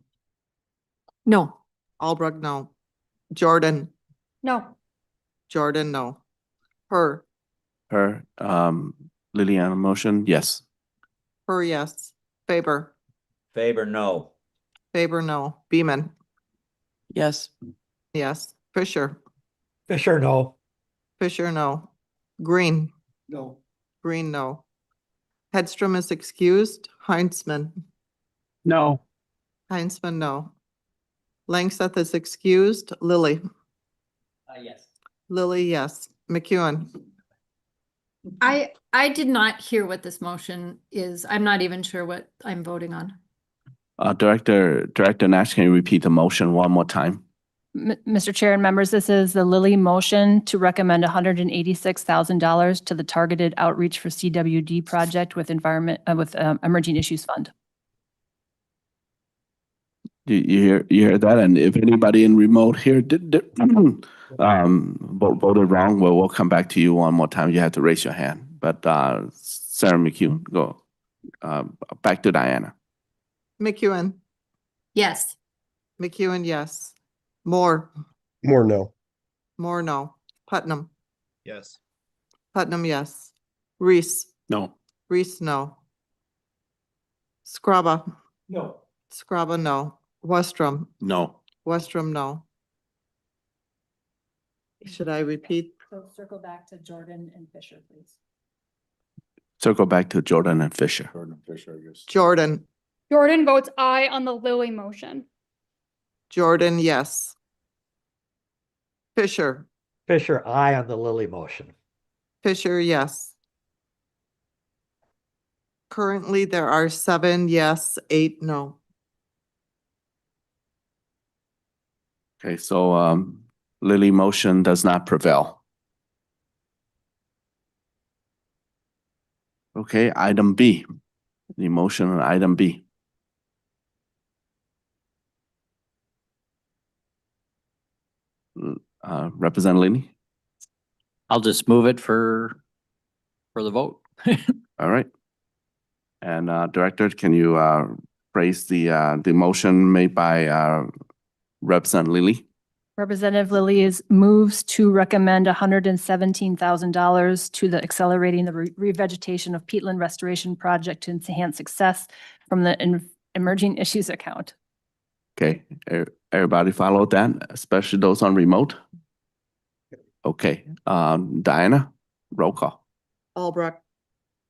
No. Albrecht, no. Jordan, No. Jordan, no. Her, Lillian, motion, yes. her, yes. Faber, Faber, no. Faber, no. Beaman, Yes. yes. Fisher, Fisher, no. Fisher, no. Green, No. Green, no. Hedstrom is excused. Heinzman, No. Heinzman, no. Langseth is excused. Lilly, Yes. Lilly, yes. McEwen, I did not hear what this motion is. I'm not even sure what I'm voting on. Director Nash, can you repeat the motion one more time? Mr. Chair and members, this is the Lilly motion to recommend $186,000 to the Targeted Outreach for CWD project with Emerging Issues Fund. You hear that? And if anybody in remote here voted wrong, well, we'll come back to you one more time. You have to raise your hand. But Sarah McEwen, go. Back to Diana. McEwen, Yes. McEwen, yes. Moore, More no. Moore, no. Putnam, Yes. Putnam, yes. Reese, No. Reese, no. Scrabba, No. Scrabba, no. Westrom, No. Westrom, no. Should I repeat? So circle back to Jordan and Fisher, please. Circle back to Jordan and Fisher. Jordan, Jordan votes aye on the Lilly motion. Jordan, yes. Fisher, Fisher, aye on the Lilly motion. Fisher, yes. Currently, there are 7 yes, 8 no. Okay, so Lilly motion does not prevail. Okay, item B. The motion on item B. Representative Lenny? I'll just move it for the vote. All right. And Director, can you phrase the motion made by Representative Lilly? Representative Lilly moves to recommend $117,000 to the Accelerating the Revegetation of Peatland Restoration Project to enhance success from the Emerging Issues account. Okay, everybody follow that, especially those on remote? Okay, Diana, roll call. Albrecht,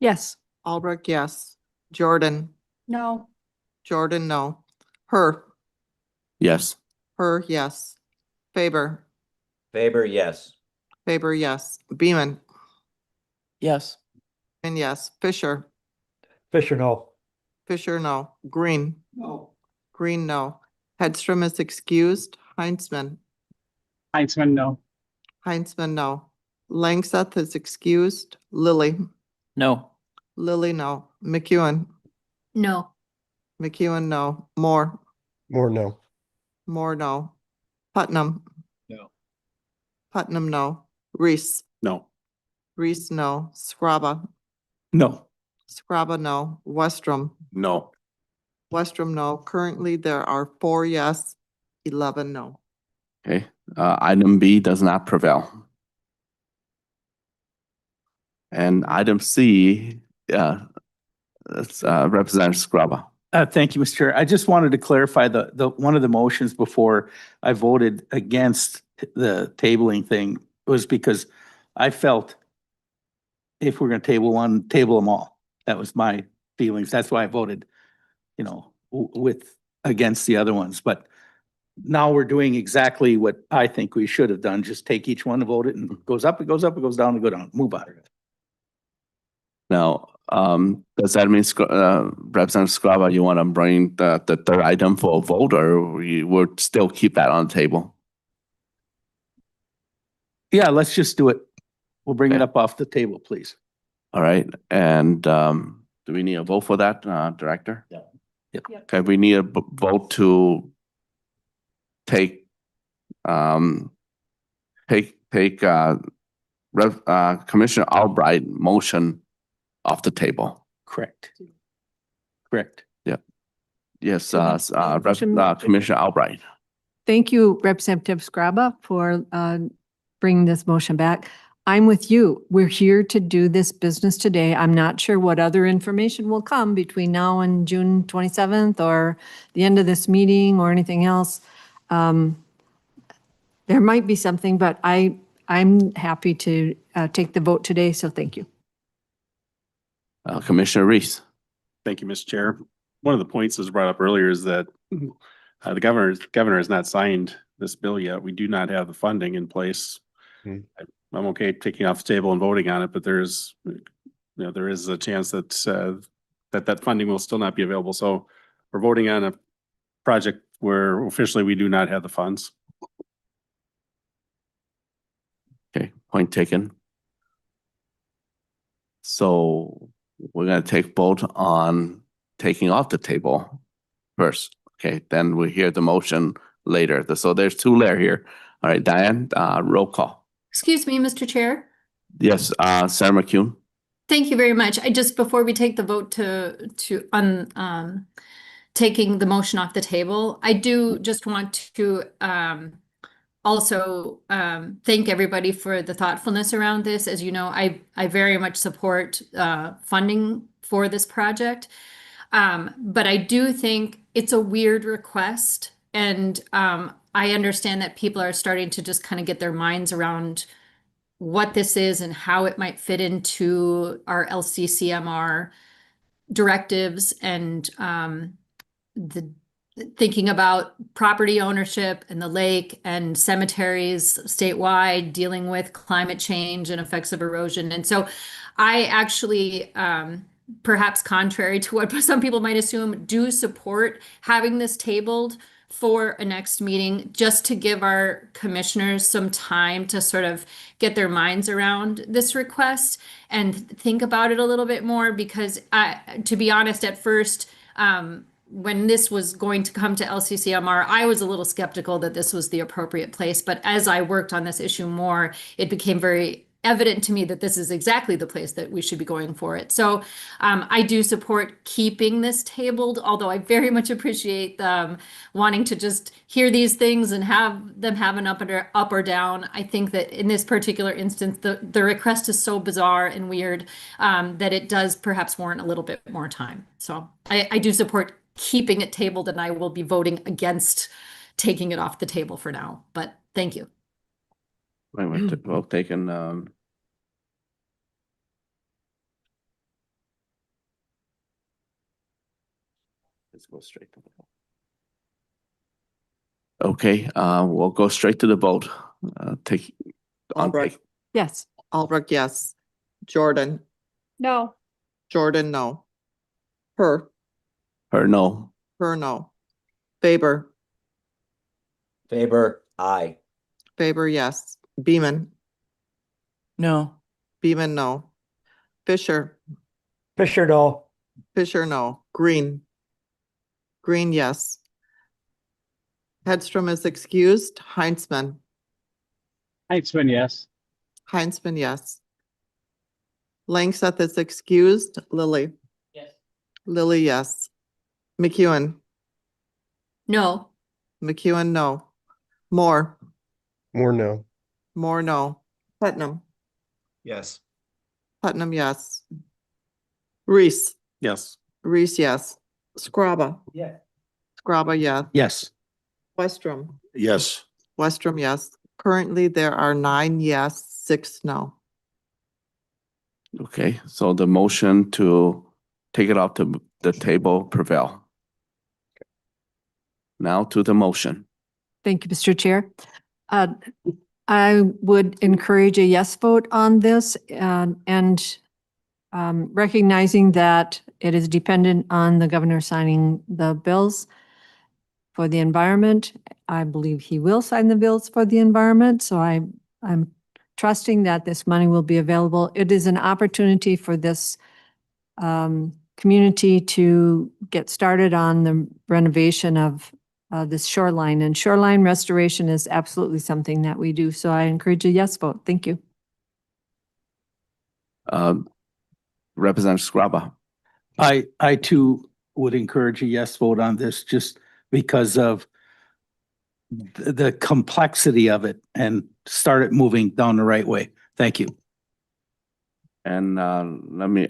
Yes. Albrecht, yes. Jordan, No. Jordan, no. Her, Yes. Her, yes. Faber, Faber, yes. Faber, yes. Beeman, Yes. and yes. Fisher, Fisher, no. Fisher, no. Green, No. Green, no. Hedstrom is excused. Heinzman, Heinzman, no. Heinzman, no. Langseth is excused. Lilly, No. Lilly, no. McEwen, No. McEwen, no. Moore, More no. Moore, no. Putnam, No. Putnam, no. Reese, No. Reese, no. Scrabba, No. Scrabba, no. Westrom, No. Westrom, no. Currently, there are 4 yes, 11 no. Okay, item B does not prevail. And item C, it's Representative Scrabba. Thank you, Mr. Chair. I just wanted to clarify the one of the motions before I voted against the tabling thing was because I felt if we're going to table one, table them all. That was my feelings. That's why I voted, with against the other ones. But now we're doing exactly what I think we should have done. Just take each one and vote it, and it goes up, it goes up, it goes down, and go down. Move on. Now, does that mean Representative Scrabba, you want to bring the third item for a vote, or you would still keep that on the table? Yeah, let's just do it. We'll bring it Okay. up off the table, please. All right, and do we need a vote for that, Director? Yeah. Yep. Okay, we need a vote to take Commissioner Albright motion off the table. Correct. Correct. Yep. Yes, motion- Commissioner Albright. Thank you, Representative Scrabba, for bringing this motion back. I'm with you. We're here to do this business today. I'm not sure what other information will come between now and June 27th or the end of this meeting or anything else. There might be something, but I'm happy to take the vote today, so thank you. Commissioner Reese. Thank you, Mr. Chair. One of the points that was brought up earlier is that the governor has not signed this bill yet. We do not have the funding in place. I'm okay taking it off the table and voting on it, but there is a chance that that funding will still not be available. So we're voting on a project where officially we do not have the funds. Point taken. So we're gonna take vote on taking off the table first. Okay, then we hear the motion later. So there's two layer here. All right, Diane, roll call. Excuse me, Mr. Chair. Yes, Sarah McCune. Thank you very much. I just, before we take the vote taking the motion off the table, I do just want to also thank everybody for the thoughtfulness around this. As you know, I very much support funding for this project. But I do think it's a weird request, and I understand that people are starting to just kind of get their minds around what this is and how it might fit into our LCCMR directives, and the thinking about property ownership and the lake and cemeteries statewide, dealing with climate change and effects of erosion. And so I actually, perhaps contrary to what some people might assume, do support having this tabled for a next meeting, just to give our commissioners some time to sort of get their minds around this request and think about it a little bit more. Because to be honest, at first, when this was going to come to LCCMR, I was a little skeptical that this was the appropriate place. But as I worked on this issue more, it became very evident to me that this is exactly the place that we should be going for it. So I do support keeping this tabled, although I very much appreciate wanting to just hear these things and have them have an up or down. I think that in this particular instance, the request is so bizarre and weird that it does perhaps warrant a little bit more time. So I do support keeping it tabled, and I will be voting against taking it off the table for now. But thank you. Wait, well taken. Let's go straight to the vote. Okay, we'll go straight to the vote. Albrecht. Yes. Albrecht, yes. Jordan. No. Jordan, no. Her. Her no. Her, no. Faber. Faber, aye. Faber, yes. Beeman. No. Beeman, no. Fisher. Fisher, no. Fisher, no. Green. Green, yes. Hedstrom is excused. Heinzman. Heitzman, yes. Heinzman, yes. Langseth is excused. Lilly. Yes. Lilly, yes. McEwen. No. McEwen, no. Moore. More no. Moore, no. Putnam. Yes. Putnam, yes. Reese. Yes. Reese, yes. Scrabba. Yes. Scrabba, yes. Yes. Westrom. Yes. Westrom, yes. Currently, there are 9 yes, 6 no. Okay, so the motion to take it off the table prevail. Now to the motion. Thank you, Mr. Chair. I would encourage a yes vote on this, and recognizing that it is dependent on the governor signing the bills for the environment. I believe he will sign the bills for the environment, so I'm trusting that this money will be available. It is an opportunity for this community to get started on the renovation of this shoreline, and shoreline restoration is absolutely something that we do. So I encourage a yes vote. Thank you. Representative Scrabba. I too would encourage a yes vote on this, just because of the complexity of it, and start it moving down the right way. Thank you. And let me,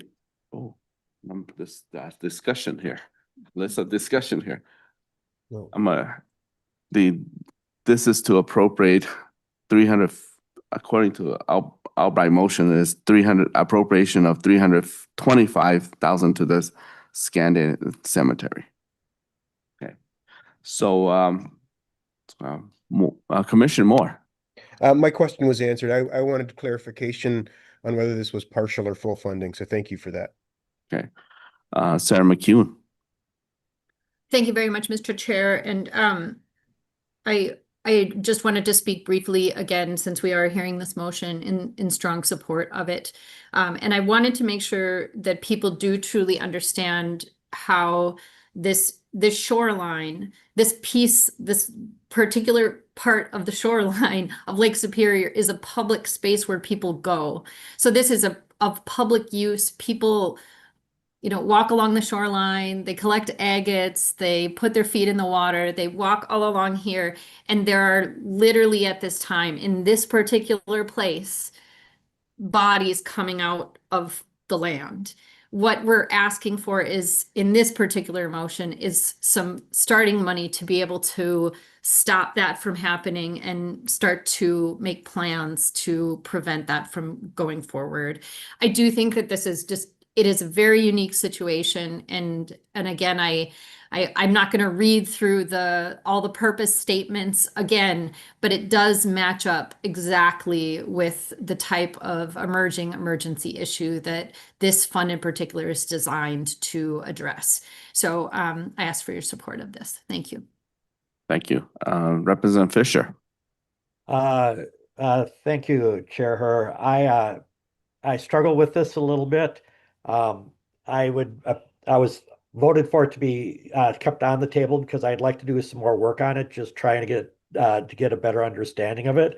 this discussion here. Let's have discussion here. No. This is to appropriate 300, according to outright motion, is 300 appropriation of 325,000 to this Scandinavian cemetery. Okay, so Commissioner Moore. My question was answered. I wanted clarification on whether this was partial or full funding, so thank you for that. Okay, Sarah McEwen. Thank you very much, Mr. Chair. And I I just wanted to speak briefly again, since we are hearing this motion in strong support of it. And I wanted to make sure that people do truly understand how this shoreline, this particular part of the shoreline of Lake Superior is a public space where people go. So this is of public use. People, walk along the shoreline, they collect agates, they put their feet in the water, they walk all along here. And there are literally at this time in this particular place, bodies coming out of the land. What we're asking for is, in this particular motion, is some starting money to be able to stop that from happening and start to make plans to prevent that from going forward. I do think that this is it is a very unique situation. And again, I'm not going to read through all the purpose statements again, but it does match up exactly with the type of emergency issue that this fund in particular is designed to address. So I ask for your support of this. Thank you. Thank you. Representative Fisher. Thank you, Chair Her. I struggle with this a little bit. I was voted for it to be kept on the table because I'd like to do some more work on it, just trying to get a better understanding of it.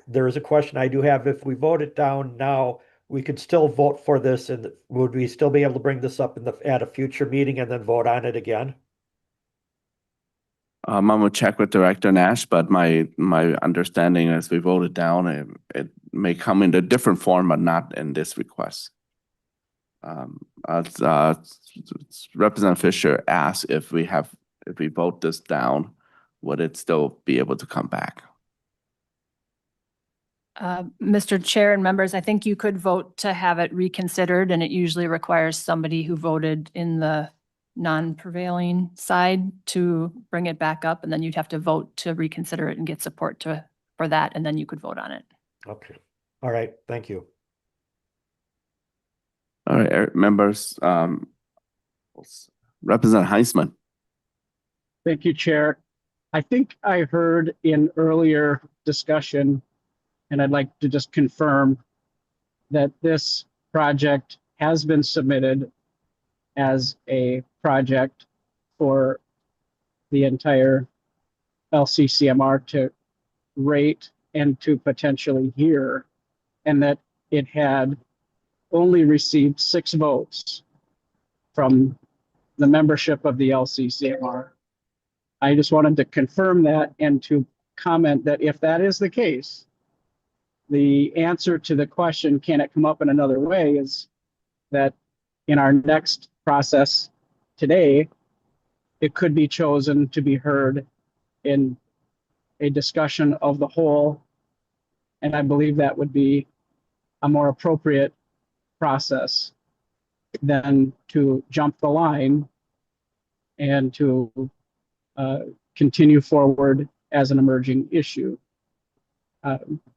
There is a question I do have. If we vote it down now, we could still vote for this, and would we still be able to bring this up at a future meeting and then vote on it again? I'm gonna check with Director Nash, but my understanding is we voted down, it may come in a different form, but not in this request. Representative Fisher asked if we vote this down, would it still be able to come back? Mr. Chair and members, I think you could vote to have it reconsidered, and it usually requires somebody who voted in the non-prevailing side to bring it back up, and then you'd have to vote to reconsider it and get support for that, and then you could vote on it. Okay. All right. Thank you. All right, members, Representative Heisman. Thank you, Chair. I think I heard in earlier discussion, and I'd like to just confirm that this project has been submitted as a project for the entire LCCMR to rate and to potentially hear, and that it had only received 6 votes from the membership of the LCCMR. I just wanted to confirm that and to comment that if that is the case, the answer to the question, can it come up in another way, is that in our next process today, it could be chosen to be heard in a discussion of the whole. And I believe that would be a more appropriate process than to jump the line and to continue forward as an emerging issue.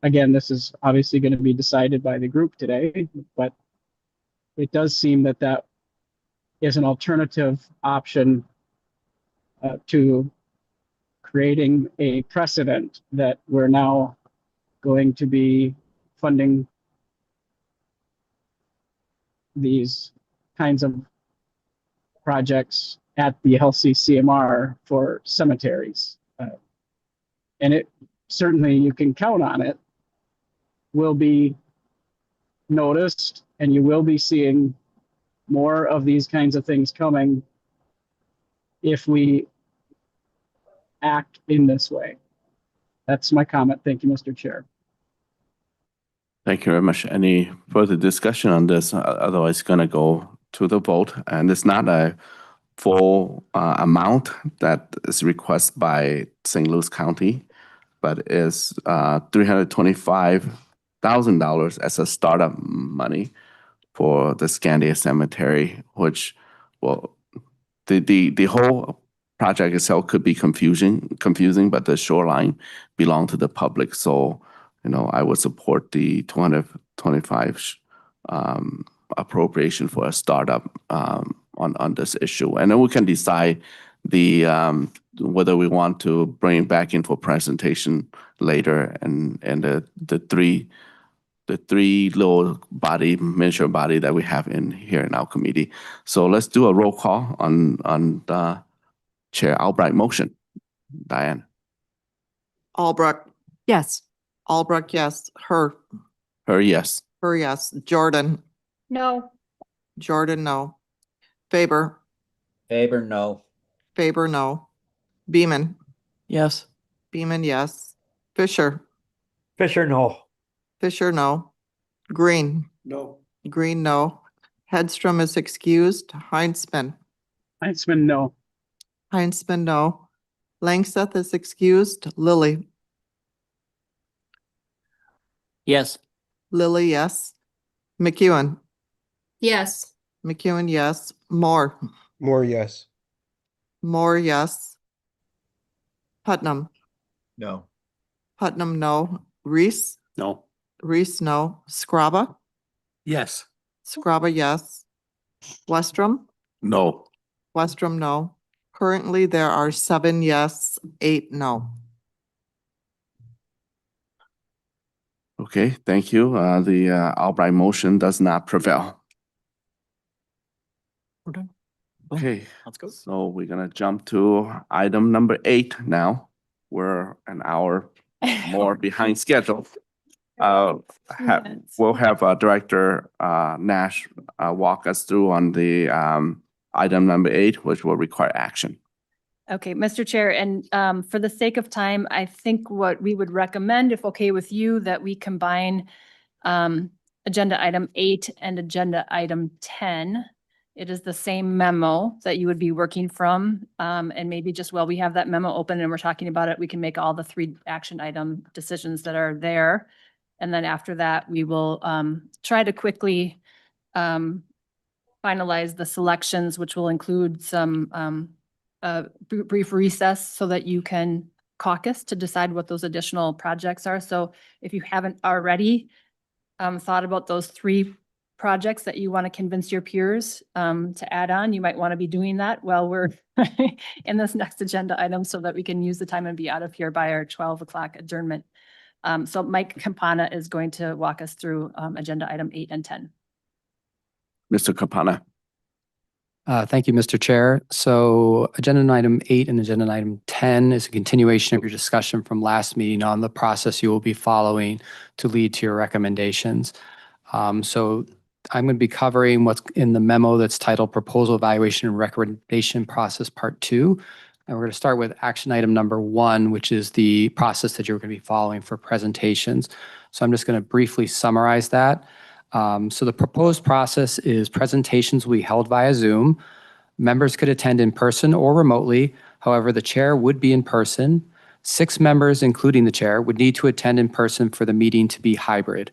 Again, this is obviously going to be decided by the group today, but it does seem that that is an alternative option to creating a precedent that we're now going to be funding these kinds of projects at the LCCMR for cemeteries. And it certainly, you can count on it, will be noticed, and you will be seeing more of these kinds of things coming if we act in this way. That's my comment. Thank you, Mr. Chair. Thank you very much. Any further discussion on this? Otherwise, going to go to the vote. And it's not a full amount that is requested by St. Louis County, but is $325,000 as a startup money for the Scandia Cemetery, which, well, the whole project itself could be confusing, but the shoreline belong to the public. So, I would support the 225 appropriation for a startup on this issue. And then we can decide the, whether we want to bring it back in for presentation later and the three little body, miniature body that we have in here in our committee. So let's do a roll call on Chair Albright motion. Diane? Albrecht, Yes. Albrecht, yes. Her, Yes. yes. Jordan, No. Jordan, no. Faber, Faber, no. Faber, no. Beeman, Yes. Beeman, yes. Fisher, Fisher, no. Fisher, no. Green, No. Green, no. Hedstrom is excused. Heinsman, Heitzman, no. Heinsman, no. Langseth is excused. Lilly, Yes. Lilly, yes. McEwen, Yes. McEwen, yes. Moore, More yes. Moore, yes. Putnam, No. Putnam, no. Reese, No. Reese, no. Scrabba, Yes. Scrabba, yes. Westrom, No. Westrom, no. Currently, there are 7 yes, 8 no. Okay, thank you. The Albright motion does not prevail. We're done. Okay, Let's go. so we're gonna jump to item number 8 now. We're an hour more behind schedule. We'll have Director Nash walk us through on the item number 8, which will require action. Okay, Mr. Chair, and for the sake of time, I think what we would recommend, if okay with you, that we combine agenda item 8 and agenda item 10. It is the same memo that you would be working from, and maybe just while we have that memo open and we're talking about it, we can make all the 3 action item decisions that are there. And then after that, we will try to quickly finalize the selections, which will include some brief recess so that you can caucus to decide what those additional projects are. So if you haven't already thought about those 3 projects that you want to convince your peers to add on, you might want to be doing that while we're in this next agenda item so that we can use the time and be out of here by our 12 o'clock adjournment. So Mike Campana is going to walk us through agenda item 8 and 10. Mr. Campana. Thank you, Mr. Chair. So agenda item 8 and agenda item 10 is a continuation of your discussion from last meeting on the process you will be following to lead to your recommendations. So I'm going to be covering what's in the memo that's titled Proposal Evaluation and Recommendation Process Part 2. And we're going to start with action item number 1, which is the process that you're going to be following for presentations. So I'm just going to briefly summarize that. So the proposed process is presentations will be held via Zoom. Members could attend in person or remotely. However, the chair would be in person. 6 members, including the chair, would need to attend in person for the meeting to be hybrid.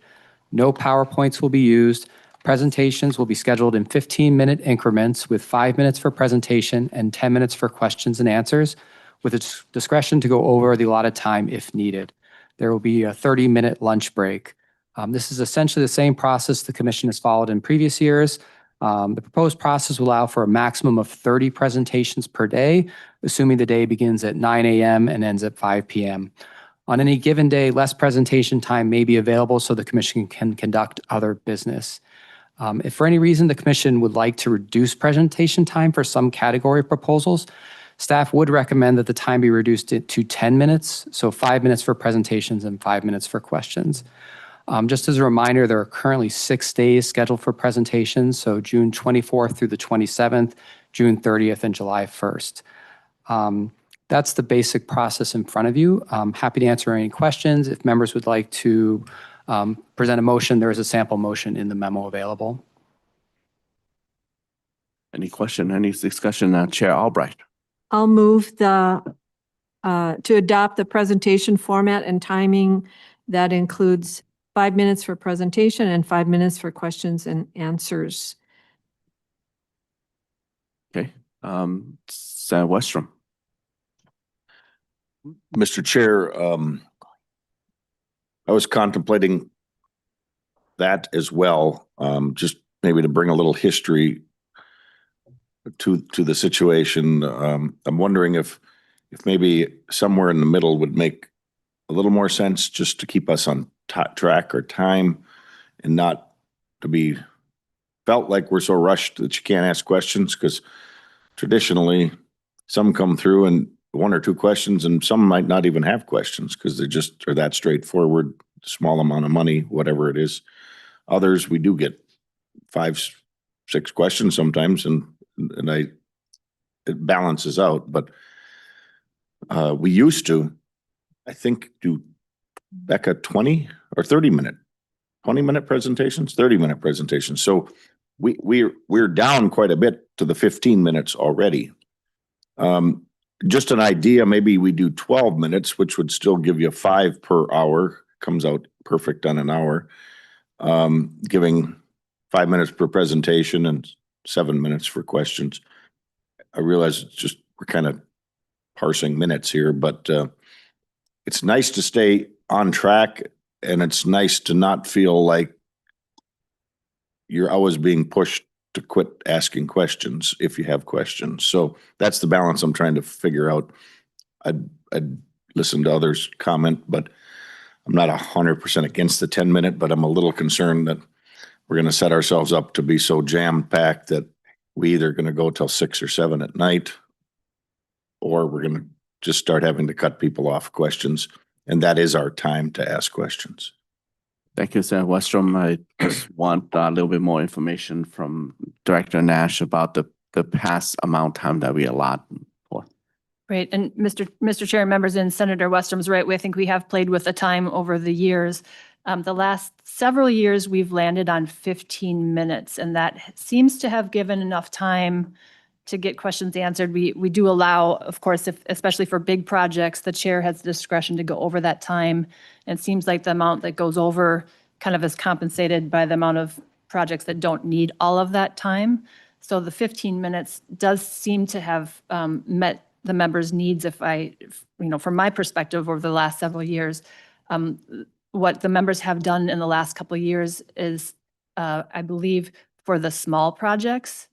No PowerPoints will be used. Presentations will be scheduled in 15-minute increments with 5 minutes for presentation and 10 minutes for questions and answers, with its discretion to go over the allotted time if needed. There will be a 30-minute lunch break. This is essentially the same process the commission has followed in previous years. The proposed process will allow for a maximum of 30 presentations per day, assuming the day begins at 9 a.m. and ends at 5 p.m. On any given day, less presentation time may be available so the commission can conduct other business. If for any reason the commission would like to reduce presentation time for some category of proposals, staff would recommend that the time be reduced to 10 minutes, so 5 minutes for presentations and 5 minutes for questions. Just as a reminder, there are currently 6 days scheduled for presentations, so June 24th through the 27th, June 30th, and July 1st. That's the basic process in front of you. I'm happy to answer any questions. If members would like to present a motion, there is a sample motion in the memo available. Any question, any discussion, Chair Albright? I'll move to adopt the presentation format and timing that includes 5 minutes for presentation and 5 minutes for questions and answers. Okay, Senator Westrom. Mr. Chair, I was contemplating that as well, just maybe to bring a little history. to the situation. I'm wondering if maybe somewhere in the middle would make a little more sense, just to keep us on track or time, and not to be felt like we're so rushed that you can't ask questions, because traditionally some come through and one or two questions, and some might not even have questions because they just are that straightforward, small amount of money, whatever it is. Others, we do get 5, 6 questions sometimes, and it balances out. But we used to, I think, do Becca 20 or 30-minute, 20-minute presentations, 30-minute presentations. So we're down quite a bit to the 15 minutes already. Just an idea, maybe we do 12 minutes, which would still give you 5 per hour, comes out perfect on an hour, giving 5 minutes per presentation and 7 minutes for questions. I realize it's just, we're kind of parsing minutes here, but it's nice to stay on track, and it's nice to not feel like you're always being pushed to quit asking questions if you have questions. So that's the balance I'm trying to figure out. I'd listen to others comment, but I'm not 100% against the 10-minute, but I'm a little concerned that we're going to set ourselves up to be so jam-packed that we either going to go till 6 or 7 at night, or we're going to just start having to cut people off questions. And that is our time to ask questions. Thank you, Senator Westrom. I just want a little bit more information from Director Nash about the past amount of time that we allot for. Great. And Mr. Chair and members, and Senator Westrom's right. I think we have played with the time over the years. The last several years, we've landed on 15 minutes, and that seems to have given enough time to get questions answered. We do allow, of course, especially for big projects, the chair has the discretion to go over that time. And it seems like the amount that goes over kind of is compensated by the amount of projects that don't need all of that time. So the 15 minutes does seem to have met the members' needs. From my perspective over the last several years, what the members have done in the last couple of years is, I believe, for the small projects,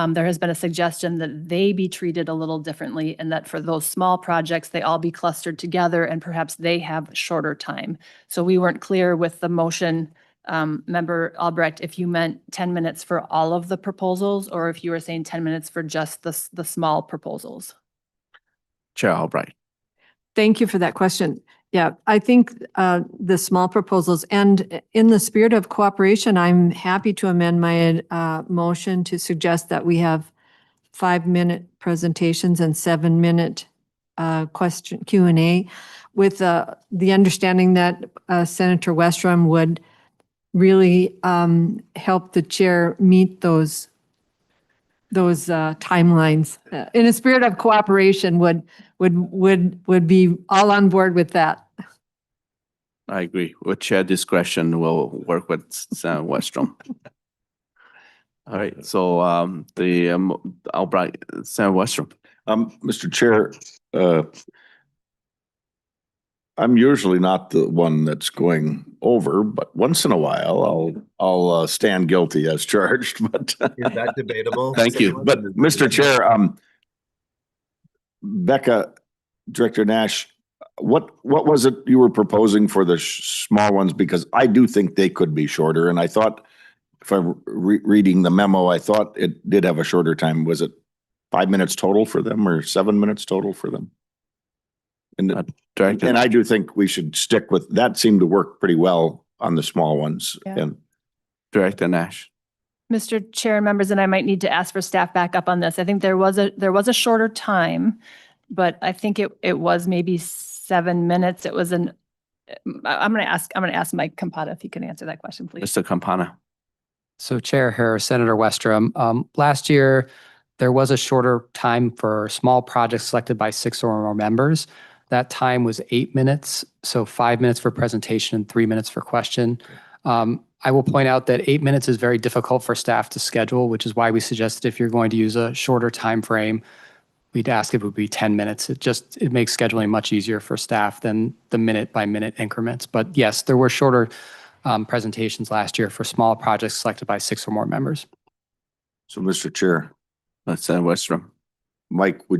there has been a suggestion that they be treated a little differently, and that for those small projects, they all be clustered together and perhaps they have shorter time. So we weren't clear with the motion, Member Albrecht, if you meant 10 minutes for all of the proposals, or if you were saying 10 minutes for just the small proposals. Chair Albright. Thank you for that question. Yeah, I think the small proposals, and in the spirit of cooperation, I'm happy to amend my motion to suggest that we have 5-minute presentations and 7-minute question Q&A, with the understanding that Senator Westrom would really help the chair meet those timelines. In a spirit of cooperation, would be all on board with that. I agree. With chair discretion, we'll work with Senator Westrom. All right. So Albright, Senator Westrom. Mr. Chair, I'm usually not the one that's going over, but once in a while I'll stand guilty as charged. But Is that debatable? thank you. But Mr. Chair, Becca, Director Nash, what was it you were proposing for the small ones? Because I do think they could be shorter, and I thought, if I'm reading the memo, I thought it did have a shorter time. Was it 5 minutes total for them, or 7 minutes total for them? And I do think we should stick with that. Seemed to work pretty well on the small ones. Yeah. And Director Nash. Mr. Chair and members, and I might need to ask for staff backup on this. I think there was a shorter time, but I think it was maybe 7 minutes. It was I'm going to ask Mike Campana if he can answer that question, please. Mr. Campana. So Chair Harris, Senator Westrom, last year, there was a shorter time for small projects selected by 6 or more members. That time was 8 minutes, so 5 minutes for presentation and 3 minutes for question. I will point out that 8 minutes is very difficult for staff to schedule, which is why we suggested if you're going to use a shorter time frame, we'd ask if it would be 10 minutes. It makes scheduling much easier for staff than the minute by minute increments. But yes, there were shorter presentations last year for small projects selected by 6 or more members. so, Mr. Chair, Senator Westrom. Mike, are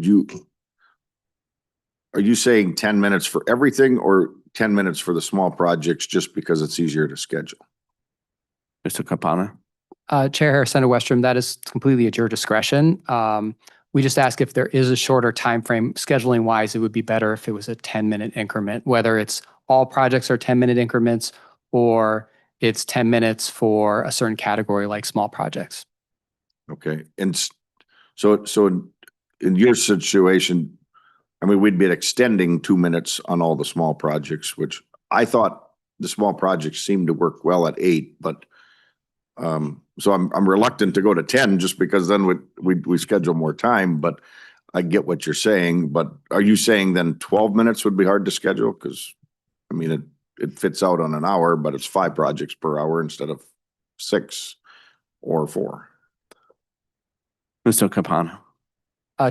you saying 10 minutes for everything or 10 minutes for the small projects just because it's easier to schedule? Mr. Campana. Chair Harris, Senator Westrom, that is completely at your discretion. We just ask if there is a shorter time frame scheduling wise, it would be better if it was a 10-minute increment, whether it's all projects are 10-minute increments or it's 10 minutes for a certain category like small projects. Okay. And so in your situation, I mean, we'd be extending 2 minutes on all the small projects, which I thought the small projects seemed to work well at 8, but so I'm reluctant to go to 10 just because then we schedule more time, but I get what you're saying. But are you saying then 12 minutes would be hard to schedule? Because I mean, it fits out on an hour, but it's 5 projects per hour instead of 6 or 4. Mr. Campana.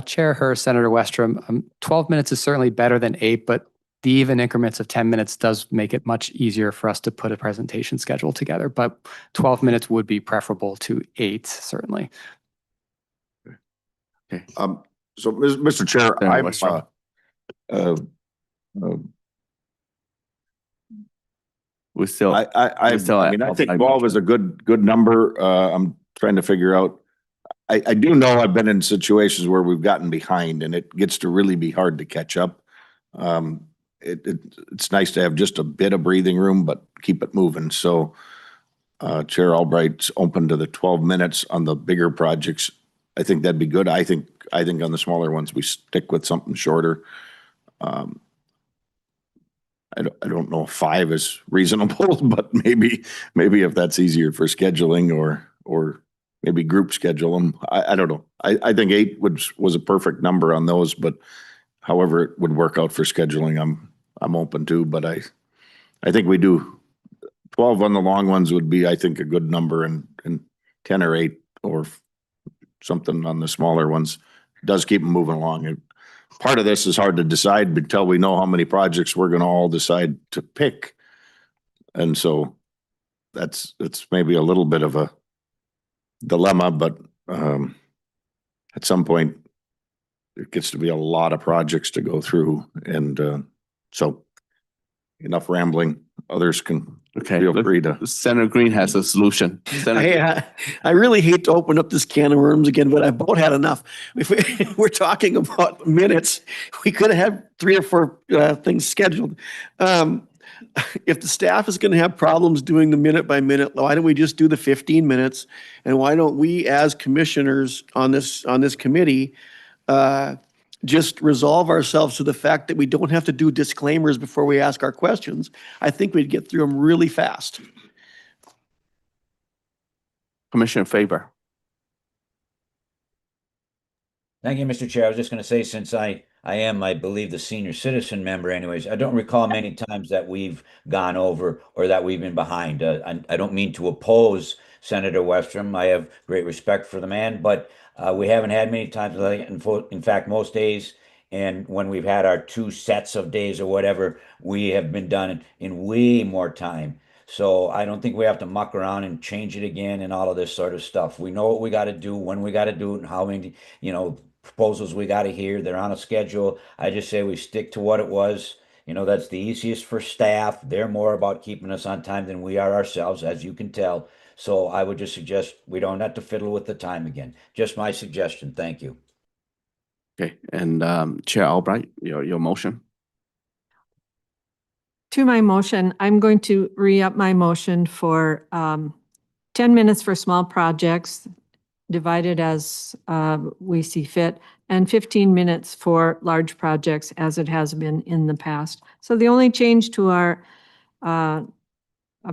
Chair Harris, Senator Westrom, 12 minutes is certainly better than 8, but the even increments of 10 minutes does make it much easier for us to put a presentation schedule together, but 12 minutes would be preferable to 8, certainly. Okay. So Mr. Chair, we still, I mean, I think 12 is a good number. I'm trying to figure out. I do know I've been in situations where we've gotten behind and it gets to really be hard to catch up. It's nice to have just a bit of breathing room, but keep it moving. So Chair Albright's open to the 12 minutes on the bigger projects. I think that'd be good. I think on the smaller ones, we stick with something shorter. I don't know if 5 is reasonable, but maybe if that's easier for scheduling or maybe group schedule them. I don't know. I think 8 was a perfect number on those, but however it would work out for scheduling, I'm open to, but I think we do 12 on the long ones would be, I think, a good number, and 10 or 8 or something on the smaller ones does keep them moving along. Part of this is hard to decide until we know how many projects we're going to all decide to pick. And so it's maybe a little bit of a dilemma, but at some point it gets to be a lot of projects to go through. And so enough rambling. Others can feel free to. Senator Green has a solution. I really hate to open up this can of worms again, but I've about had enough. If we're talking about minutes, we could have had 3 or 4 things scheduled. If the staff is going to have problems doing the minute by minute, why don't we just do the 15 minutes? And why don't we, as commissioners on this committee, just resolve ourselves to the fact that we don't have to do disclaimers before we ask our questions? I think we'd get through them really fast. Commissioner Faber. Thank you, Mr. Chair. I was just going to say, since I am, I believe, the senior citizen member anyways, I don't recall many times that we've gone over or that we've been behind. I don't mean to oppose Senator Westrom. I have great respect for the man, but we haven't had many times. In fact, most days, and when we've had our 2 sets of days or whatever, we have been done in way more time. So I don't think we have to muck around and change it again and all of this sort of stuff. We know what we got to do, when we got to do it, and how many, proposals we got to hear. They're on a schedule. I just say we stick to what it was. That's the easiest for staff. They're more about keeping us on time than we are ourselves, as you can tell. So I would just suggest we don't have to fiddle with the time again. Just my suggestion. Thank you. Okay, and Chair Albright, your motion. To my motion, I'm going to re-up my motion for 10 minutes for small projects, divided as we see fit, and 15 minutes for large projects as it has been in the past. So the only change to our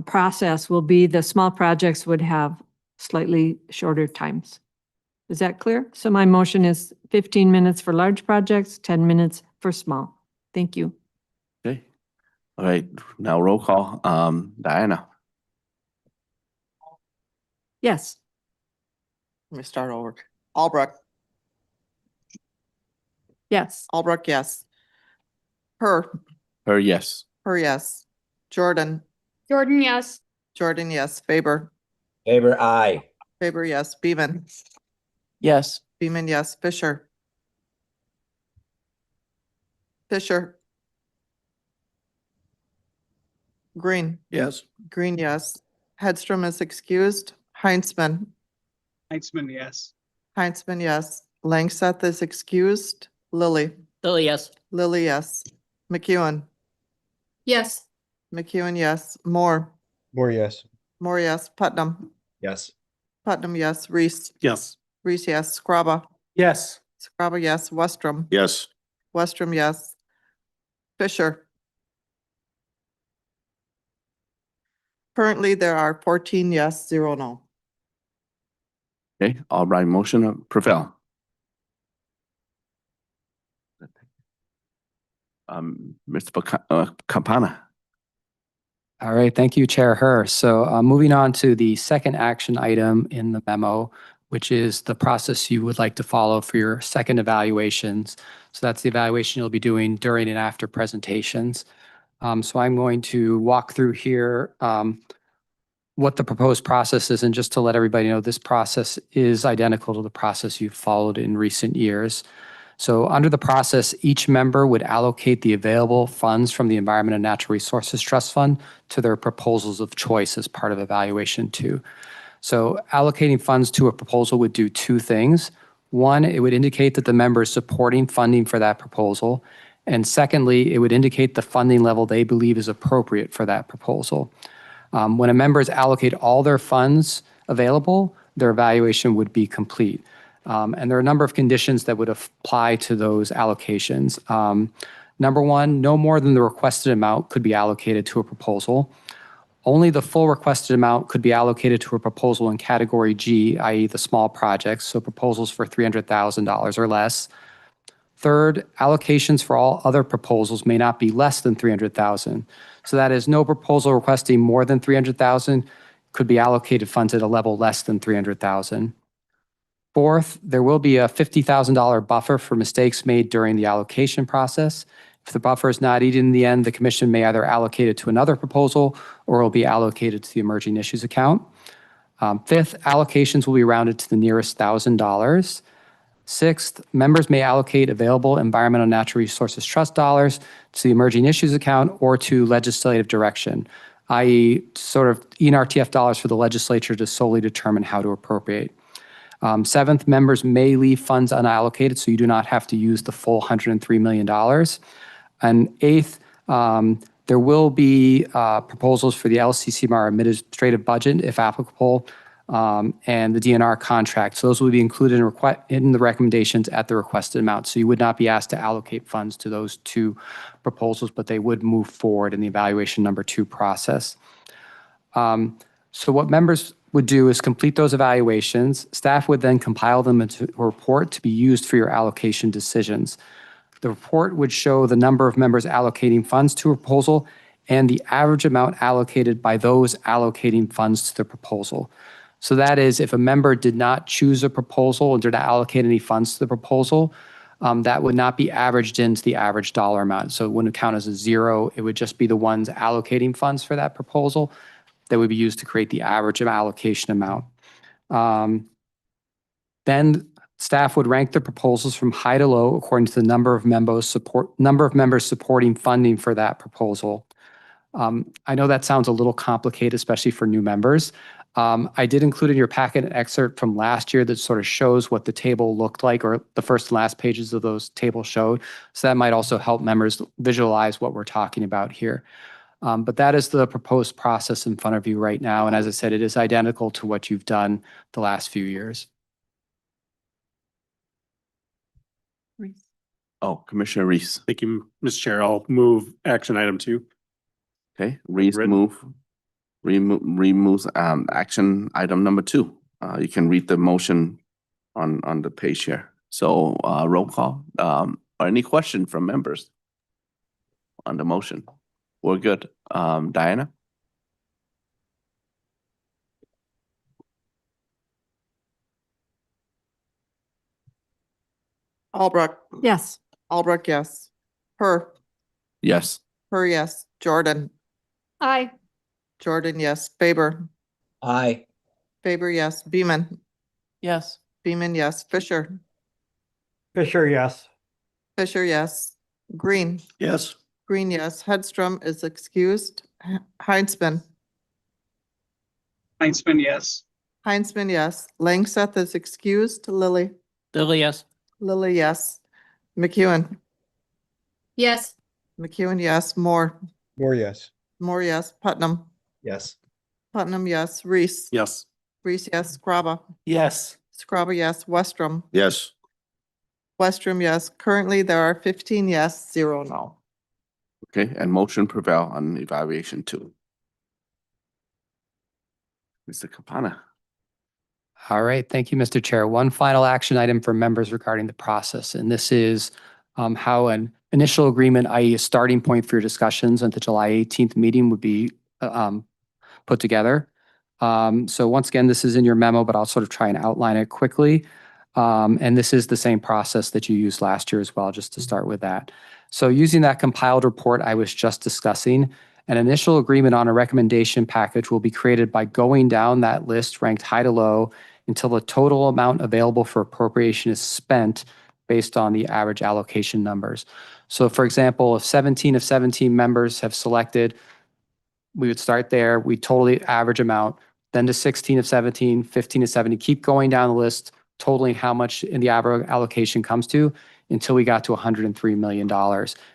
process will be the small projects would have slightly shorter times. Is that clear? So my motion is 15 minutes for large projects, 10 minutes for small. Thank you. Okay. All right, now roll call. Diana. Yes. Let me start over. Albrecht. Yes. Albrecht, yes. Her, Yes. yes. Jordan, Yes. Jordan, yes. Faber, Faber, aye. Faber, yes. Beeman, Yes. Beeman, yes. Fisher. Fisher. Green. Yes. Green, yes. Hedstrom is excused. Heinzman. Heinzman, yes. Heinzman, yes. Langseth is excused. Lilly. Lily, yes. Lilly, yes. McEwen. Yes. McEwen, yes. Moore. More yes. Moore, yes. Putnam. Yes. Putnam, yes. Reese. Yes. Reese, yes. Scrabba. Yes. Scrabba, yes. Westrom. Yes. Westrom, yes. Fisher. Currently, there are 14 yes, 0 no. Okay, all right, motion prevail. Mr. Campana. All right, thank you, Chair Herr. So moving on to the second action item in the memo, which is the process you would like to follow for your second evaluations. So that's the evaluation you'll be doing during and after presentations. So I'm going to walk through here what the proposed process is. And just to let everybody know, this process is identical to the process you've followed in recent years. So under the process, each member would allocate the available funds from the Environment and Natural Resources Trust Fund to their proposals of choice as part of evaluation 2. So allocating funds to a proposal would do two things. One, it would indicate that the member is supporting funding for that proposal. And secondly, it would indicate the funding level they believe is appropriate for that proposal. When a member is allocate all their funds available, their evaluation would be complete. And there are a number of conditions that would apply to those allocations. Number one, no more than the requested amount could be allocated to a proposal. Only the full requested amount could be allocated to a proposal in category G, i.e. the small projects, so proposals for $300,000 or less. Third, allocations for all other proposals may not be less than $300,000. So that is, no proposal requesting more than $300,000 could be allocated funds at a level less than $300,000. Fourth, there will be a $50,000 buffer for mistakes made during the allocation process. If the buffer is not needed in the end, the commission may either allocate it to another proposal or it will be allocated to the emerging issues account. Fifth, allocations will be rounded to the nearest $1,000. Sixth, members may allocate available Environmental and Natural Resources Trust dollars to the emerging issues account or to legislative direction, i.e. sort of ENRTF dollars for the legislature to solely determine how to appropriate. Seventh, members may leave funds unallocated, so you do not have to use the full $103 million. And eighth, there will be proposals for the LCCMR administrative budget, if applicable, and the DNR contract. So those will be included in the recommendations at the requested amount. So you would not be asked to allocate funds to those two proposals, but they would move forward in the evaluation number 2 process. So what members would do is complete those evaluations. Staff would then compile them into a report to be used for your allocation decisions. The report would show the number of members allocating funds to a proposal and the average amount allocated by those allocating funds to the proposal. So that is, if a member did not choose a proposal and did not allocate any funds to the proposal, that would not be averaged into the average dollar amount. So it wouldn't count as a zero. It would just be the ones allocating funds for that proposal that would be used to create the average of allocation amount. Then staff would rank the proposals from high to low according to the number of members supporting funding for that proposal. I know that sounds a little complicated, especially for new members. I did include in your packet an excerpt from last year that sort of shows what the table looked like, or the first and last pages of those tables showed. So that might also help members visualize what we're talking about here. But that is the proposed process in front of you right now. And as I said, it is identical to what you've done the last few years. Oh, Commissioner Reese. Thank you, Mr. Chair. I'll move action item 2. Okay, Reese Written. removes action item number 2. You can read the motion on the page here. So roll call. Or any question from members on the motion? We're good. Diana? Albrecht. Yes. Albrecht, yes. Her. Yes. Her, yes. Jordan. Aye. Jordan, yes. Faber. Aye. Faber, yes. Beeman. Yes. Beeman, yes. Fisher. Fisher, yes. Fisher, yes. Green. Yes. Green, yes. Hedstrom is excused. Heinsman. Heinsman, yes. Heinsman, yes. Langseth is excused. Lily. Lily, yes. Lily, yes. McEwen. Yes. McEwen, yes. Moore. More yes. Moore, yes. Putnam. Yes. Putnam, yes. Reese. Yes. Reese, yes. Scrabba. Yes. Scrabba, yes. Westrom. Yes. Westrom, yes. Currently, there are 15 yes, 0 no. Okay, and motion prevail on evaluation 2. Mr. Capana. All right, thank you, Mr. Chair. One final action item for members regarding the process, and this is how an initial agreement, i.e. a starting point for your discussions at the July 18th meeting would be put together. So once again, this is in your memo, but I'll sort of try and outline it quickly. And this is the same process that you used last year as well, just to start with that. So using that compiled report I was just discussing, an initial agreement on a recommendation package will be created by going down that list ranked high to low until the total amount available for appropriation is spent based on the average allocation numbers. So for example, if 17 of 17 members have selected, we would start there, we total the average amount, then to 16 of 17, 15 of 70, keep going down the list, totaling how much in the average allocation comes to until we got to $103 million.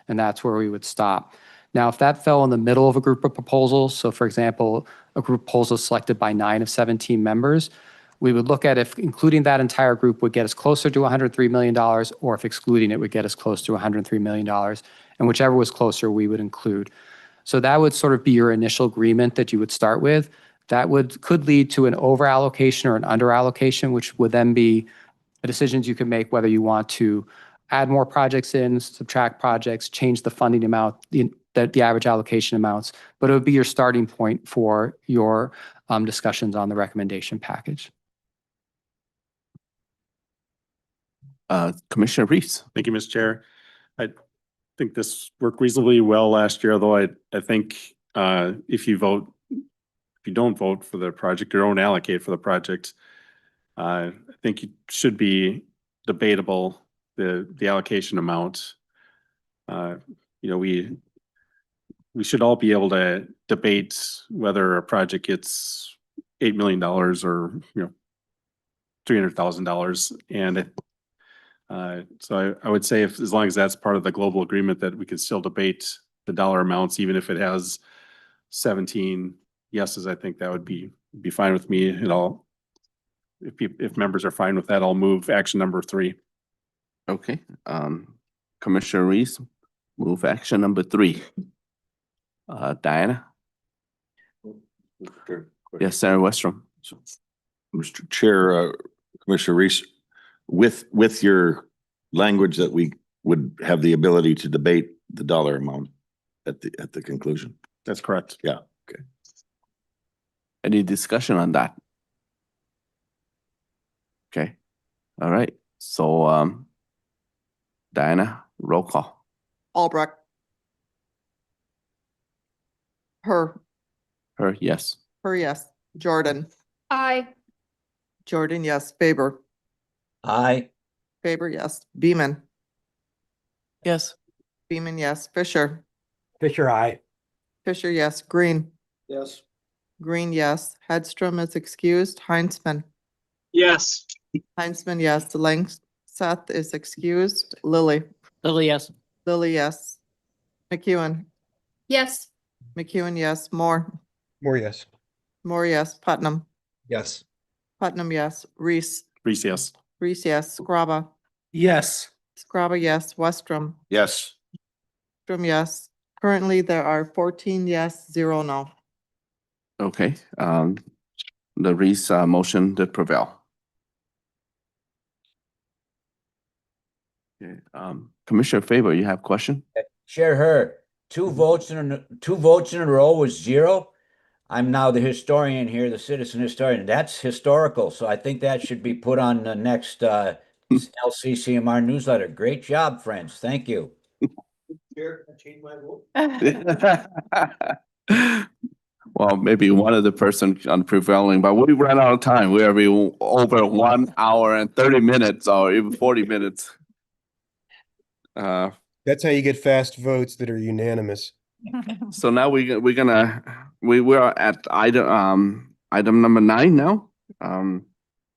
And that's where we would stop. Now, if that fell in the middle of a group of proposals, so for example, a group proposal selected by 9 of 17 members, we would look at if including that entire group would get us closer to $103 million, or if excluding it would get us close to $103 million. And whichever was closer, we would include. So that would sort of be your initial agreement that you would start with. That could lead to an over allocation or an under allocation, which would then be decisions you can make whether you want to add more projects in, subtract projects, change the funding amount, the average allocation amounts, but it would be your starting point for your discussions on the recommendation package. Commissioner Reese. Thank you, Mr. Chair. I think this worked reasonably well last year, although I think if you don't vote for the project or don't allocate for the project, I think it should be debatable, the allocation amount. We should all be able to debate whether a project gets $8 million or $300,000. And so I would say as long as that's part of the global agreement, that we can still debate the dollar amounts, even if it has 17 yeses, I think that would be fine with me. If members are fine with that, I'll move action number 3. Okay, Commissioner Reese, move action number 3. Diana? Yes, Senator Westrom. Mr. Chair, Commissioner Reese, with your language that we would have the ability to debate the dollar amount at the conclusion. That's correct. Yeah. Okay. Any discussion on that? Okay. All right. So, Diana, roll call. Albrecht. Her. Her, yes. Her, yes. Jordan. Aye. Jordan, yes. Faber. Aye. Faber, yes. Beeman. Yes. Beeman, yes. Fisher. Fisher, aye. Fisher, yes. Green. Yes. Green, yes. Hedstrom is excused. Heinsman. Yes. Heinsman, yes. Langseth is excused. Lily. Lily, yes. Lily, yes. McEwen. Yes. McEwen, yes. Moore. More yes. Moore, yes. Putnam. Yes. Putnam, yes. Reese. Reese, yes. Reese, yes. Scrabba. Yes. Scrabba, yes. Westrom. Yes. Westrom, yes. Currently, there are 14 yes, 0 no. Okay, the Reese motion did prevail. Okay, Commissioner Faber, you have a question? Share her. Two votes in a row was 0. I'm now the historian here, the citizen historian. That's historical. So I think that should be put on the next LCCMR newsletter. Great job, friends. Thank you. Chair, I changed my vote. Well, maybe one of the person on prevailing, but we ran out of time. We are over 1 hour and 30 minutes or even 40 minutes. That's how you get fast votes that are unanimous. So now we are at item number 9 now.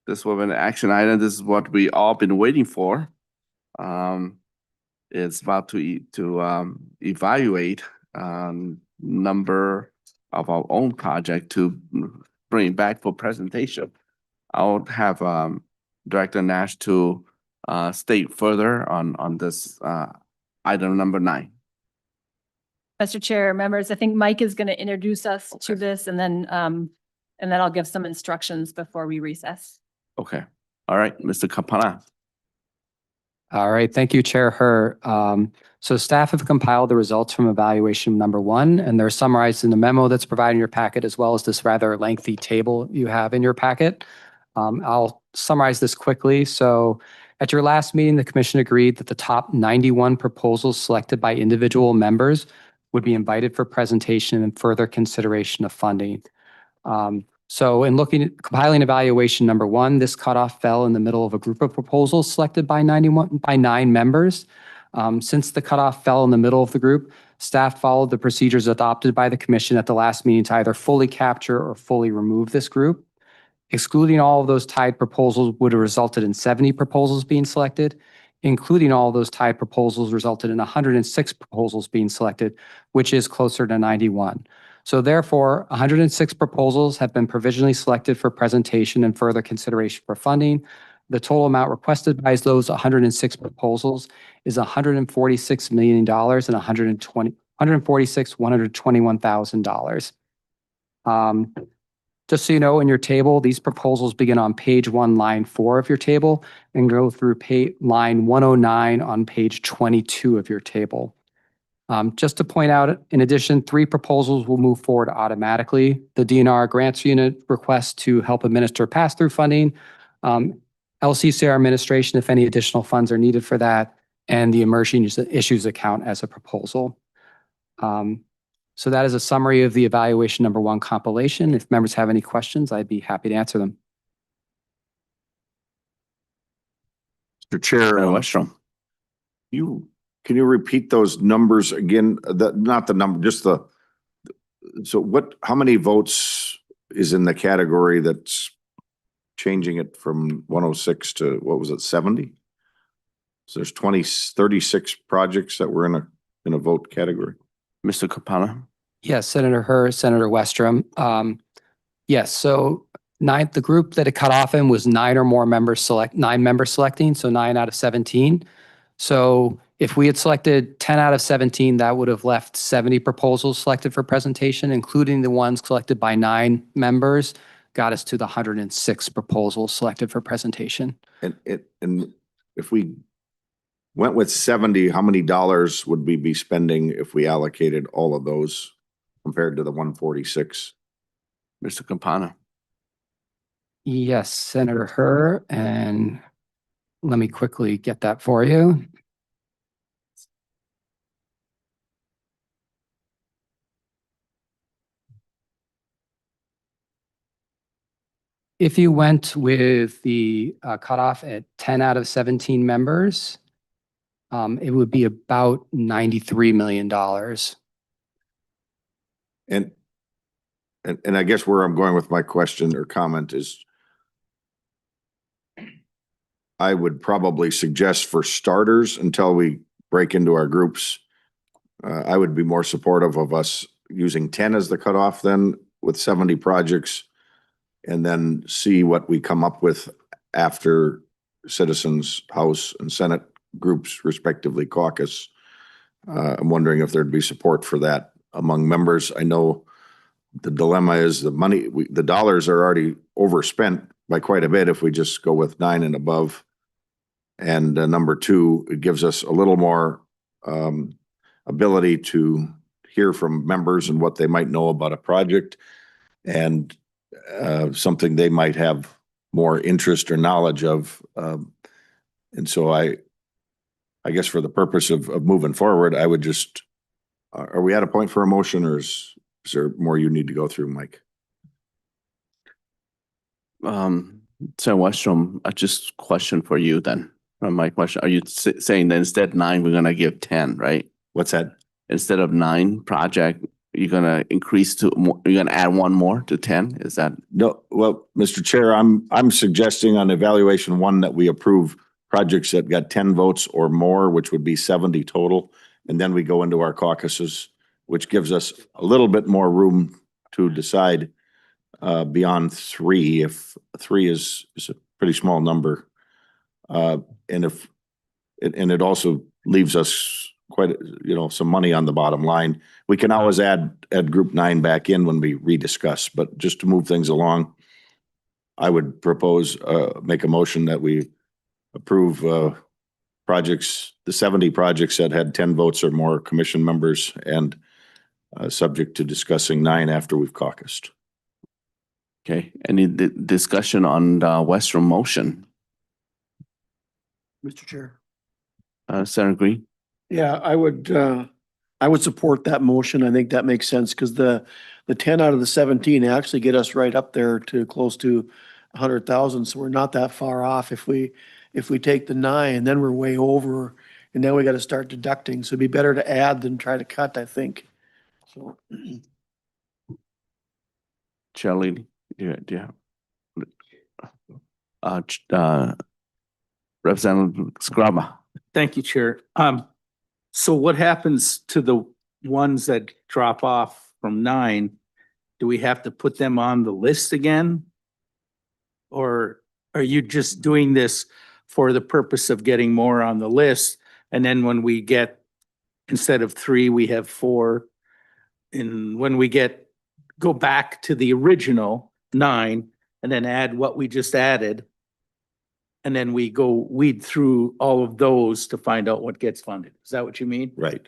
This was an action item. This is what we all been waiting for. It's about to evaluate number of our own project to bring back for presentation. I'll have Director Nash to state further on this item number 9. Mr. Chair, members, I think Mike is going to introduce us to this and then I'll give some instructions before we recess. Okay. All right, Mr. Kapana. All right, thank you, Chair Her. So staff have compiled the results from evaluation number 1, and they're summarized in the memo that's provided in your packet, as well as this rather lengthy table you have in your packet. I'll summarize this quickly. So at your last meeting, the commission agreed that the top 91 proposals selected by individual members would be invited for presentation and further consideration of funding. So in compiling evaluation number 1, this cutoff fell in the middle of a group of proposals selected by 9 members. Since the cutoff fell in the middle of the group, staff followed the procedures adopted by the commission at the last meeting to either fully capture or fully remove this group. Excluding all of those tied proposals would have resulted in 70 proposals being selected. Including all of those tied proposals resulted in 106 proposals being selected, which is closer to 91. So therefore, 106 proposals have been provisionally selected for presentation and further consideration for funding. The total amount requested by those 106 proposals is $146 million and $121,000. Just so you know, in your table, these proposals begin on page 1, line 4 of your table and go through line 109 on page 22 of your table. Just to point out, in addition, 3 proposals will move forward automatically. The DNR grants unit request to help administer pass-through funding, LCCMR administration, if any additional funds are needed for that, and the emerging issues account as a proposal. So that is a summary of the evaluation number 1 compilation. If members have any questions, I'd be happy to answer them. Mr. Chair, can you repeat those numbers again? Not the number, just how many votes is in the category that's changing it from 106 to, what was it, 70? So there's 36 projects that were in a vote category. Mr. Kapana? Yes, Senator Her, Senator Westrom. Yes, so the group that it cut off in was 9 members selecting, so 9 out of 17. So if we had selected 10 out of 17, that would have left 70 proposals selected for presentation, including the ones selected by 9 members, got us to the 106 proposals selected for presentation. And if we went with 70, how many dollars would we be spending if we allocated all of those compared to the 146? Mr. Campana. Yes, Senator Her, and let me quickly get that for you. If you went with the cutoff at 10 out of 17 members, it would be about $93 million. And I guess where I'm going with my question or comment is, I would probably suggest for starters, until we break into our groups, I would be more supportive of us using 10 as the cutoff then with 70 projects, and then see what we come up with after citizens, House and Senate groups, respectively caucus. I'm wondering if there'd be support for that among members. I know the dilemma is the money, the dollars are already overspent by quite a bit if we just go with 9 and above. And number 2, it gives us a little more ability to hear from members and what they might know about a project, and something they might have more interest or knowledge of. And so I guess for the purpose of moving forward, I would just, are we at a point for a motion, or is there more you need to go through, Mike? So Westrom, just question for you then. My question, are you saying that instead of 9, we're gonna give 10, right? What's that? Instead of 9 project, you're gonna increase to more, you're gonna add one more to 10? Is that? No, well, Mr. Chair, I'm suggesting on evaluation 1 that we approve projects that got 10 votes or more, which would be 70 total. And then we go into our caucuses, which gives us a little bit more room to decide beyond 3, if 3 is a pretty small number. And it also leaves us quite, some money on the bottom line. We can always add group 9 back in when we rediscuss, but just to move things along, I would propose, make a motion that we approve projects, the 70 projects that had 10 votes or more commission members, and subject to discussing 9 after we've caucused. Okay, any discussion on the Western motion? Mr. Chair. Senator Green? Yeah, I would support that motion. I think that makes sense because the 10 out of the 17 actually get us right up there to close to 100,000. So we're not that far off. If we take the 9, then we're way over, and then we got to start deducting. So it'd be better to add than try to cut, I think. So. Shelley, do you have? Representative Scrubba. Thank you, Chair. So what happens to the ones that drop off from 9? Do we have to put them on the list again? Or are you just doing this for the purpose of getting more on the list? And then when we get, instead of 3, we have 4. And when we go back to the original 9 and then add what we just added, and then we go weed through all of those to find out what gets funded. Is that what you mean? Right.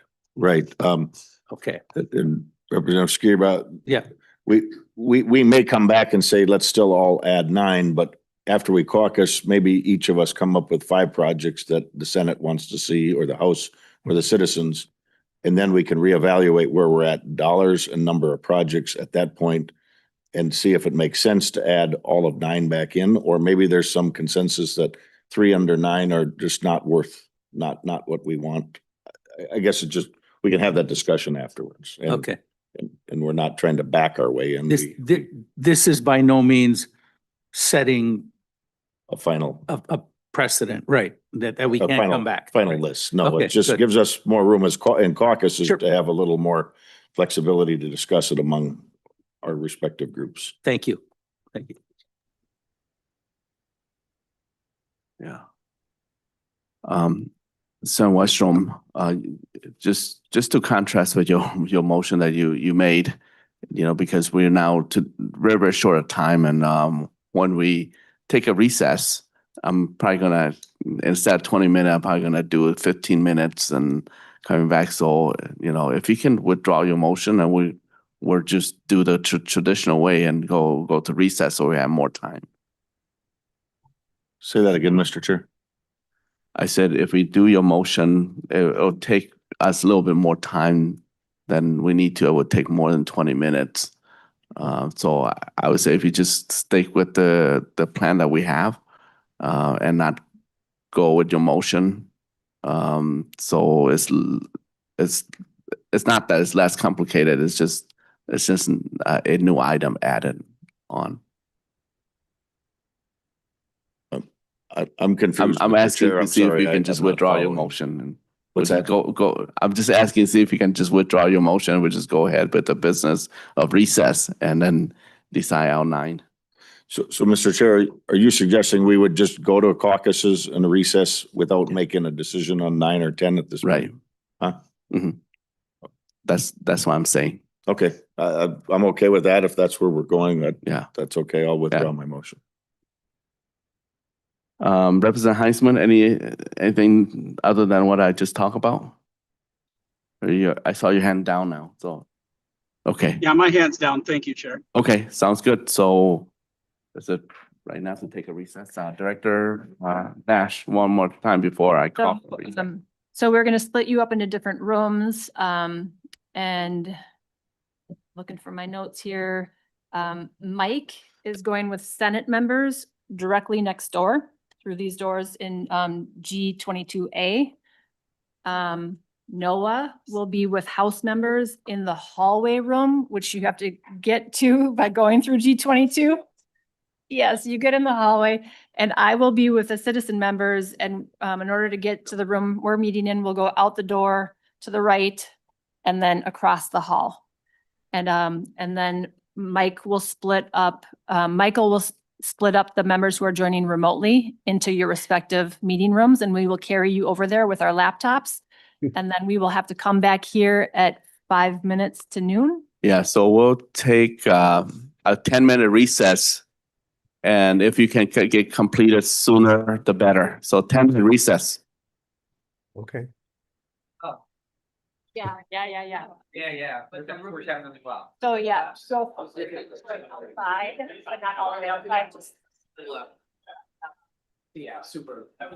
Okay. And Representative Skirba, Yeah. we may come back and say, let's still all add 9, but after we caucus, maybe each of us come up with 5 projects that the Senate wants to see, or the House, or the citizens. And then we can reevaluate where we're at dollars and number of projects at that point, and see if it makes sense to add all of 9 back in, or maybe there's some consensus that 3 under 9 are just not worth, not what we want. I guess we can have that discussion afterwards. And, Okay. And we're not trying to back our way in. This is by no means setting a final a precedent, right? That we can't come back. Final list. No, Okay, it just good. gives us more room in caucuses to have a little more flexibility to discuss it among our respective groups. Thank you. Thank you. Yeah. So Westrom, just to contrast with your motion that you made, because we're now to very, very short of time, and when we take a recess, I'm probably gonna, instead of 20 minutes, I'm probably gonna do it 15 minutes and coming back. So, if you can withdraw your motion, and we're just do the traditional way and go to recess so we have more time. Say that again, Mr. Chair. I said, if we do your motion, it'll take us a little bit more time than we need to. It would take more than 20 minutes. So I would say if you just stick with the plan that we have, and not go with your motion. So it's not that it's less complicated. It's just a new item added on. I'm confused. I'm Mr. asking Chair. to I'm see if sorry, you can I'm just not withdraw your following. motion. And What's we'll that? just go. I'm just asking to see if you can just withdraw your motion. We'll just go ahead with the business of recess and then decide our 9. So, Mr. Chair, are you suggesting we would just go to caucuses and a recess without making a decision on 9 or 10 at this Right. point? Huh? Mm-hmm. That's what I'm saying. Okay, I'm okay with that. If that's where we're going, Yeah. that's okay. I'll withdraw my motion. Representative Heisman, anything other than what I just talked about? I saw your hand down now, so, okay. Yeah, my hand's down. Thank you, Chair. Okay, sounds good. So is it right now to take a recess? Director Nash, one more time before I call. So we're going to split you up into different rooms, and looking for my notes here. Mike is going with Senate members directly next door. through these doors in G22A. Noah will be with House members in the hallway room, which you have to get to by going through G22. Yes, you get in the hallway, and I will be with the citizen members, and in order to get to the room we're meeting in, we'll go out the door to the right and then across the hall. And then Michael will split up the members who are joining remotely into your respective meeting rooms, and we will carry you over there with our laptops. And then we will have to come back here at 5 minutes to noon. Yeah, so we'll take a 10-minute recess. And if you can get completed sooner, the better. So 10-minute recess. Okay. Yeah. Yeah. But the room is having as well. So, yeah, so outside, but not all the way outside, just. Yeah, super. Thank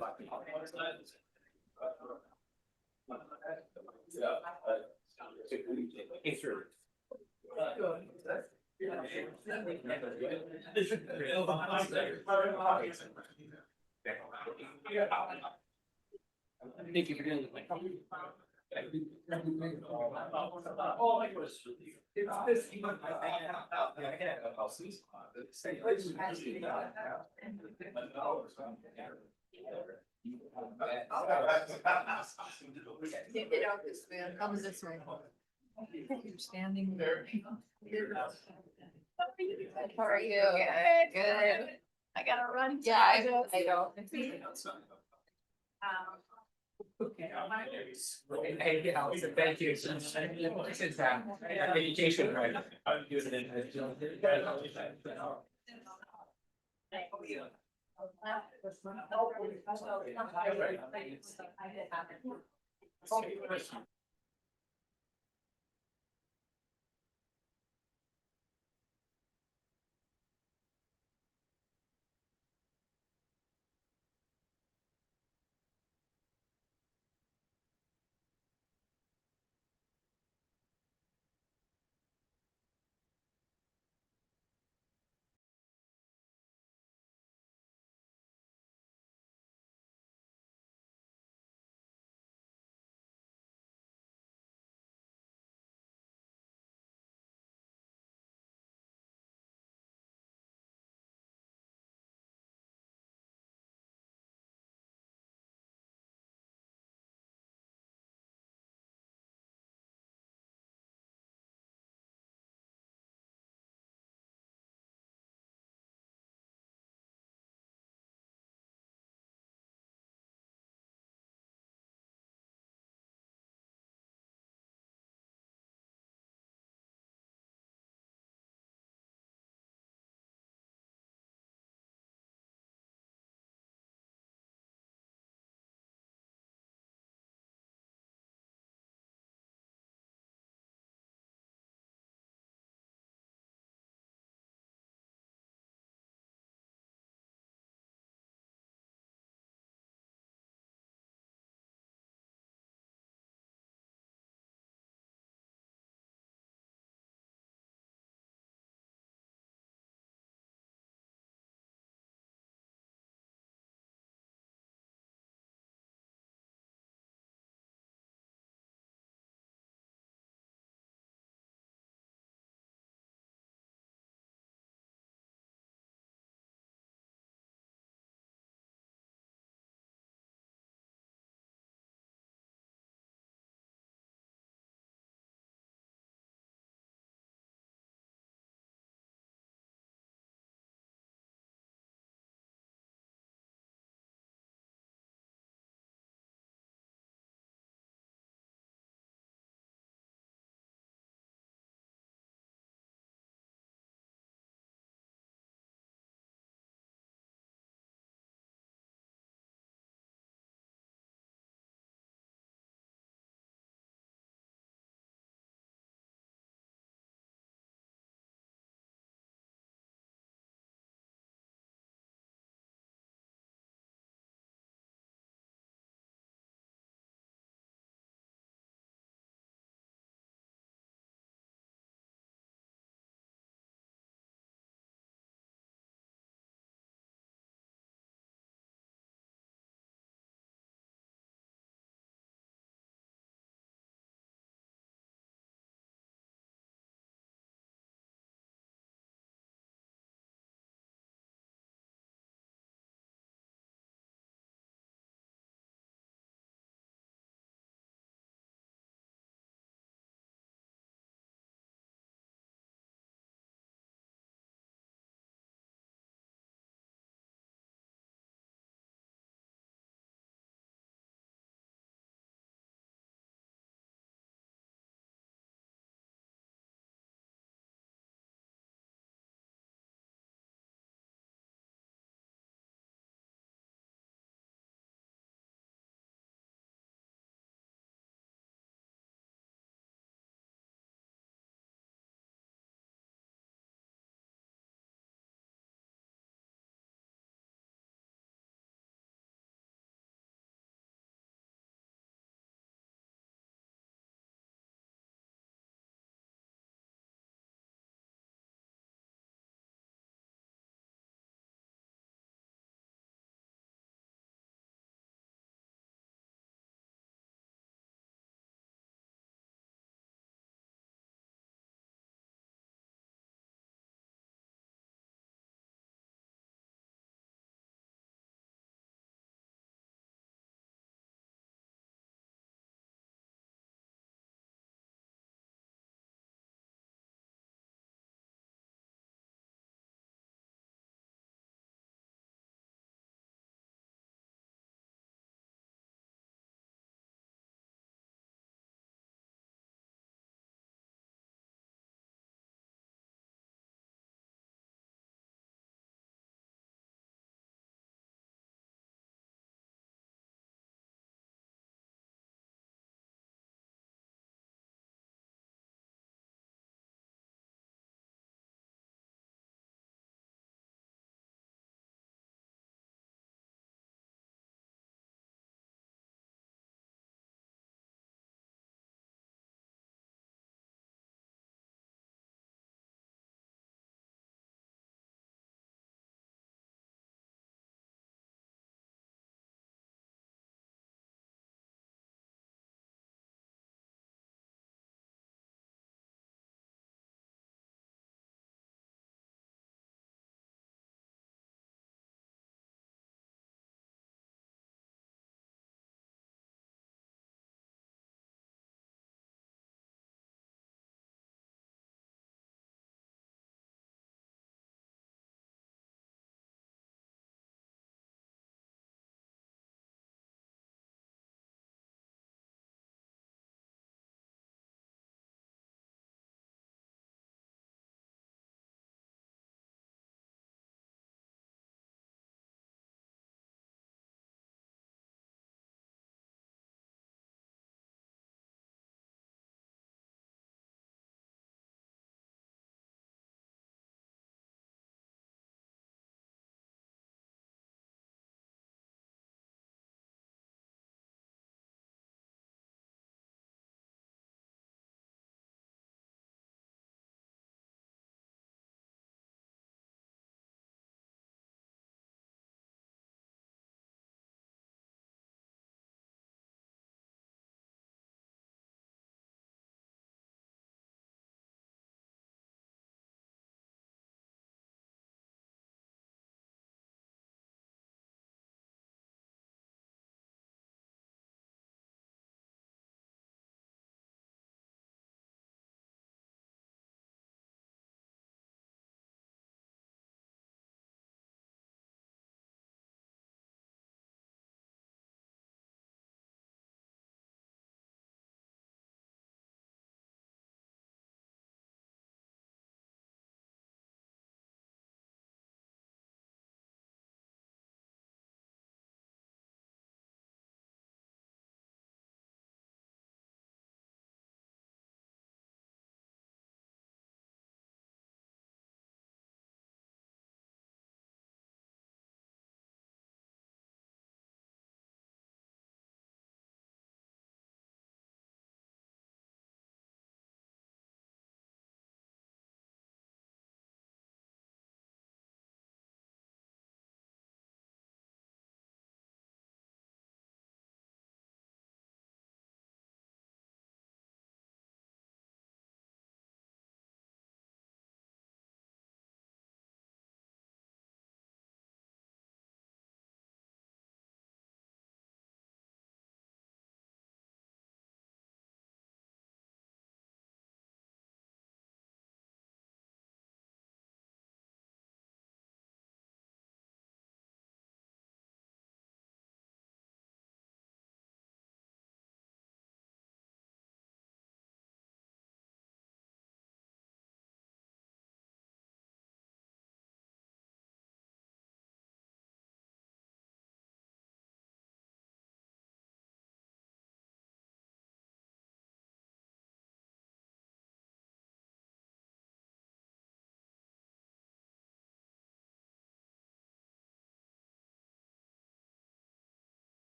you for doing Come this way. You're standing there. How are you? Good. I gotta run. Yeah, I know. Hey, Allison, thank you. Education, right?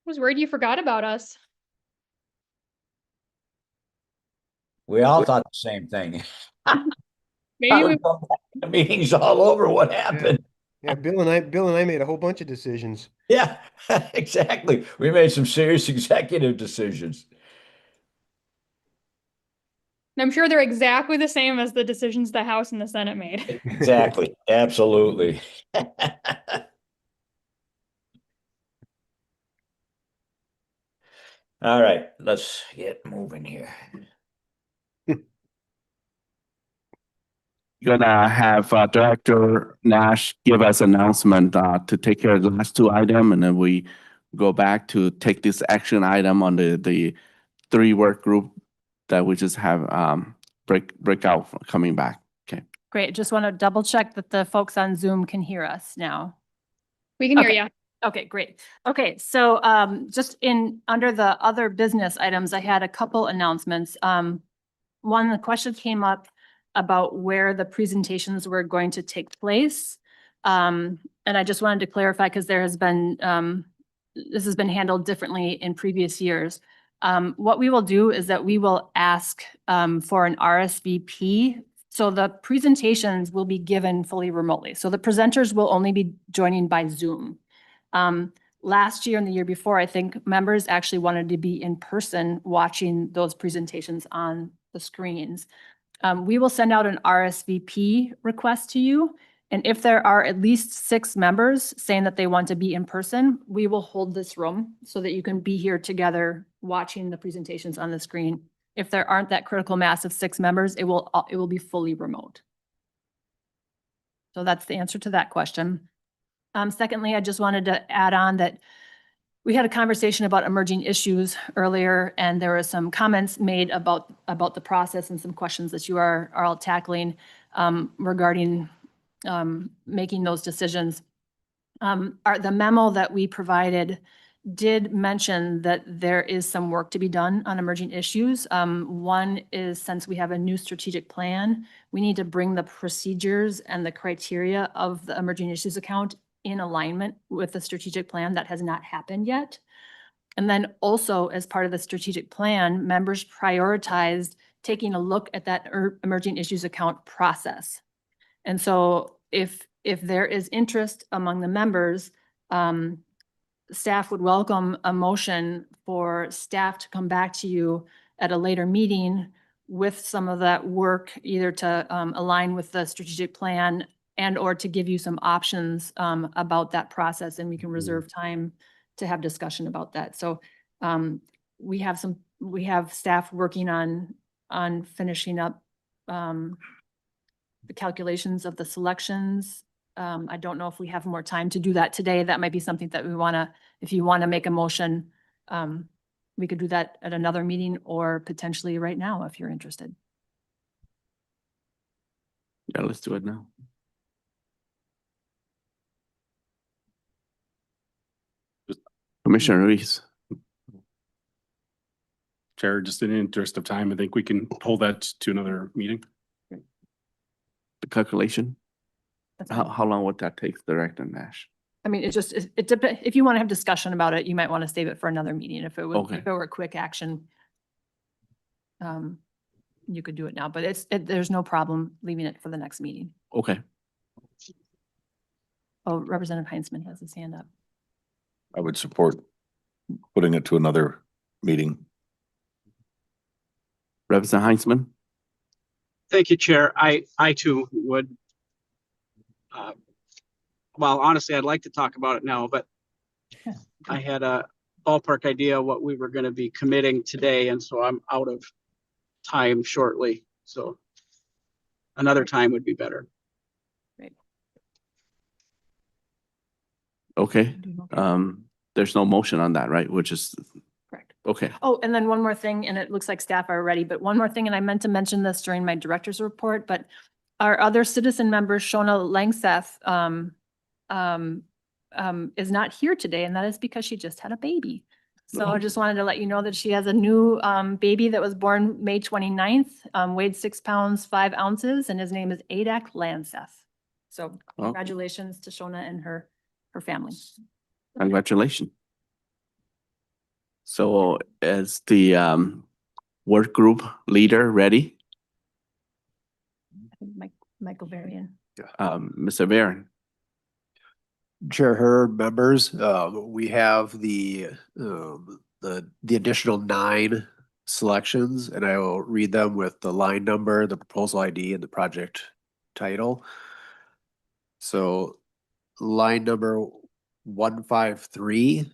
Was worried you forgot about us. We all thought the same thing. Maybe we, The meeting's all over. What happened? Yeah, Bill and I made a whole bunch of decisions. Yeah, exactly. We made some serious executive decisions. and I'm sure they're exactly the same as the decisions the House and the Senate made. Exactly. Absolutely. All right, let's get moving here. Gonna have Director Nash give us announcement to take care of the last two item, and then we go back to take this action item on the three work group that we just have break out coming back. Okay. Great. Just want to double check that the folks on Zoom can hear us now. We can hear Okay. you. Okay, great. Okay, so just under the other business items, I had a couple announcements. One, the question came up about where the presentations were going to take place. And I just wanted to clarify because there has been, this has been handled differently in previous years. What we will do is that we will ask for an RSVP. So the presentations will be given fully remotely. So the presenters will only be joining by Zoom. Last year and the year before, I think members actually wanted to be in person watching those presentations on the screens. We will send out an RSVP request to you. And if there are at least 6 members saying that they want to be in person, we will hold this room so that you can be here together watching the presentations on the screen. If there aren't that critical mass of 6 members, it will be fully remote. So that's the answer to that question. Secondly, I just wanted to add on that we had a conversation about emerging issues earlier, and there were some comments made about the process and some questions that you are all tackling regarding making those decisions. The memo that we provided did mention that there is some work to be done on emerging issues. One is, since we have a new strategic plan, we need to bring the procedures and the criteria of the emerging issues account in alignment with the strategic plan. That has not happened yet. And then also, as part of the strategic plan, members prioritized taking a look at that emerging issues account process. And so if there is interest among the members, staff would welcome a motion for staff to come back to you at a later meeting with some of that work, either to align with the strategic plan and or to give you some options about that process, and we can reserve time to have discussion about that. So we have staff working on finishing up the calculations of the selections. I don't know if we have more time to do that today. That might be something that we want to, if you want to make a motion, we could do that at another meeting or potentially right now if you're interested. Yeah, let's do it now. Commissioner Reese. Chair, just in the interest of time, I think we can hold that to another meeting. The calculation. That's How long would that take, Director Nash? I mean, it depends. If you want to have discussion about it, you might want to save it for another meeting. If it were a quick action, you could do it now, but there's no problem leaving it for the next meeting. Okay. Oh, Representative Heinzman has his hand up. I would support putting it to another meeting. Representative Heinzman. Thank you, Chair. I too would, well, honestly, I'd like to talk about it now, but I had a ballpark idea what we were going to be committing today, and so I'm out of time shortly. So another time would be better. Okay. There's no motion on that, right? Which is correct. Okay. Oh, and then one more thing, and it looks like staff are ready, but one more thing, and I meant to mention this during my director's report, but our other citizen member, Shona Langseth, is not here today, and that is because she just had a baby. So I just wanted to let you know that she has a new baby that was born May 29th, weighed 6 pounds, 5 ounces, and his name is Adak Lanseth. So congratulations to Shona and her family. Congratulations. So is the work group leader ready? Michael Varian. Mr. Barron? Chair Hurd, members, we have the additional 9 selections, and I will read them with the line number, the proposal ID, and the project title. So line number 153,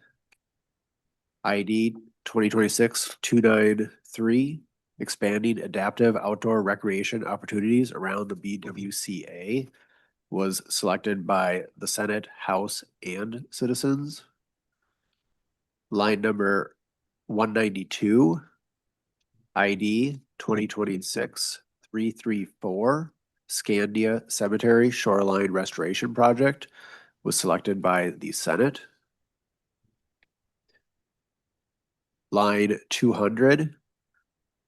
ID 2026-293, expanding adaptive outdoor recreation opportunities around the BWCA, was selected by the Senate, House, and citizens. Line number 192, ID 2026-334, Scandia Cemetery Shoreline Restoration Project, was selected by the Senate. Line 200,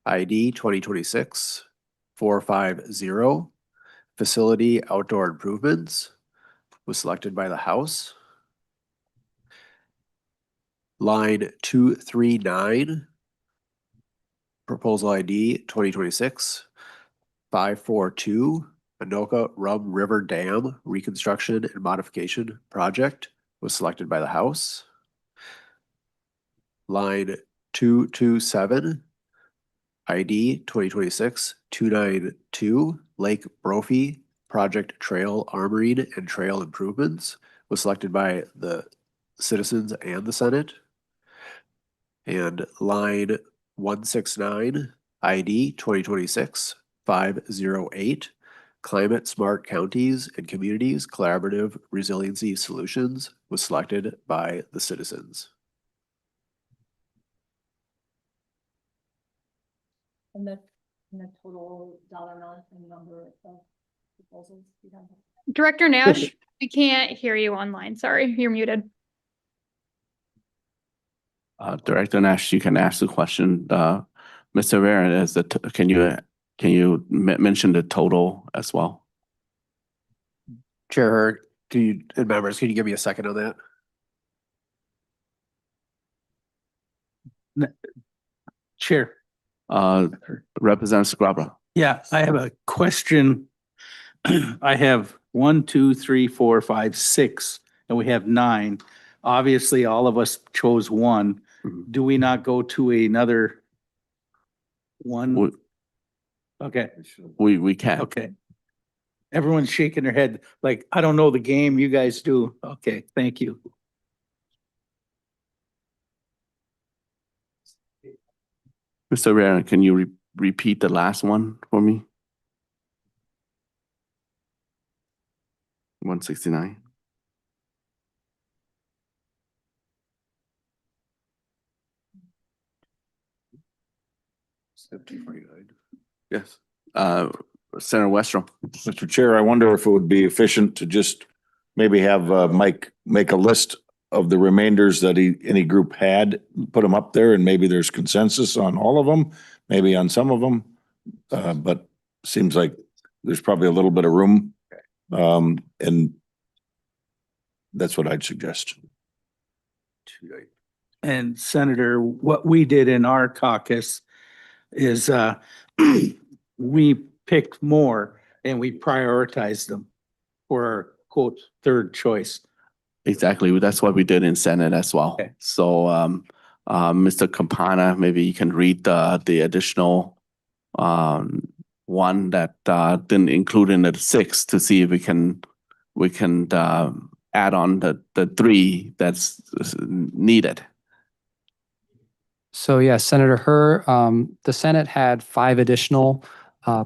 ID 2026-450, Facility Outdoor Improvements, was selected by the House. Line 239, Proposal ID 2026-542, Anoka Rum River Dam Reconstruction and Modification Project, was selected by the House. Line 227, ID 2026-292, Lake Brophy Project Trail Armoring and Trail Improvements, was selected by the citizens and the Senate. And line 169, ID 2026-508, Climate Smart Counties and Communities Collaborative Resiliency Solutions, was selected by the citizens. And the total dollar amount and number of proposals you have. Director Nash, we can't hear you online. Sorry, you're muted. Director Nash, you can ask the question. Mr. Barron, can you mention the total as well? Chair Hurd, and members, can you give me a second on that? Chair. Representative Scrabble. Yeah, I have a question. I have 1, 2, 3, 4, 5, 6, and we have 9. Obviously, all of us chose 1. Do we not go to another one? Okay. We can. Okay. Everyone's shaking their head like, I don't know the game, you guys do. Okay, thank you. Mr. Barron, can you repeat the last one for me? 169. Yes. Senator Westrom. Mr. Chair, I wonder if it would be efficient to just maybe have Mike make a list of the remainders that any group had, put them up there, and maybe there's consensus on all of them, maybe on some of them. But seems like there's probably a little bit of room. And that's what I'd suggest. And Senator, what we did in our caucus is we picked more and we prioritized them for our quote third choice. Exactly. That's what we did in Senate as well. Okay. So Mr. Campana, maybe you can read the additional one that didn't include in the 6 to see if we can add on the 3 that's needed. So yeah, Senator Hur, the Senate had 5 additional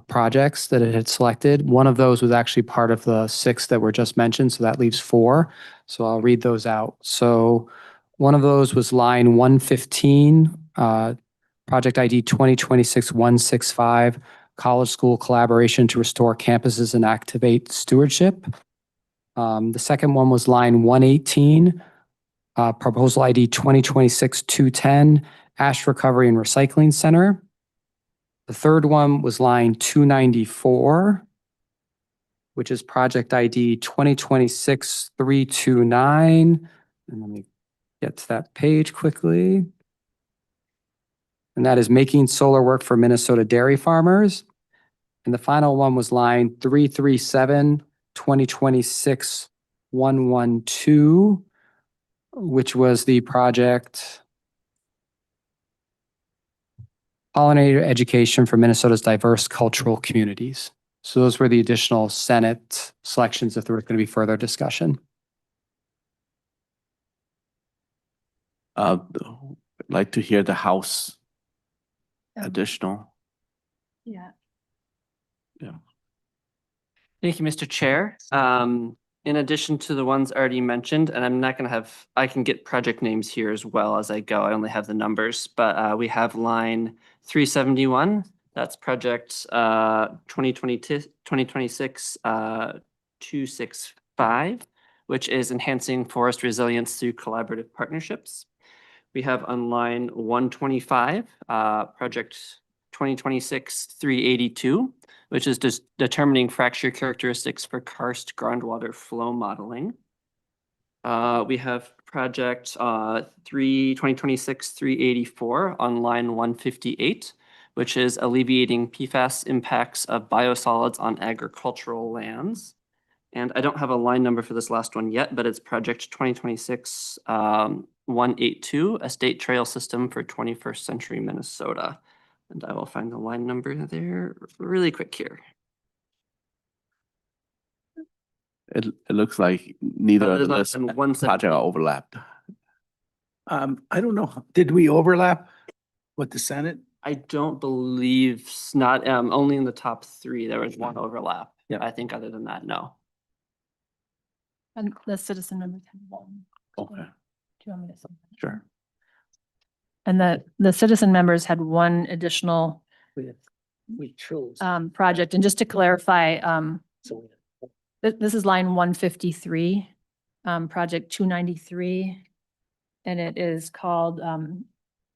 projects that it had selected. One of those was actually part of the 6 that were just mentioned, so that leaves 4. So I'll read those out. So one of those was line 115, project ID 2026-165, college school collaboration to restore campuses and activate stewardship. The second one was line 118, proposal ID 2026-210, Ash Recovery and Recycling Center. The third one was line 294, which is project ID 2026-329. And let me get to that page quickly. and that is making solar work for Minnesota dairy farmers. And the final one was line 337, 2026, 112, which was the project pollinator education for Minnesota's diverse cultural communities. So those were the additional Senate selections if there was going to be further discussion. I'd like to hear the House additional. Yeah. Thank you, Mr. Chair. In addition to the ones already mentioned, and I'm not going to have, I can get project names here as well as I go. I only have the numbers, but we have line 371. That's project 2026 265, which is enhancing forest resilience through collaborative partnerships. We have on line 125, project 2026 382, which is just determining fracture characteristics for karst groundwater flow modeling. We have project 2026 384 on line 158, which is alleviating PFAS impacts of biosolids on agricultural lands. And I don't have a line number for this last one yet, but it's project 2026 182, a state trail system for 21st century Minnesota. And I will find the line number there really quick here. It looks like neither of there's the not lists been one project are overlapped. I don't know. Did we overlap with the Senate? I don't believe not, only in the top three, there was one overlap. Yeah. I think other than that, no. And the citizen members had one. Okay, Do you want me to? sure. And the citizen members had one additional We chose. project. And just to clarify, this is line 153, project 293. And it is called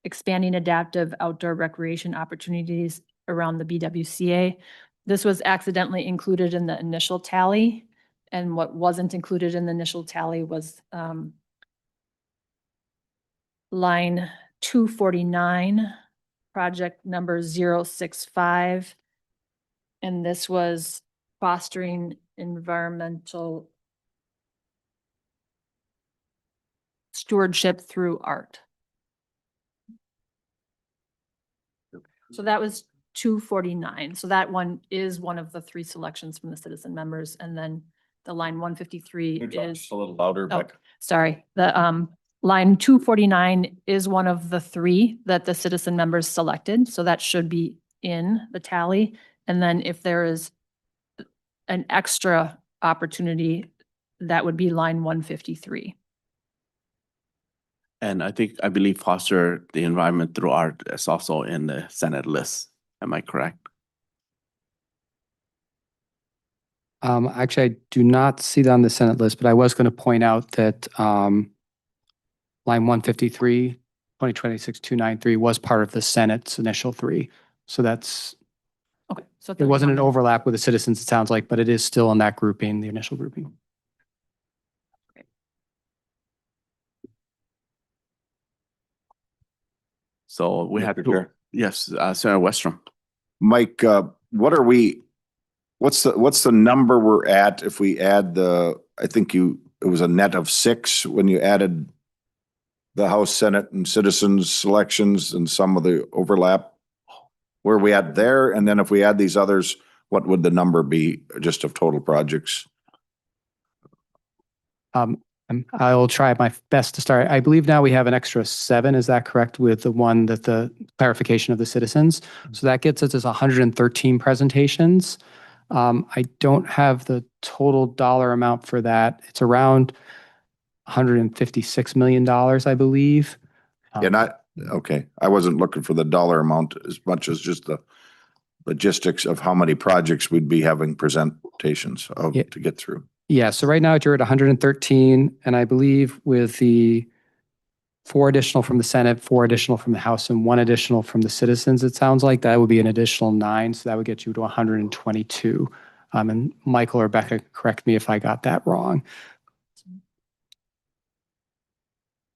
expanding adaptive outdoor recreation opportunities around the BWCA. This was accidentally included in the initial tally. And what wasn't included in the initial tally was line 249, project number 065. And this was fostering environmental stewardship through art. So that was 249. So that one is one of the three selections from the citizen members. And then the line 153 is Just a little louder, Oh, Beck. sorry. The line 249 is one of the three that the citizen members selected. So that should be in the tally. And then if there is an extra opportunity, that would be line 153. And I believe foster the environment through art is also in the Senate list. Am I correct? Actually, I do not see that on the Senate list, but I was going to point out that line 153, 2026-293 was part of the Senate's initial three. So that's, Okay. So it wasn't an 31. overlap with the citizens, it sounds like, but it is still in that grouping, the initial grouping. So we have Mr. to, Chair. yes, Senator Westrom. Mike, what's the number we're at if we add I think it was a net of 6 when you added the House, Senate and citizens selections and some of the overlap? Where are we at there? And then if we add these others, what would the number be just of total projects? I'll try my best to start. I believe now we have an extra 7. Is that correct? With the one that the clarification of the citizens. So that gets us to 113 presentations. I don't have the total dollar amount for that. It's around $156 million, I believe. Okay, I wasn't looking for the dollar amount as much as just the logistics of how many projects we'd be having presentations of to get through. Yeah, so right now you're at 113, and I believe with the 4 additional from the Senate, 4 additional from the House, and 1 additional from the citizens, it sounds like that would be an additional 9, so that would get you to 122. And Michael or Becca, correct me if I got that wrong.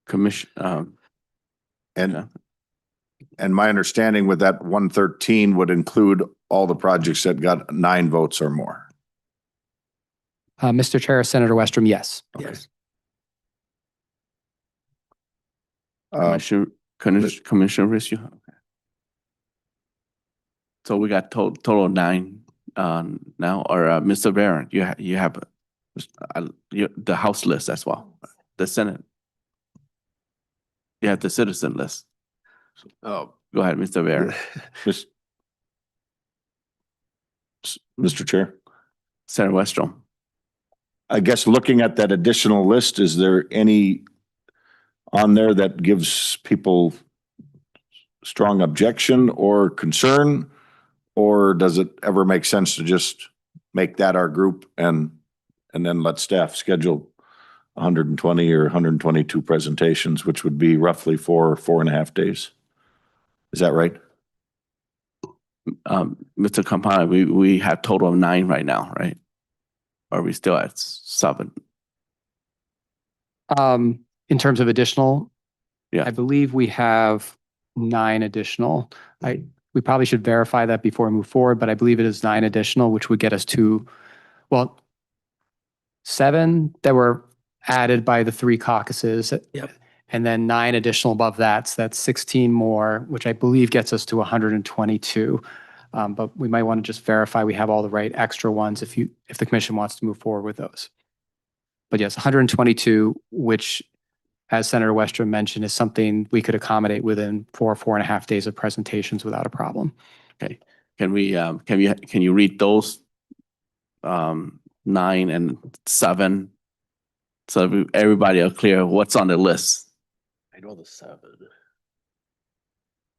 Commission, And And my understanding with that 113 would include all the projects that got 9 votes or more. Mr. Chair, Senator Westrom, yes. Yes. Commissioner Riss, you. So we got total 9 now, or Mr. Barron, you have the House list as well, the Senate. You have the citizen list. Oh, Go ahead, Mr. Barron. Mr. Chair, Senator Westrom. I guess looking at that additional list, is there any on there that gives people strong objection or concern? Or does it ever make sense to just make that our group and then let staff schedule 120 or 122 presentations, which would be roughly 4.5 days? Is that right? Mr. Campana, we have total of 9 right now, right? Or are we still at 7? In terms of additional, Yeah. I believe we have 9 additional. We probably should verify that before we move forward, but I believe it is 9 additional, which would get us to, well, 7 that were added by the 3 caucuses. Yep. And then 9 additional above that. So that's 16 more, which I believe gets us to 122. But we might want to just verify we have all the right extra ones if the commission wants to move forward with those. But yes, 122, which, as Senator Westrom mentioned, is something we could accommodate within 4.5 days of presentations without a problem. Okay. Can you read those 9 and 7 so everybody are clear what's on the list? I know the 7.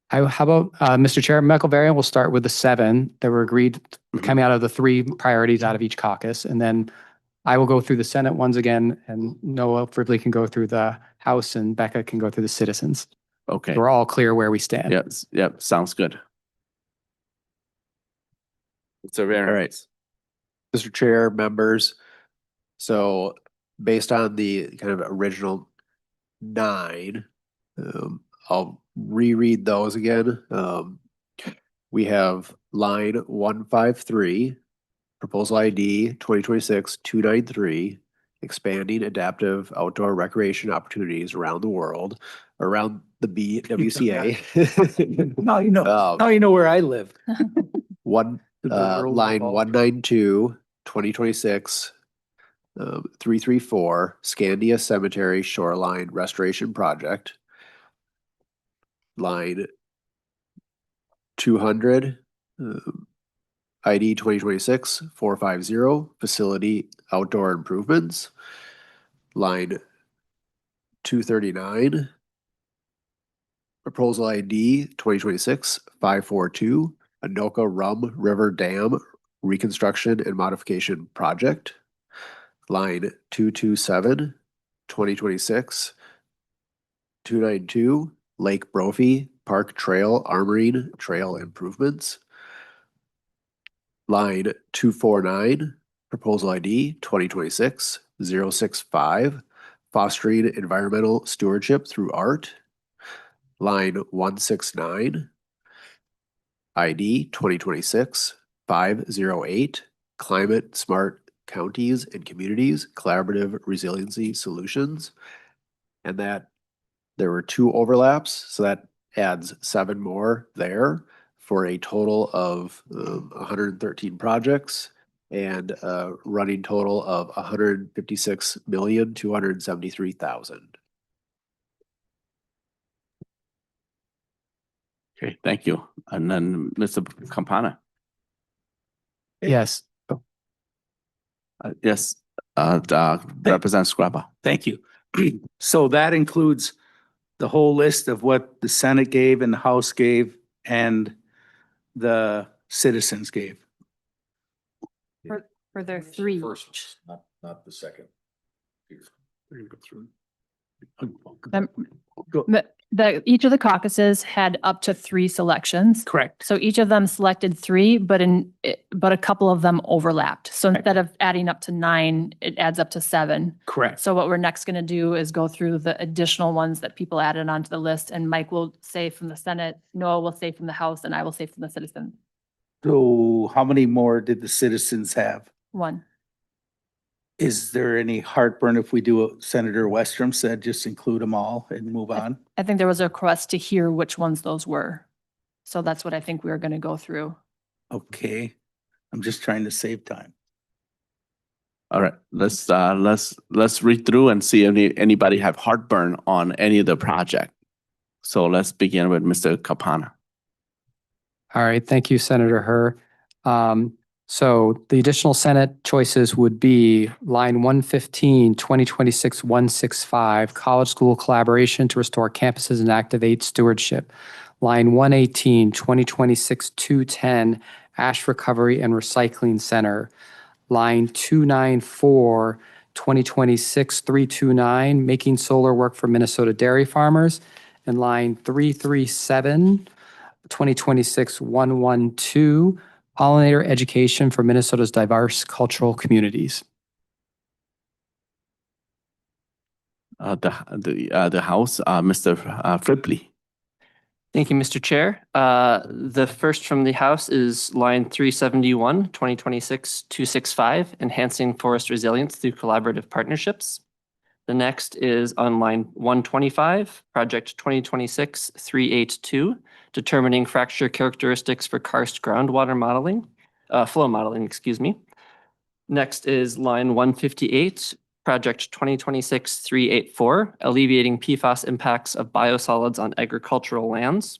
How about, Mr. Chair, Michael Varian, we'll start with the 7 that were agreed coming out of the 3 priorities out of each caucus. And then I will go through the Senate ones again, and Noah Fribley can go through the House, and Becca can go through the citizens. Okay. We're all clear where we stand. Yes. Yep. Sounds good. Mr. Varian. All right. Mr. Chair, members. So based on the kind of original 9, I'll reread those again. We have line 153, proposal ID 2026-293, expanding adaptive outdoor recreation opportunities around the world, around the BWCA. Now you know, now you know where I live. Line 192, 2026, 334, Scandia Cemetery Shoreline Restoration Project. Line 200, ID 2026-450, Facility Outdoor Improvements. Line 239, Proposal ID 2026-542, Anoka Rum River Dam Reconstruction and Modification Project. Line 227, 2026, 292, Lake Brophy Park Trail Armoring Trail Improvements. Line 249, Proposal ID 2026-065, Fostering Environmental Stewardship Through Art. Line 169, ID 2026-508, Climate Smart Counties and Communities Collaborative Resiliency Solutions. And that there were 2 overlaps, so that adds 7 more there for a total of 113 projects and a running total of 156,273,000. Okay, thank you. And then Mr. Campana. Yes. Yes, Representative Scrappa. Thank you. So that includes the whole list of what the Senate gave and the House gave and the citizens gave. For their 3. Not the second. Mem- each of the caucuses had up to 3 selections. Correct. So each of them selected 3, but a couple of them overlapped. So instead of adding up to 9, it adds up to 7. Correct. So what we're next going to do is go through the additional ones that people added onto the list, and Mike will say from the Senate, Noah will say from the House, and I will say from the citizens. So how many more did the citizens have? 1. Is there any heartburn if we do what Senator Westrom said, just include them all and move on? I think there was a request to hear which ones those were. So that's what I think we're going to go through. Okay, I'm just trying to save time. All right, let's read through and see if anybody have heartburn on any of the project. So let's begin with Mr. Capana. All right, thank you, Senator Herr. So the additional Senate choices would be line 115, 2026-165, college school collaboration to restore campuses and activate stewardship. Line 118, 2026-210, ash recovery and recycling center. Line 294, 2026-329, making solar work for Minnesota dairy farmers. And line 337, 2026-112, pollinator education for Minnesota's diverse cultural communities. The House, Mr. Fripley. Thank you, Mr. Chair. The first from the House is line 371, 2026-265, enhancing forest resilience through collaborative partnerships. The next is on line 125, project 2026-382, determining fracture characteristics for karst groundwater modeling, flow modeling, excuse me. Next is line 158, project 2026-384, alleviating PFAS impacts of biosolids on agricultural lands.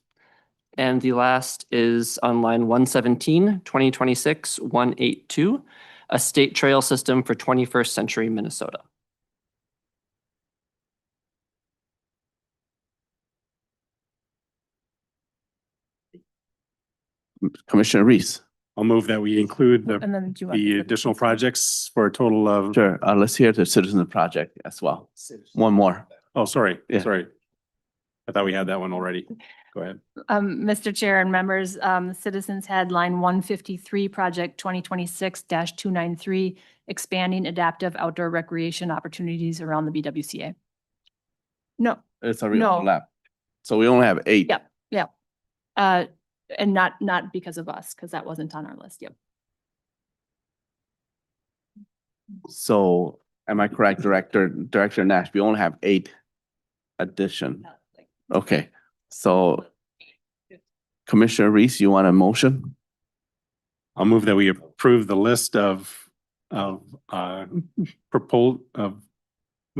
And the last is on line 117, 2026-182, a state trail system for 21st century Minnesota. Commissioner Reese. I'll move that we include And then do you want the additional projects for a total of. Sure, let's hear the citizen project as well. One more. Oh, sorry, Yeah. sorry. I thought we had that one already. Go ahead. Mr. Chair and members, citizens had line 153, project 2026-293, expanding adaptive outdoor recreation opportunities around the BWCA. No, It's a No. overlap. So we only have 8. yep, yep. And not because of us, because that wasn't on our list, yep. So am I correct, Director Nash? We only have 8 addition. Okay, so Commissioner Reese, you want a motion? I'll move that we approve the list of was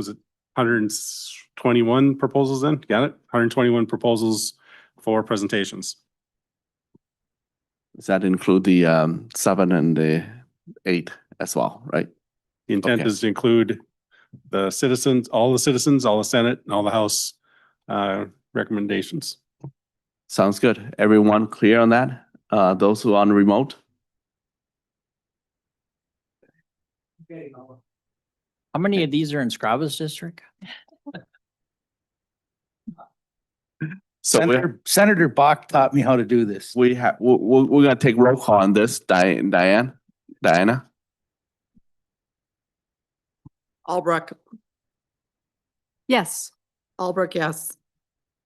it 121 proposals then? Got it? 121 proposals for presentations. Does that include the 7 and the 8 as well, right? The intent Okay. is to include the citizens, all the Senate, and all the House recommendations. Sounds good. Everyone clear on that? Those who are on remote? How many of these are in Scrava's district? So Senator Bach taught me how to do this. we're gonna take roll call on this. Diana? Albrecht, Yes. Albrecht, yes.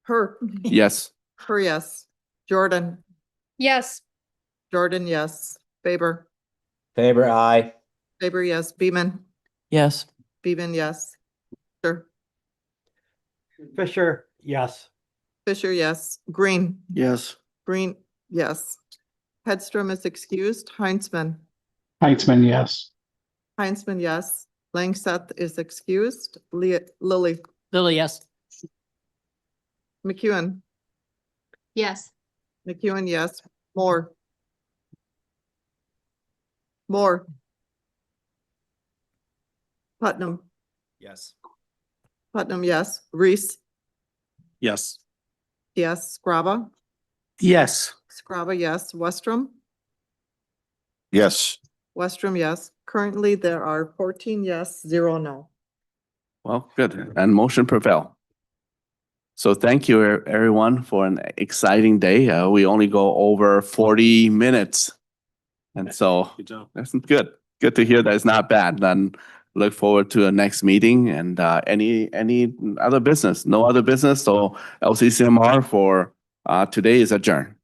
Her, Yes. her, yes. Jordan, Yes. Jordan, yes. Faber, Faber, aye. Faber, yes. Beeman, Yes. Beeman, yes. Sure. Fisher, yes. Fisher, yes. Green, Yes. Green, yes. Hedstrom is excused. Heinzman, Heitzman, yes. Heinzman, yes. Langseth is excused. Lily, Lily, yes. McEwen, Yes. McEwen, yes. Moore, Moore. Putnam, Yes. Putnam, yes. Reese, Yes. yes. Scraba, Yes. Scraba, yes. Westrom, Yes. Westrom, yes. Currently, there are 14 yes, 0 no. Well, good. And motion prevail. So thank you, everyone, for an exciting day. We only go over 40 minutes. And so Good job. that's good. Good to hear that it's not bad. Then look forward to the next meeting and any other business. No other business. So LCCMR for today is adjourned.